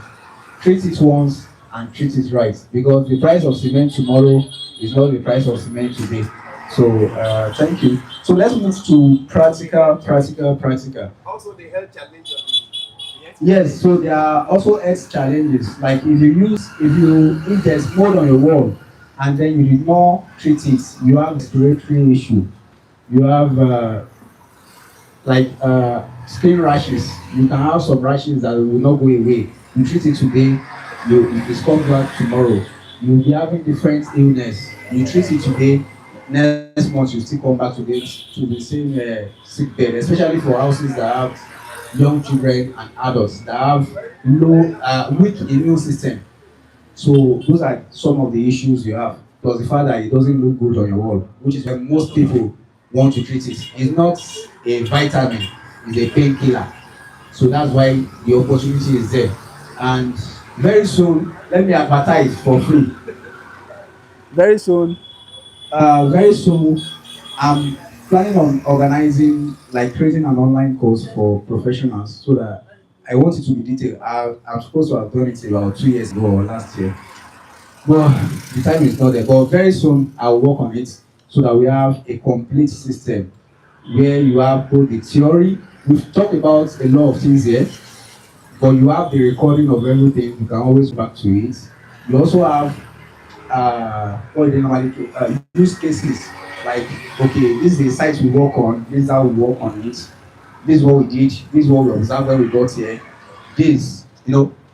treat it once and treat it right. Because the price of cement tomorrow is not the price of cement today. So thank you. So let's move to practical. Also, the health challenge of Yes, so there are also health challenges. Like if there's mold on your wall and then you did not treat it, you have respiratory issue. You have skin rashes. You can have some rashes that will not go away. You treat it today, it comes back tomorrow. You'll be having different illness. You treat it today, next month you still come back to the same sick bed, especially for houses that have young children and adults that have weak immune system. So those are some of the issues you have. Plus the fact that it doesn't look good on your wall, which is why most people want to treat it. It's not a vitamin, it's a painkiller. So that's why the opportunity is there. And very soon, let me advertise for free. Very soon, I'm planning on organizing, like creating an online course for professionals so that I want it to be detailed. I'm supposed to have done it about 2 years ago or last year. But the time is not there. But very soon I'll work on it so that we have a complete system where you have both the theory. We've talked about a lot of things here, but you have the recording of everything. You can always back to it. You also have what they normally do, use cases like, okay, this is the site we work on, this is how we work on it, this is what we did, this is what we observed when we got here. This,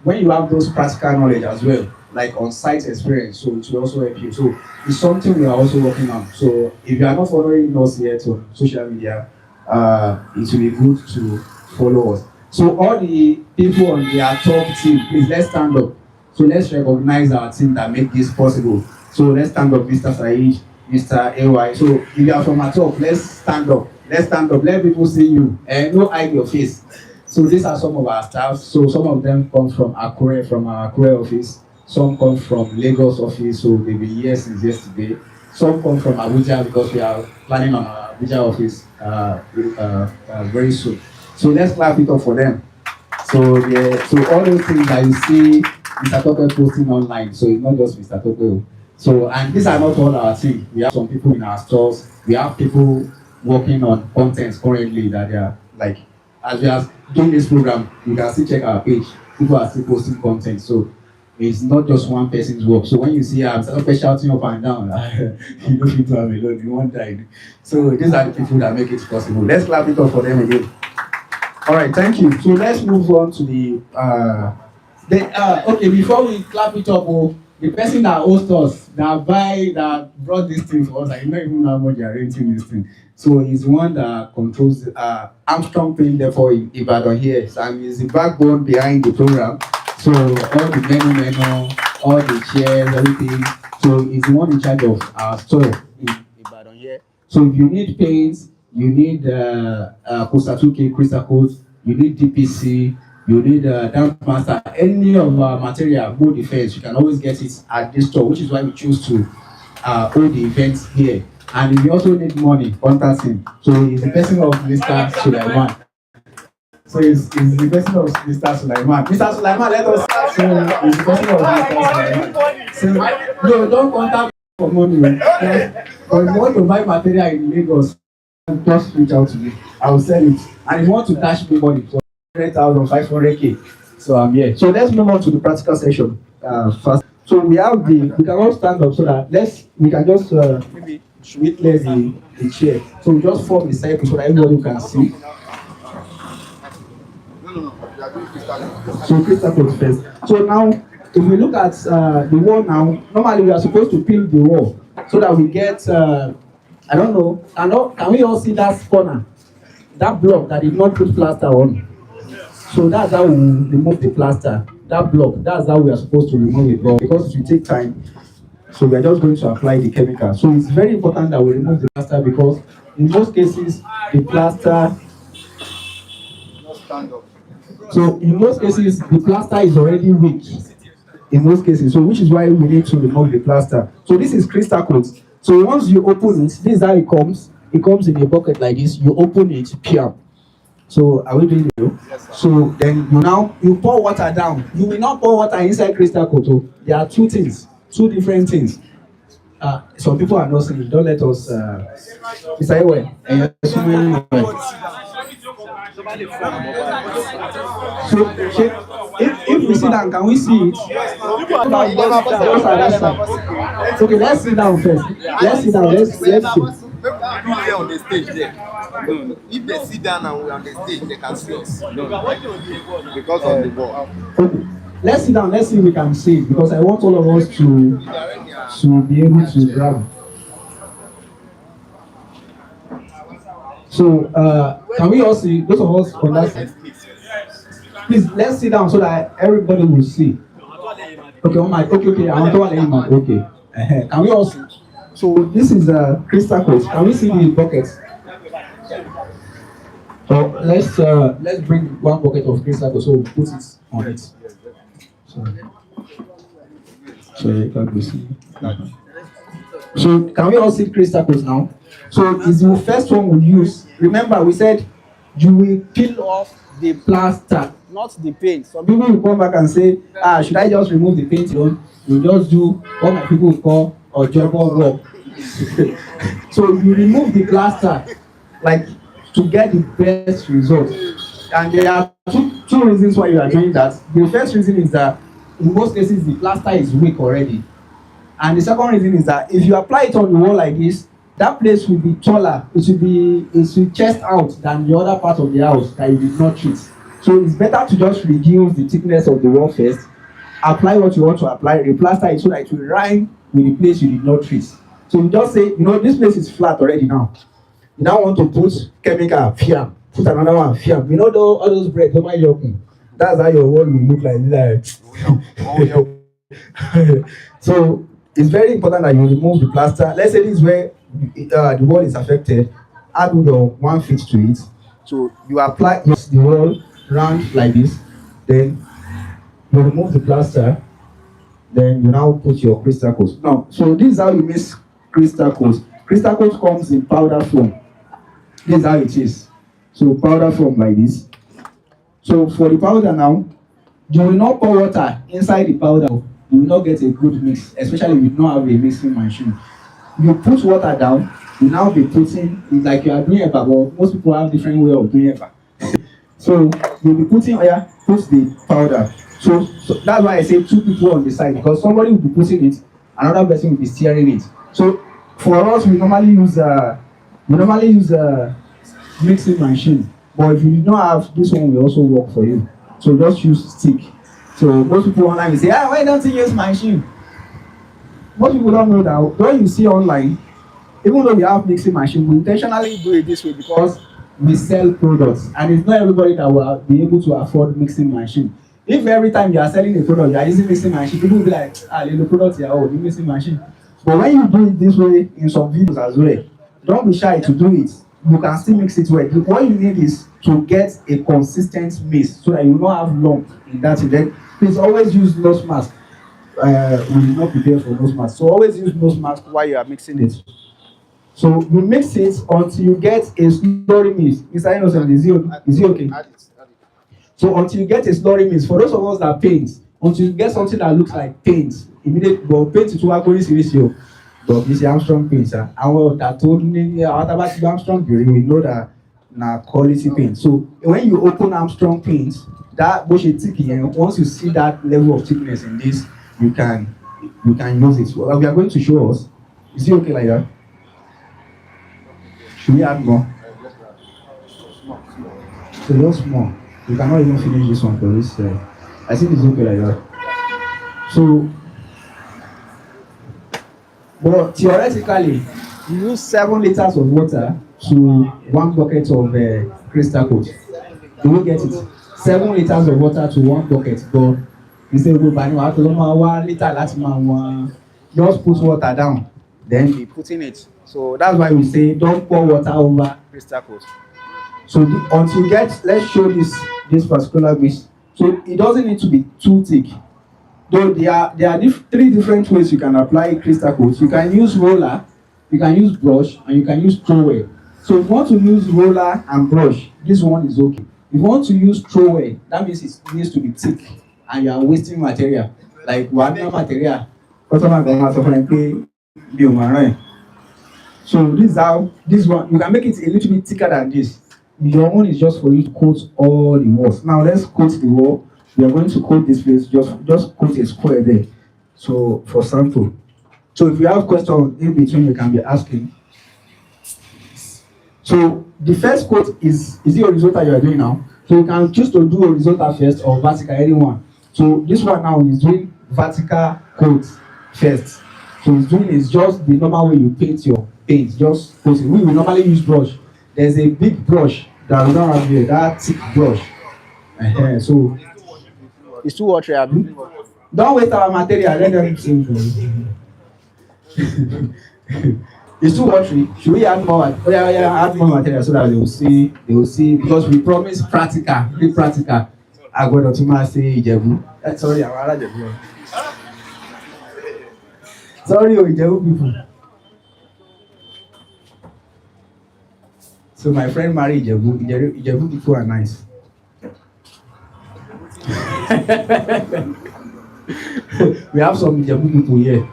when you have those practical knowledge as well, like on site experience, so it will also help you. So it's something we are also working on. So if you are not following us yet on social media, it will be good to follow us. So all the people on their top team, please let's stand up. So let's recognize our team that make this possible. So let's stand up, Mr. Saeed, Mr. AY. So if you are from our top, let's stand up. Let's stand up. Let people see you and no hide your face. So these are some of our staff. So some of them come from Akure, from our Akure office. Some come from Lagos office, so they've been here since yesterday. Some come from Abuja because we are planning on our Abuja office very soon. So let's clap it up for them. So all those things that you see Mr. Tope posting online, so it's not just Mr. Tope. So, and these are not all our team. We have some people in our stores. We have people working on content currently that they are like, as we are doing this program, you can still check our page. People are still posting content. So it's not just one person's work. So when you see Mr. Tope shouting up and down, you don't need to have alone, you won't die. So these are the people that make it possible. Let's clap it up for them again. All right, thank you. So let's move on to the okay, before we clap it up, the person that hosts us, that brought this thing for us, I don't even know how much they are renting this thing. So he's the one that controls Armstrong Paint, therefore in Ibadan here. So he's the backbone behind the program. So all the menu, all the chairs, everything. So he's the one in charge of our store in Ibadan here. So if you need paints, you need Kosatuke, Crystal Coat, you need DPC, you need damp master, any of our material, mold defense, you can always get it at this store, which is why we choose to hold the events here. And if you also need money, contact him. So he's the person of Mr. Sulaiman. So he's the person of Mr. Sulaiman. Mr. Sulaiman, let us. So he's the person of Mr. Sulaiman. So no, don't contact me for money. But if you want to buy material in Lagos, just reach out to me. I will sell it. And if you want to cash me money for 100,000, 500K, so I'm here. So let's move on to the practical session first. So we have we can all stand up so that we can just maybe witness the chair. So we just form a circle so that everybody can see. So crystal code first. So now, if we look at the wall now, normally we are supposed to peel the wall so that we get, I don't know, can we all see that corner? That block that did not put plaster on. So that's how we remove the plaster. That block, that's how we are supposed to remove it. But because it will take time, so we are just going to apply the chemical. So it's very important that we remove the plaster because in most cases, the plaster, so in most cases, the plaster is already weak. In most cases, so which is why we need to remove the plaster. So this is crystal coat. So once you open it, this is how it comes. It comes in a bucket like this. You open it, pure. So are we doing it? Yes, so then you pour water down. You will not pour water inside crystal coat. There are two different things. Some people are not saying, don't let us Mr. Ewe, so if we sit down, can we see it? Okay, let's sit down first. Let's sit down. Let's see. On the stage there. No. If they sit down and we're on the stage, they can see us. No. Because of the ball. Okay. Let's sit down. Let's see if we can see it because I want all of us to be able to grab. So can we all see? Those of us on that side. Please let's sit down so that everybody will see. Okay, okay. I want to let him out. Okay. Can we all see? So this is a crystal coat. Can we see the bucket? So let's bring one bucket of crystal coat. So we'll put it on it. So you can see. So can we all see crystal coat now? So it's the first one we use. Remember we said you will peel off the plaster, not the paint. Some people will come back and say, should I just remove the paint alone? You just do what my people will call ojobo work. So you remove the plaster, like, to get the best result. And there are two reasons why you are doing that. The first reason is that in most cases the plaster is weak already. And the second reason is that if you apply it on the wall like this, that place will be taller. It will chest out than the other part of the house that you did not treat. So it's better to just reduce the thickness of the wall first, apply what you want to apply, replaster it so that it will rhyme with the place you did not treat. So you just say, this place is flat already now. You now want to put chemical, fiam, put another one, fiam. All those bread, don't mind joking. That's how your wall will look like. So it's very important that you remove the plaster. Let's say this is where the wall is affected. Add your 1 feet to it. So you apply the wall round like this. Then you remove the plaster. Then you now put your crystal coat. Now, so this is how you mix crystal coat. Crystal coat comes in powder form. This is how it is. So powder form like this. So for the powder now, you will not pour water inside the powder. You will not get a good mix, especially if you don't have a mixing machine. You put water down, you now be putting, it's like you are doing eba, but most people have different way of doing eba. So you'll be putting oil, put the powder. So that's why I say 2 people on the side, because somebody will be putting it, another person will be steering it. So for us, we normally use a mixing machine. But if you don't have this one, will also work for you. So just use stick. So most people online will say, why don't you use machine? Most people don't know that when you see online, even though we have mixing machine, we intentionally do it this way because we sell products, and it's not everybody that will be able to afford mixing machine. If every time you are selling a product, you are using mixing machine, people will be like, the product here, the mixing machine. But when you do it this way in some videos as well, don't be shy to do it. You can still mix it well. What you need is to get a consistent mix so that you don't have lump in that event. Please always use nose mask. We will not prepare for nose mask. So always use nose mask while you are mixing it. So you mix it until you get a slurry mix. Mr. Innocent, is it okay? So until you get a slurry mix, for those of us that paint, until you get something that looks like paint, immediately, but paint it to work only seriously. But this is Armstrong paint, sir. And that told me about Armstrong, we know that na quality paint. So when you open Armstrong paint, that once you see that level of thickness in this, you can use it. Well, we are going to show us. Is it okay like that? Should we add more? So just more. You cannot even finish this one for this. I think it's okay like that. So, but theoretically, you use 7 liters of water to 1 bucket of crystal coat. Do we get it? 7 liters of water to 1 bucket. But you say, just put water down, then be putting it. So that's why we say don't pour water over crystal coat. So until you get, let's show this particular mix. So it doesn't need to be too thick. Though there are 3 different ways you can apply crystal coat. You can use roller, you can use brush, and you can use trowel. So if you want to use roller and brush, this one is okay. If you want to use trowel, that means it needs to be thick and you are wasting material. Like one material. So this is how this one, you can make it a little bit thicker than this. Your own is just for you to coat all the walls. Now let's coat the wall. We are going to coat this place, just coat a square there. So for sample. So if you have questions in between, you can be asking. So the first coat is the horizontal you are doing now. So you can choose to do horizontal first or vertical, anyone. So this one now is doing vertical coat first. So it's doing is just the normal way you paint your paint, just coating. We will normally use brush. There's a big brush that we don't have here, that thick brush. So it's too watery, Abby. Don't waste our material, let them see. It's too watery. Should we add more? Add more material so that they will see, because we promise practical, be practical. I go to say Ijebu. Sorry, I'm out of Ijebu. Sorry, Ijebu people. So my friend married Ijebu. Ijebu people are nice. We have some Ijebu people here.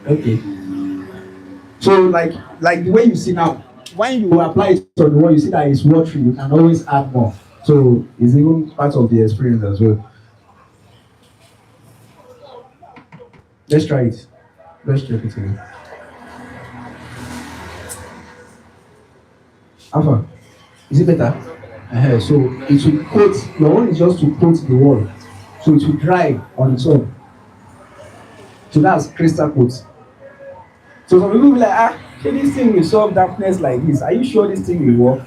Okay. So like the way you see now, when you apply it on the wall, you see that it's watery. You can always add more. So it's even part of the experience as well. Let's try it. Let's check it again. Alpha, is it better? So it will coat. Your one is just to coat the wall, so it will dry on its own. So that's crystal coat. So some people will be like, this thing will solve dampness like this. Are you sure this thing will work?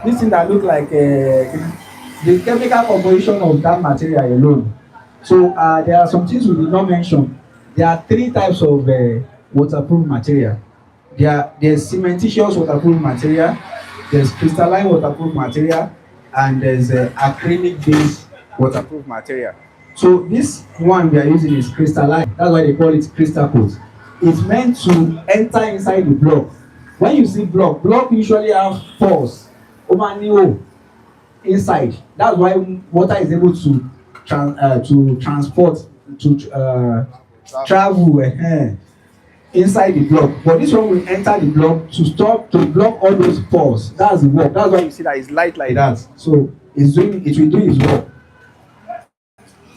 This thing that look like the chemical composition of that material alone. So there are some things we did not mention. There are 3 types of waterproof material. There's cementitious waterproof material, there's crystalline waterproof material, and there's acrylic based waterproof material. So this one we are using is crystalline. That's why they call it crystal coat. It's meant to enter inside the block. When you see block usually have pores over inside. That's why water is able to transport to travel inside the block. But this one will enter the block to block all those pores. That's the work. That's why you see that it's light like that. So it will do its work.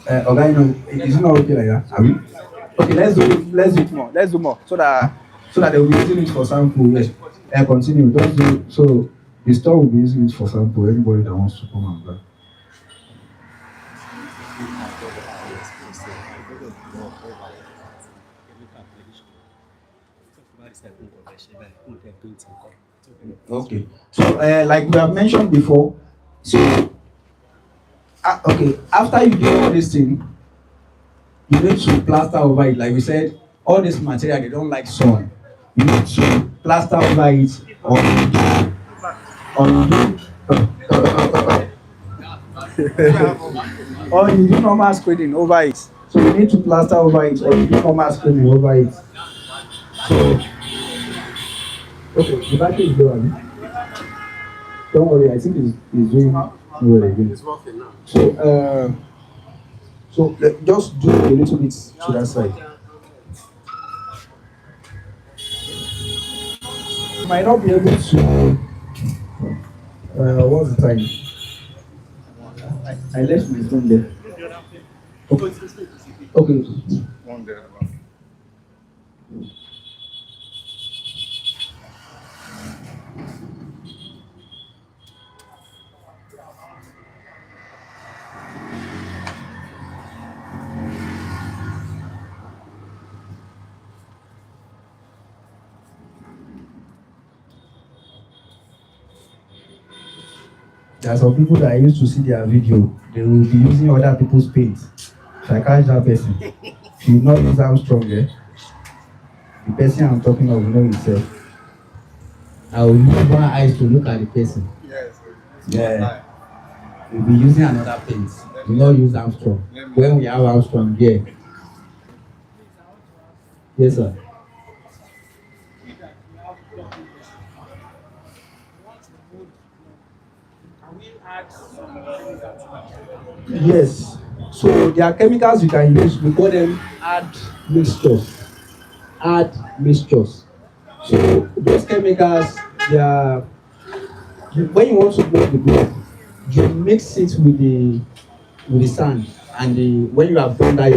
Okay, is it not okay like that? Are we? Okay, let's do more. Let's do more so that they will be using it for sample. Yes. Continue. Don't do so. The store will be using it for sample. Anybody that wants to come and buy. Okay. So, like we have mentioned before, so okay, after you do all this thing, you need to plaster over it. Like we said, all this material they don't like sun. You need to plaster over it or you do normal screening over it. So you need to plaster over it or you do normal screening over it. So okay, the battery is low. Don't worry, I think it's doing well again. It's working now. So just do a little bit to that side. You might not be able to. What's the time? I left my phone there. Okay. One there. There are some people that I used to see their video, they will be using other people's paint. If I catch that person, she will not use Armstrong, eh? The person I'm talking of will know himself. I will use one eyes to look at the person. Yes. Yeah. We'll be using another paint. We will not use Armstrong. When we have Armstrong here. Yes, sir. Yes. So there are chemicals you can use. We call them add mixtures. Add mixtures. So those chemicals, they are when you want to block the block, you mix it with the sand and when you have done that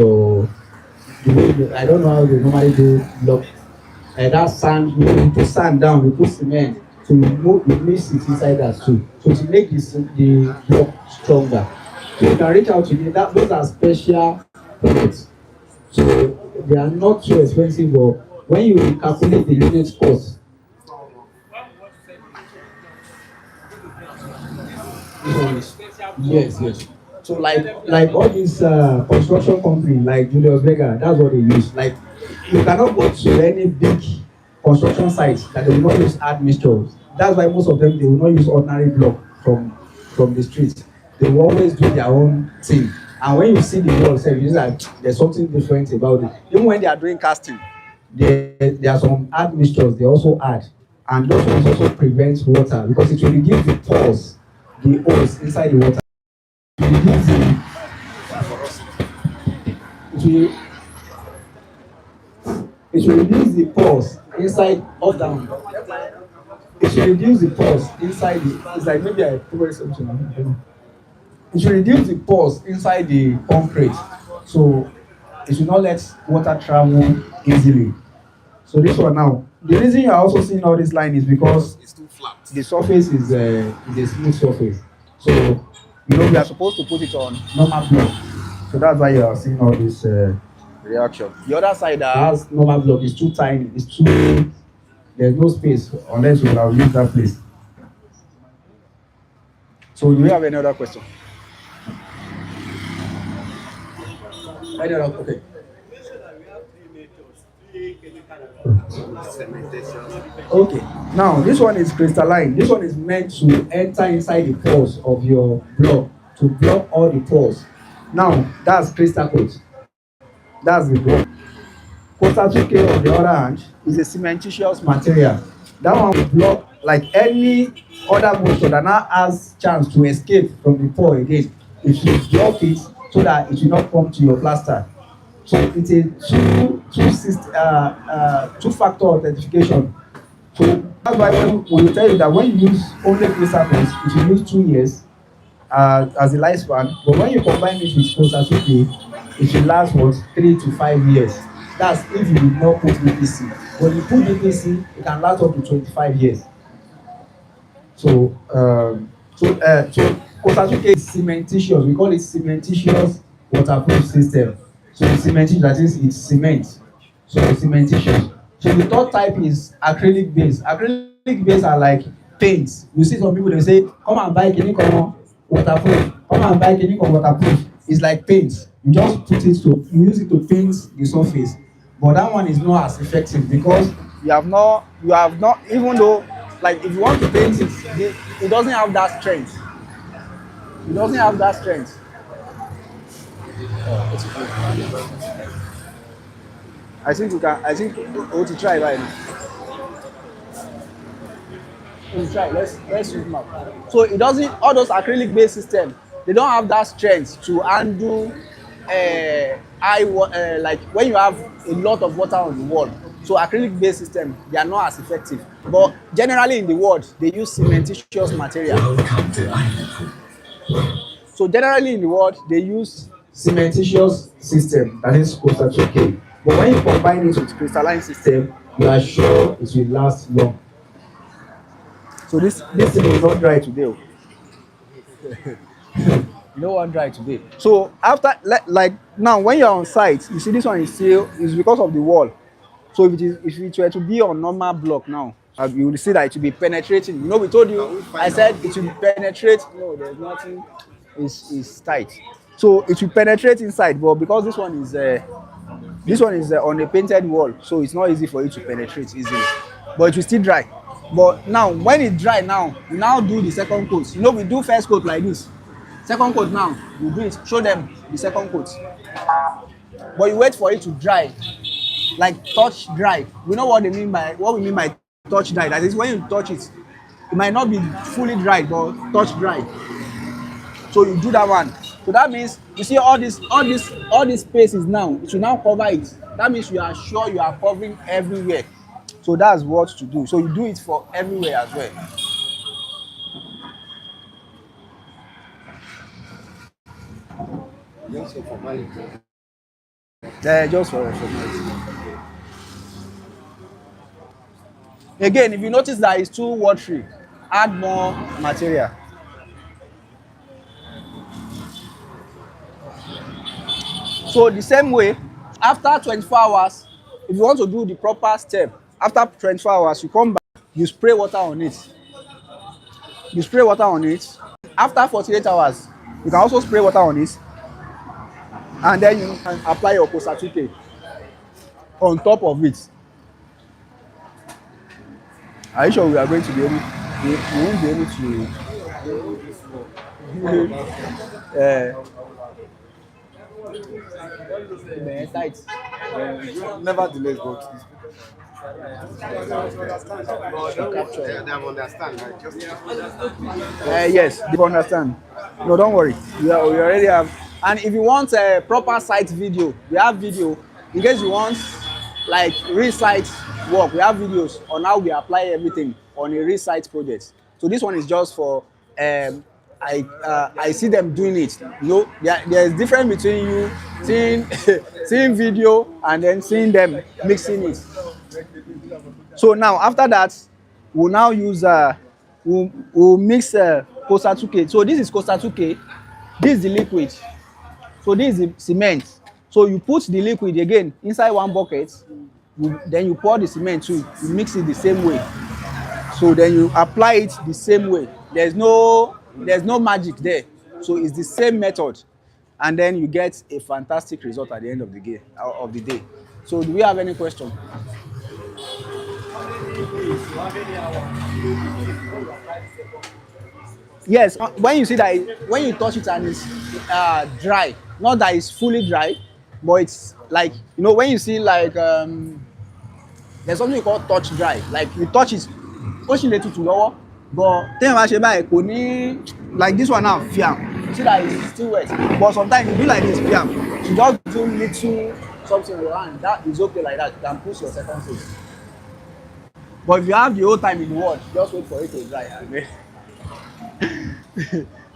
I don't know how they normally do block. That sand, you put sand down, you put cement, so you mix it inside that too. So to make the block stronger. So you can reach out to me. Those are special products. So they are not too expensive, but when you calculate the unit cost, yes. So like all these construction companies like Julius Berger, that's what they use. Like you cannot go to any big construction site that they will not use admixtures. That's why most of them they will not use ordinary block from the streets. They will always do their own thing. And when you see the wall, you like there's something different about it. Even when they are doing casting, there are some admixtures they also add, and those ones also prevent water because it will reduce the pores, the holes inside the water. It will reduce it will it will reduce the pores inside up down. It will reduce the pores inside the. It's like maybe I put something. I don't know. It will reduce the pores inside the concrete, so it will not let water travel easily. So this one now, the reason you are also seeing all this line is because It's too flat. the surface is a smooth surface. So you know we are supposed to put it on normal block. So that's why you are seeing all this reaction. The other side that has normal block is too tiny. It's too there's no space unless we will use that place. So do you have any other question? Any other okay. Okay. Now this one is crystalline. This one is meant to enter inside the pores of your block to block all the pores. Now that's crystal coat. That's the block. Coastal 2K on the other hand is a cementitious material. That one will block like any other moisture that now has chance to escape from the pore again. It should block it so that it will not come to your plaster. So it's a two factor authentication. So that's why when we tell you that when you use only crystal codes, it will use 2 years as a lifespan. But when you combine it with Costa-2K, it will last what 3 to 5 years. That's if you did not put BPC. When you put BPC, it can last up to 25 years. So Costa-2K is cementitious. We call it cementitious waterproof system. So cementitious, that is, it's cement. So cementitious. So the third type is acrylic base. Acrylic base are like paints. You see some people they say, come and buy Kinikon waterproof. Come and buy Kinikon waterproof. It's like paint. You just put it to you use it to paint the surface. But that one is not as effective because you have not even though like if you want to paint it, it doesn't have that strength. It doesn't have that strength. I think we can. I think we want to try right now. Let's try. Let's use map. So it doesn't. All those acrylic based systems, they don't have that strength to handle like when you have a lot of water on the wall. So acrylic based system, they are not as effective. But generally in the world, they use cementitious material. So generally in the world, they use cementitious system, that is Costa-2K. But when you combine it with crystalline system, you are sure it will last long. So this thing is not dry today. You don't want dry today. So after like now when you're on site, you see this one is still is because of the wall. So if it were to be on normal block now, you will see that it will be penetrating. You know, we told you, I said it will penetrate. No, there's nothing. It's tight. So it will penetrate inside, but because this one is on a painted wall, so it's not easy for it to penetrate easily. But it will still dry. But now when it dry now, we now do the second coat. You know, we do first coat like this. Second coat now, you do it. Show them the second coat. But you wait for it to dry. Like touch dry. We know what we mean by touch dry. That is when you touch it, it might not be fully dry, but touch dry. So you do that one. So that means you see all these spaces now, it will now cover it. That means you are sure you are covering everywhere. So that's what to do. So you do it for everywhere as well. Just for formality. Yeah, just for formality. Again, if you notice that it's too watery, add more material. So the same way, after 24 hours, if you want to do the proper step, after 24 hours, you come back, you spray water on it. You spray water on it. After 48 hours, you can also spray water on it. And then you can apply your Costa-2K on top of it. Are you sure we are going to be able? We won't be able to. Tight. Nevertheless, but Capture. they understand. Like, just Yes, they understand. No, don't worry. We already have. And if you want a proper site video, we have video. In case you want like real site work, we have videos on how we apply everything on a real site project. So this one is just for I see them doing it. You know, there's difference between you seeing seeing video and then seeing them mixing it. So now after that, we'll now use we'll mix Costa 2K. So this is Costa 2K. This is the liquid. So this is the cement. So you put the liquid again inside one bucket. Then you pour the cement too. You mix it the same way. So then you apply it the same way. There's no magic there. So it's the same method, and then you get a fantastic result at the end of the day. So do we have any question? Yes, when you see that when you touch it and it's dry, not that it's fully dry, but it's like, you know, when you see like there's something called touch dry, like you touch it ó sì lè tutù lọ́wọ́, but téèyàn bá ṣe báyìí kò ní, like this one now fiam, you see that it's still wet, but sometimes you do like this fiam, you just do little something on your hand, that is okay like that, you can push your second stage. But if you have the whole time in the world, just wait for it to dry.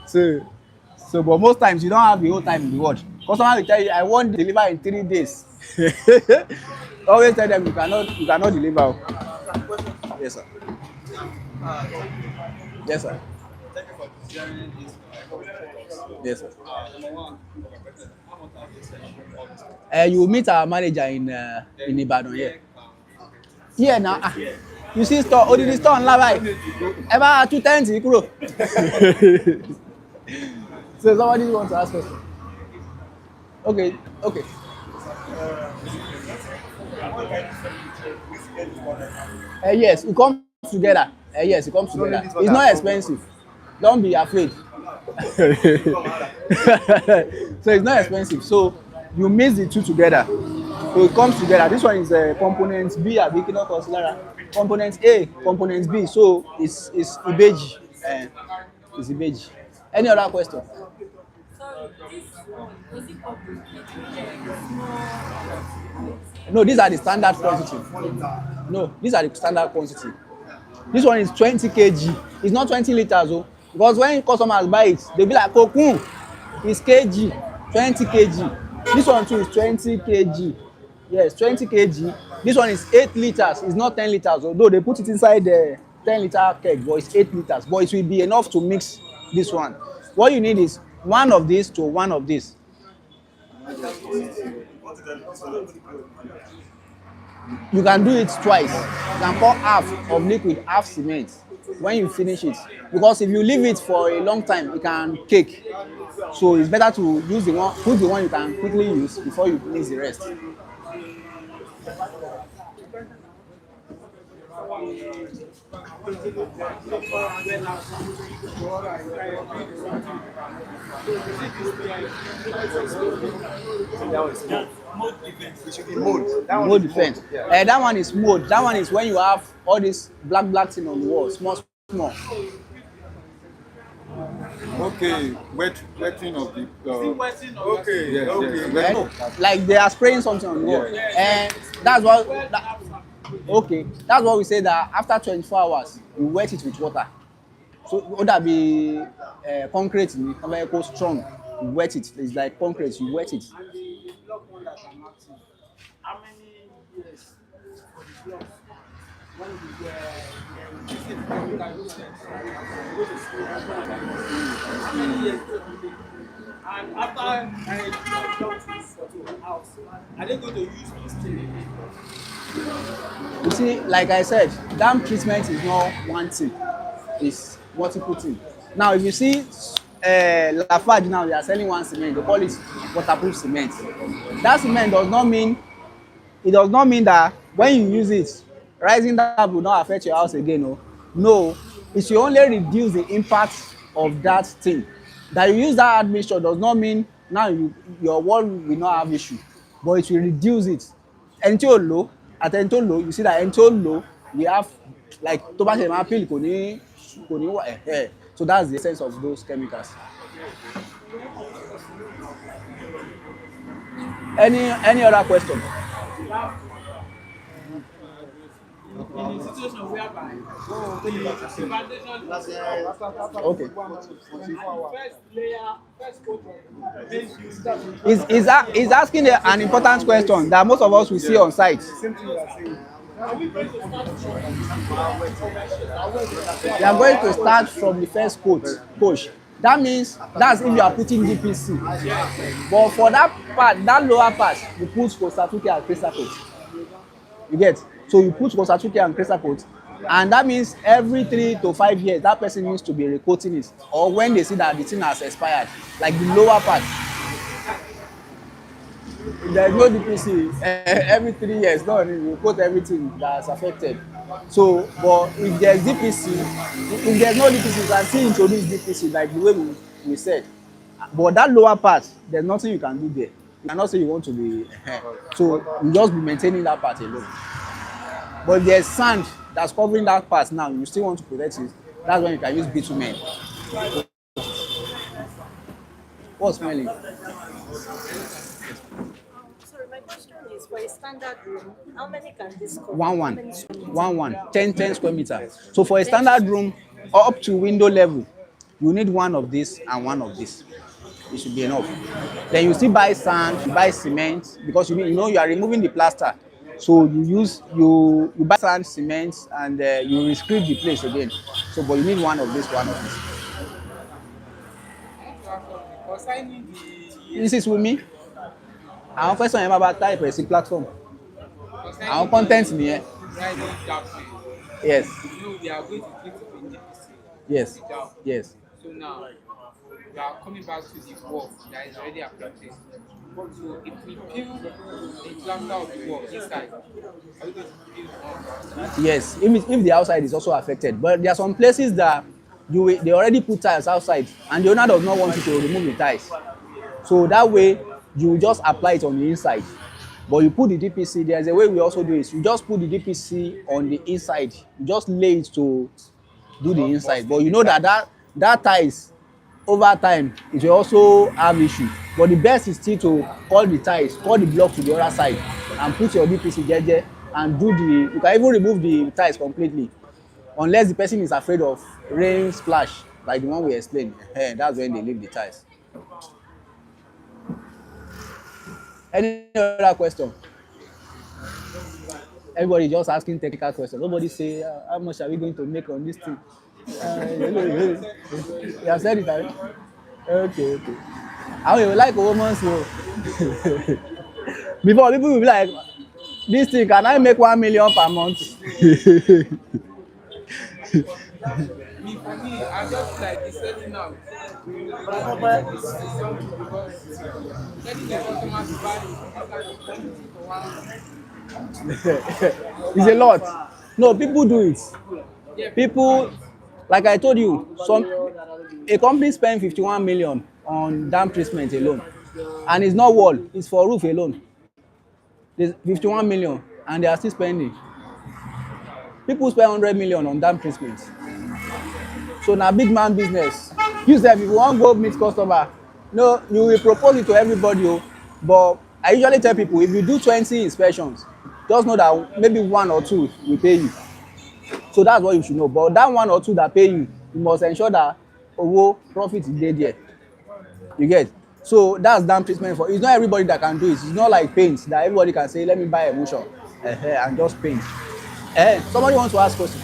So but most times you don't have the whole time in the world. Customer will tell you, I want to deliver in 3 days. Always tell them you cannot deliver. Yes, sir. Yes, sir. Yes, sir. You will meet our manager in Ibadan here. Yeah, now. You see store, odidi store ńlá báyìí. Ẹ bá tú tẹ́ǹtì kúrò. So somebody wants to ask us. Okay. Yes, it comes together. Yes, it comes together. It's not expensive. Don't be afraid. So it's not expensive. So you mix the two together. So it comes together. This one is component B, Abikino Consilara. Component A, component B. So it's Ibeji. It's Ibeji. Any other question? No, these are the standard quantity. No, these are the standard quantity. This one is 20 kg. It's not 20 liters, oh. Because when customers buy it, they'll be like, oh, it's kg, 20 kg. This one too is 20 kg. Yes, 20 kg. This one is 8 liters. It's not 10 liters, although they put it inside the 10-liter keg, but it's 8 liters. But it will be enough to mix this one. What you need is one of this to one of this. You can do it twice. You can pour half of liquid, half cement when you finish it. Because if you leave it for a long time, it can cake. So it's better to use put the one you can quickly use before you mix the rest. Mode defense. That one is mode. That one is when you have all this black thing on the wall, small. okay, wetting of the. Okay, yes, okay. Yes. Like they are spraying something on the wall, and that's what. That's what we say, that after 24 hours, you wet it with water. So would that be concrete? It goes strong. You wet it. It's like concrete. You wet it. How many years for the blocks? How many years? And after I built this house, are they going to use this thing? You see, like I said, dam treatment is not one thing. It's multiple things. Now, if you see Lafarge now, they are selling one cement. They call it waterproof cement. That cement does not mean that when you use it, rising dam will not affect your house again. No, it should only reduce the impact of that thing. That you use that admixture does not mean now your wall will not have issue, but it will reduce it. Ẹni tí ò lò àti ẹni tó lò, you see that ẹni tó lò we have like tó bá ṣe máa peel kò ní wà so that's the essence of those chemicals. Any other question? In a situation whereby Okay. He's asking an important question that most of us will see on site. You are going to start from the first coach. That means that's if you are putting DPC. But for that part, that lower part, you put Kosatuke and Crystal coat. You get? So you put Kosatuke and Crystal coat, and that means every 3 to 5 years, that person needs to be recoating it. Or when they see that the thing has expired, like the lower part. There is no DPC every 3 years, no, you coat everything that's affected. So, but if there's DPC, if there's no DPC, you can still introduce DPC like the way we said. But that lower part, there's nothing you can do there. You cannot say you want to be, so you just be maintaining that part alone. But if there's sand that's covering that part now, you still want to protect it, that's when you can use bitumen. What's smelling? Sorry, my question is for a standard room, how many can this cover? One. 10 square meters. So for a standard room, up to window level, you need one of this and one of this. It should be enough. Then you still buy sand, you buy cement, because you are removing the plaster. So you buy sand, cement, and you rescript the place again. So, but you need one of this, one of this. This is with me. Àwọn question yẹn máa bá type ẹ̀ sí platform. Àwọn content nìyẹn. Yes. Yes. Yes. So now we are coming back to the wall that is already affected. So if we peel the plaster of the wall inside, are we going to peel more? Yes, if the outside is also affected, but there are some places that they already put tiles outside, and the owner does not want you to remove the tiles. So that way, you just apply it on the inside. But you put the DPC, there's a way we also do it. You just put the DPC on the inside. You just lay it to do the inside. But you know that tiles, over time, it will also have issue. But the best is still to cut the block to the other side and put your DPC jeje and you can even remove the tiles completely. Unless the person is afraid of rain splash, like the one we explained. That's when they leave the tiles. Any other question? Everybody just asking technical questions. Nobody say, how much are we going to make on this thing? You have said it, right? Okay. How you like a woman so? Before people will be like, this thing, can I make 1 million per month? For me, I just like the setting out. It's a lot. No, people do it. People, like I told you, a company spent 51 million on dam treatment alone, and it's not wall, it's for roof alone. There's 51 million, and they are still spending. People spend 100 million on dam treatment. So now big man business. You say if you want to go meet customer, no, you will propose it to everybody. But I usually tell people, if you do 20 inspections, just know that maybe 1 or 2 will pay you. So that's what you should know. But that 1 or 2 that pay you, you must ensure that profit is there. You get? So that's dam treatment for. It's not everybody that can do it. It's not like paint that everybody can say, let me buy emulsion and just paint. Somebody wants to ask question.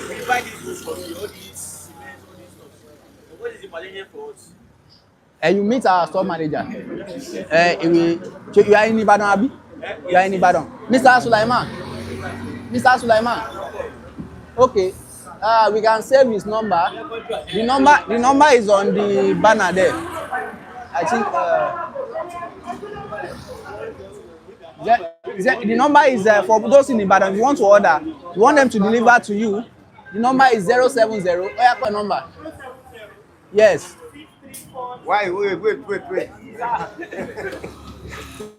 You buy this for me, all these cement, all this stuff. What is the Malenian for us? You meet our store manager. You are in Ibadan, Abi? You are in Ibadan. Mr. Sulaiman. Okay. We can save his number. The number is on the banner there. I think the number is for those in Ibadan. If you want to order, you want them to deliver to you. The number is 070. Number. Yes. Why? Wait.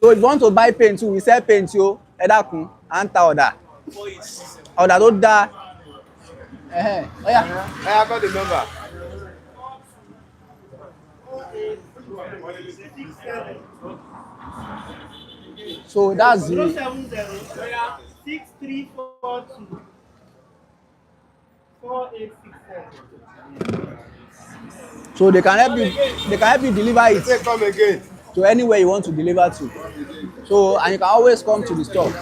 So if you want to buy paint too, we sell paint yo. Ẹ dákun, à ń ta ọ̀dà. Ọ̀dà tó dáa. Oh yeah. I have got the number. So that's the 6342 4867. so they can help you deliver it. Say come again. To anywhere you want to deliver to. So and you can always come to the store.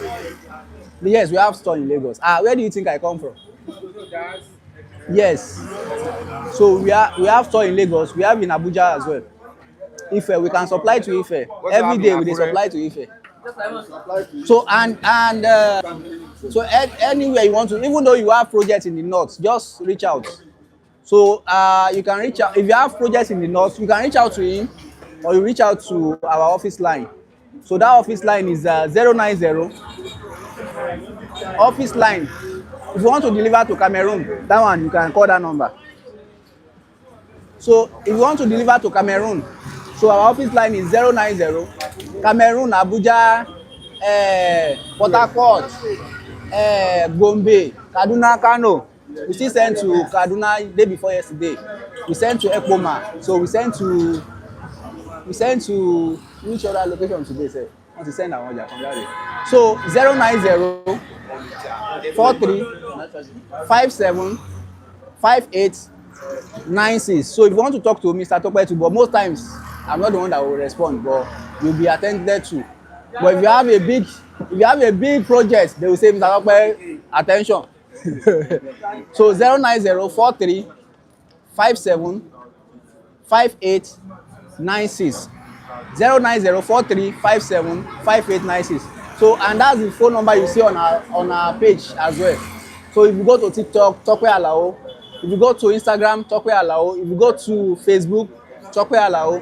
Yes, we have store in Lagos. Where do you think I come from? Yes. So we have store in Lagos. We have in Abuja as well. Ife, we can supply to Ife. Every day we dey supply to Ife. So so anywhere you want to, even though you have projects in the north, just reach out. So you can reach out if you have projects in the north, you can reach out to him or you reach out to our office line. So that office line is 090 office line. If you want to deliver to Cameroon, that one you can call that number. So if you want to deliver to Cameroon, so our office line is 090 Cameroon, Abuja, Port Harcourt, Gombe, Kaduna, Kano. We still send to Kaduna day before yesterday. We sent to Ekpoma. So we sent to which other location today, sir? Want to send our order from that. So 090 43 57 58 96. So if you want to talk to Mr. Tope too, but most times I'm not the one that will respond, but you'll be attended to. But if you have a big project, they will say, Mr. Tope, attention. So 090 43 57 58 96. 090 43 57 5896. So and that's the phone number you see on our page as well. So if you go to TikTok, Tope Alao. If you go to Instagram, Tope Alao. If you go to Facebook, Tope Alao.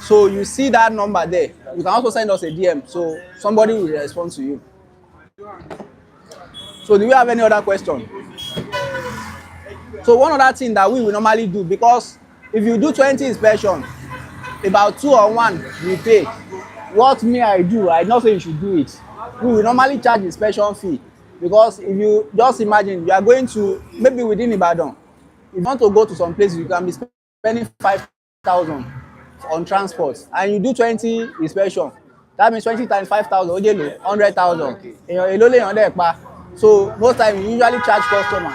So you see that number there. You can also send us a DM. So somebody will respond to you. So do you have any other question? So one other thing that we will normally do, because if you do 20 inspection, about 2 or 1 we pay. What me I do, I not say you should do it. We will normally charge inspection fee, because if you just imagine you are going to maybe within Ibadan, if you want to go to some places, you can be spending 5,000 on transport, and you do 20 inspection. That means 20 times 5,000, 100,000. So most times you usually charge customer.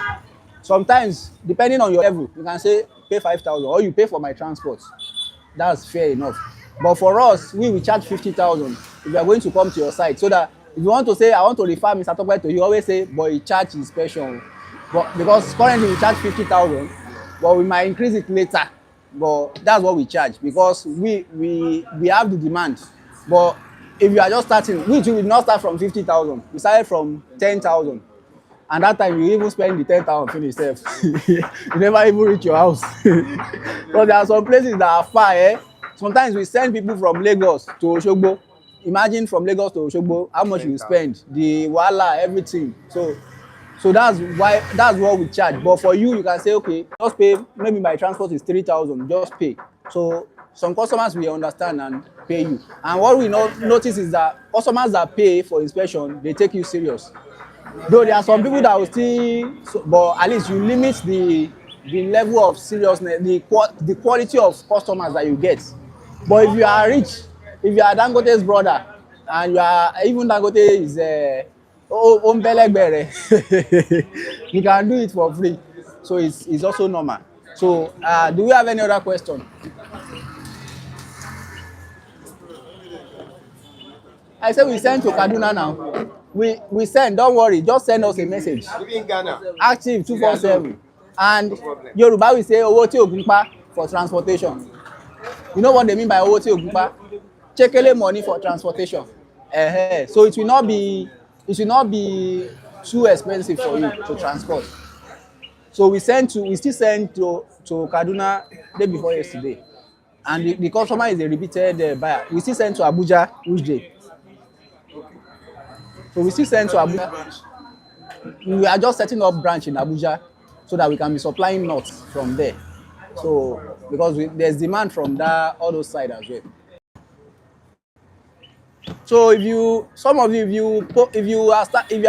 Sometimes depending on your level, you can say pay 5,000 or you pay for my transport. That's fair enough. But for us, we will charge 50,000 if you are going to come to your site. So that if you want to say, I want to refer Mr. Tope to you, always say, but you charge inspection. But because currently we charge 50,000, but we might increase it later. But that's what we charge, because we have the demand. But if you are just starting, we will not start from 50,000. We started from 10,000. And that time you even spend the 10,000 finish yourself. You never even reach your house. Because there are some places that are far, Sometimes we send people from Lagos to Osogbo. Imagine from Lagos to Osogbo, how much you spend, the wahala, everything. So that's what we charge. But for you, you can say, okay, just pay, maybe my transport is 3,000, just pay. So some customers will understand and pay you. And what we notice is that customers that pay for inspection, they take you serious. Though there are some people that will still, but at least you limit the level of seriousness, the quality of customers that you get. But if you are rich, if you are Dangote's brother, and you are, even Dangote is you can do it for free. So it's also normal. So do we have any other question? I said we send to Kaduna now. We send, don't worry, just send us a message. Even Ghana. Active 247. And Yoruba will say owó tí ògùn pa for transportation. You know what they mean by owó tí ògùn pa? Chekele money for transportation. So it will not be too expensive for you to transport. So we still send to Kaduna day before yesterday. And the customer is a repeated buyer. We still send to Abuja which day? So we still send to Abuja. We are just setting up branch in Abuja so that we can be supplying nuts from there. So because there's demand from that all those side as well. So if you, some of you, if you are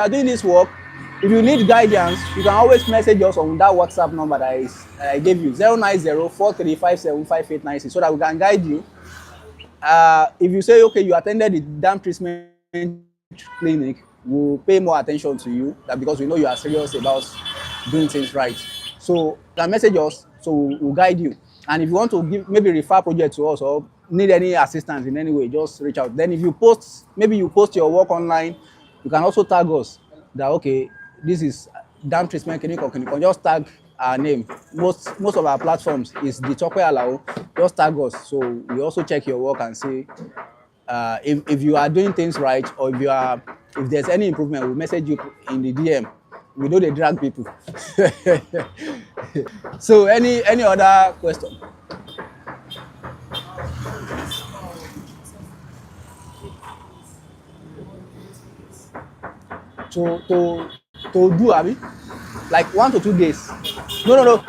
doing this work, if you need guidance, you can always message us on that WhatsApp number I gave you, 09043575896, so that we can guide you. If you say, okay, you attended the dam treatment clinic, we'll pay more attention to you, that because we know you are serious about doing things right. So you can message us, so we'll guide you. And if you want to give, maybe refer project to us or need any assistance in any way, just reach out. Then if you post, maybe you post your work online, you can also tag us that, okay, this is dam treatment clinic or clinic, or just tag our name. Most of our platforms is the Tope Alao. Just tag us, so we also check your work and see if you are doing things right, or if there's any improvement, we'll message you in the DM. We know they drag people. So any other question? To do, abi, like 1 to 2 days. No.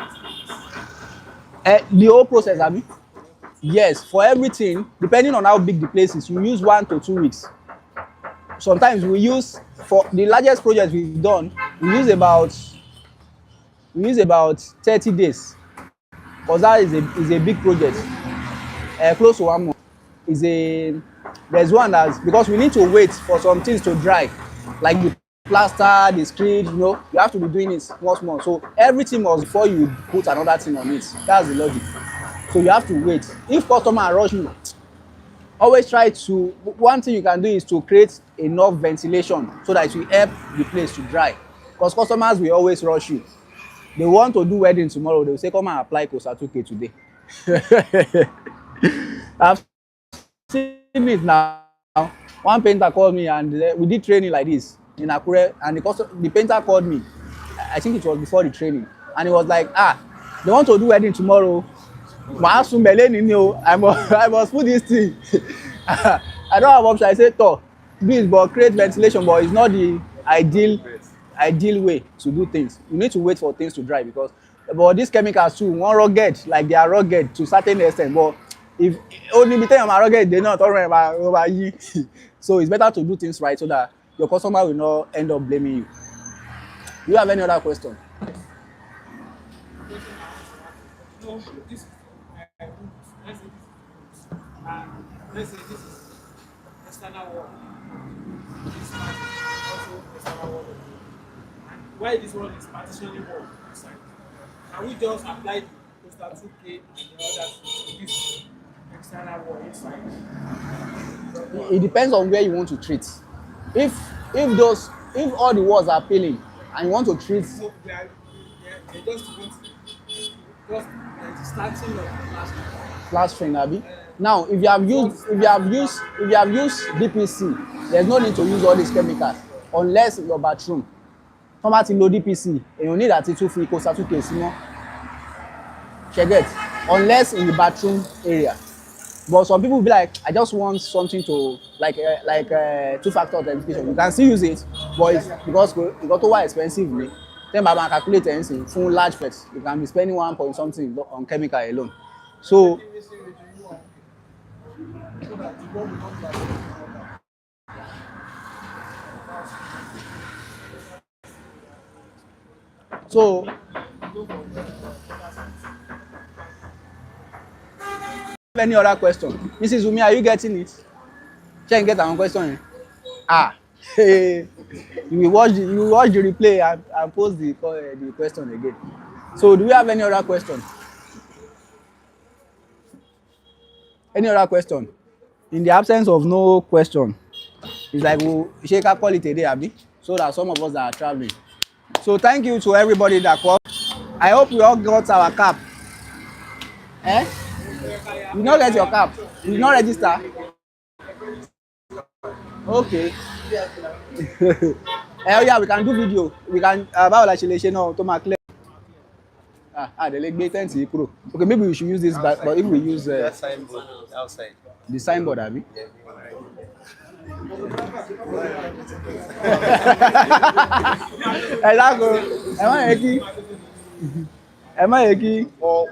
The whole process, abi. Yes, for everything, depending on how big the place is, you use 1 to 2 weeks. Sometimes we use, for the largest project we've done, we use about 30 days, because that is a big project, close to 1 month. There's one that's, because we need to wait for some things to dry, like the plaster, the screed, you have to be doing it small. So everything must, before you put another thing on it. That's the logic. So you have to wait. If customer rush you, always try to, one thing you can do is to create enough ventilation so that it will help the place to dry, because customers will always rush you. They want to do wedding tomorrow, they will say, come and apply Kosa 2K today. I've seen it now. One painter called me, and we did training like this in Akure, and the painter called me, I think it was before the training, and he was like, they want to do wedding tomorrow. I must put this thing. I don't have option. I said, do it, but create ventilation, but it's not the ideal way to do things. You need to wait for things to dry, but these chemicals too, one rugged, like they are rugged to certain extent, but if only be time rugged, they're not over you. So it's better to do things right, so that your customer will not end up blaming you. Do you have any other question? Let's say this is external wall. This is also external wall. And why this one is partitioning wall inside? Can we just apply the coastal 2K and the others to this external wall inside? It depends on where you want to treat. If all the walls are peeling and you want to treat, So they just starting of plastering, abi. Now, if you have used DPC, there's no need to use all these chemicals unless in your bathroom. Come ti lo DPC, you need àti tún fi Kosa 2K sí mọ́. Get, unless in the bathroom area. But some people will be like, I just want something to like two-factor authentication. You can still use it, but it's because it got too expensive. Then by calculate anything full large pets, you can be spending 1 point something on chemical alone. So any other question? Mrs. Umi, are you getting it? Check get our question. You will watch the replay and post the question again. So do we have any other question? Any other question? In the absence of no question, it's like we'll shake up call it a day, abi, so that some of us that are traveling. So thank you to everybody that called. I hope we all got our cap. You not get your cap. You not register. Okay. Yeah, we can do video. We can about like no to clear. The leg tent pro. Okay, maybe we should use this back, but if we use that signboard outside. The signboard, abi. Exactly. Am I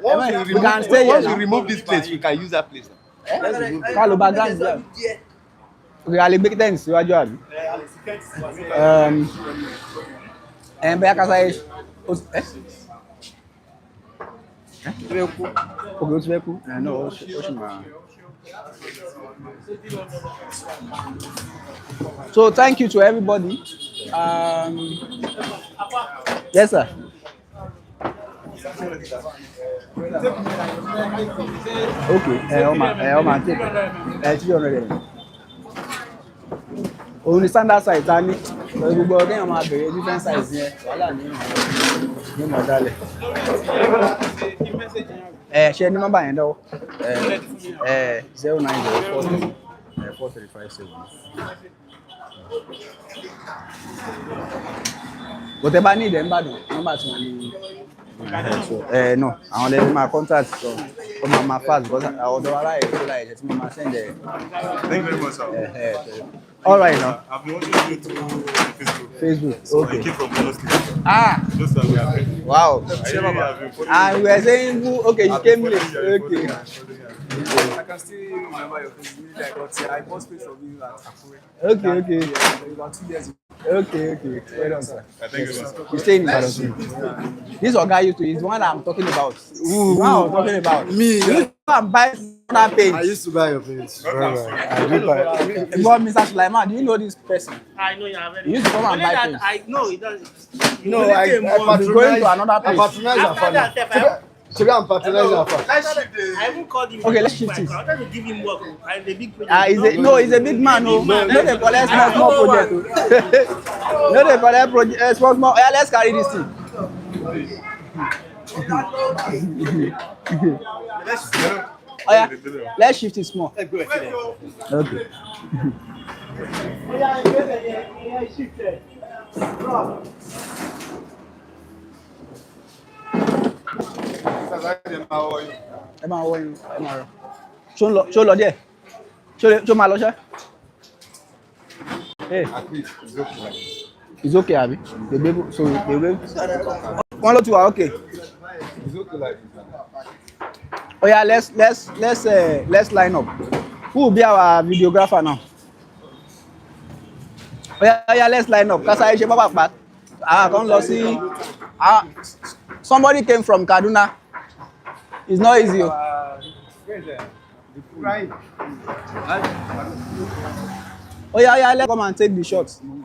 we can stay here once now. we remove this place, we can use that place. Let's remove it. Ká ló background there. Okay, a lè gbé tent síwájú àbí. Bóyá ká sáré òkè ó ti fẹ́ kú. No, ó ṣì máa. So thank you to everybody. Yes, sir. Okay, Oma, take 300. Òun ni standard size ta ní. Gbogbo ọdún yẹn máa bẹ̀rẹ̀ different size yẹn. Wàhálà ní ìmọ̀ dálẹ̀. Ṣe ní nọ́mbà yẹn lọ́wọ́. 09043 4357. Bó tẹ́ bá ní ìdẹ̀ ń bàdàn, nọ́mbà tí wọ́n ní. No, àwọn lẹ́yìn máa contact sọ ọ máa fast because ọ̀dọ̀ ara ẹ̀ tó láì jẹ́ tí mo máa send ẹ̀. Thank you very much, sir. All right now. I've been watching you through Facebook. So Okay. I came from Kano State. Just that we are friends. Wow. And we were saying, okay, you came late. Okay. I can still remember your face. I bought space for you at Akure. Okay. About 2 years ago. Okay. Well done, sir. Thank you, sir. You stay in Ibadan. This guy used to is the one I'm talking about. The one I'm talking about. Me. You go and buy that paint. I used to buy your paint. I do buy. But Mr. Sulaiman, do you know this person? I know you are very. You used to come and buy that paint. I know it doesn't. No, I patronize. Going to another place. I patronize your father. Should I'm patronize your father? I even called him. Okay, let's shift it. I wanted to give him work. I'm the big project. He's a big man. No, they collect small project. No, they collect project small. Yeah, let's carry this thing. Oh yeah, let's shift it small. Okay. Ẹ máa wọ yín, ẹ máa rọ. Ṣó lọ díẹ̀? Ṣó máa lọ ṣá? It's okay, abi? Wọ́n ló ti wà okay. Oh yeah, let's line up. Who will be our videographer now? Oh yeah, let's line up. Kasa ṣe pápá. Kan lọ sí. Somebody came from Kaduna. It's not easy. Oh yeah, let's come and take the shots.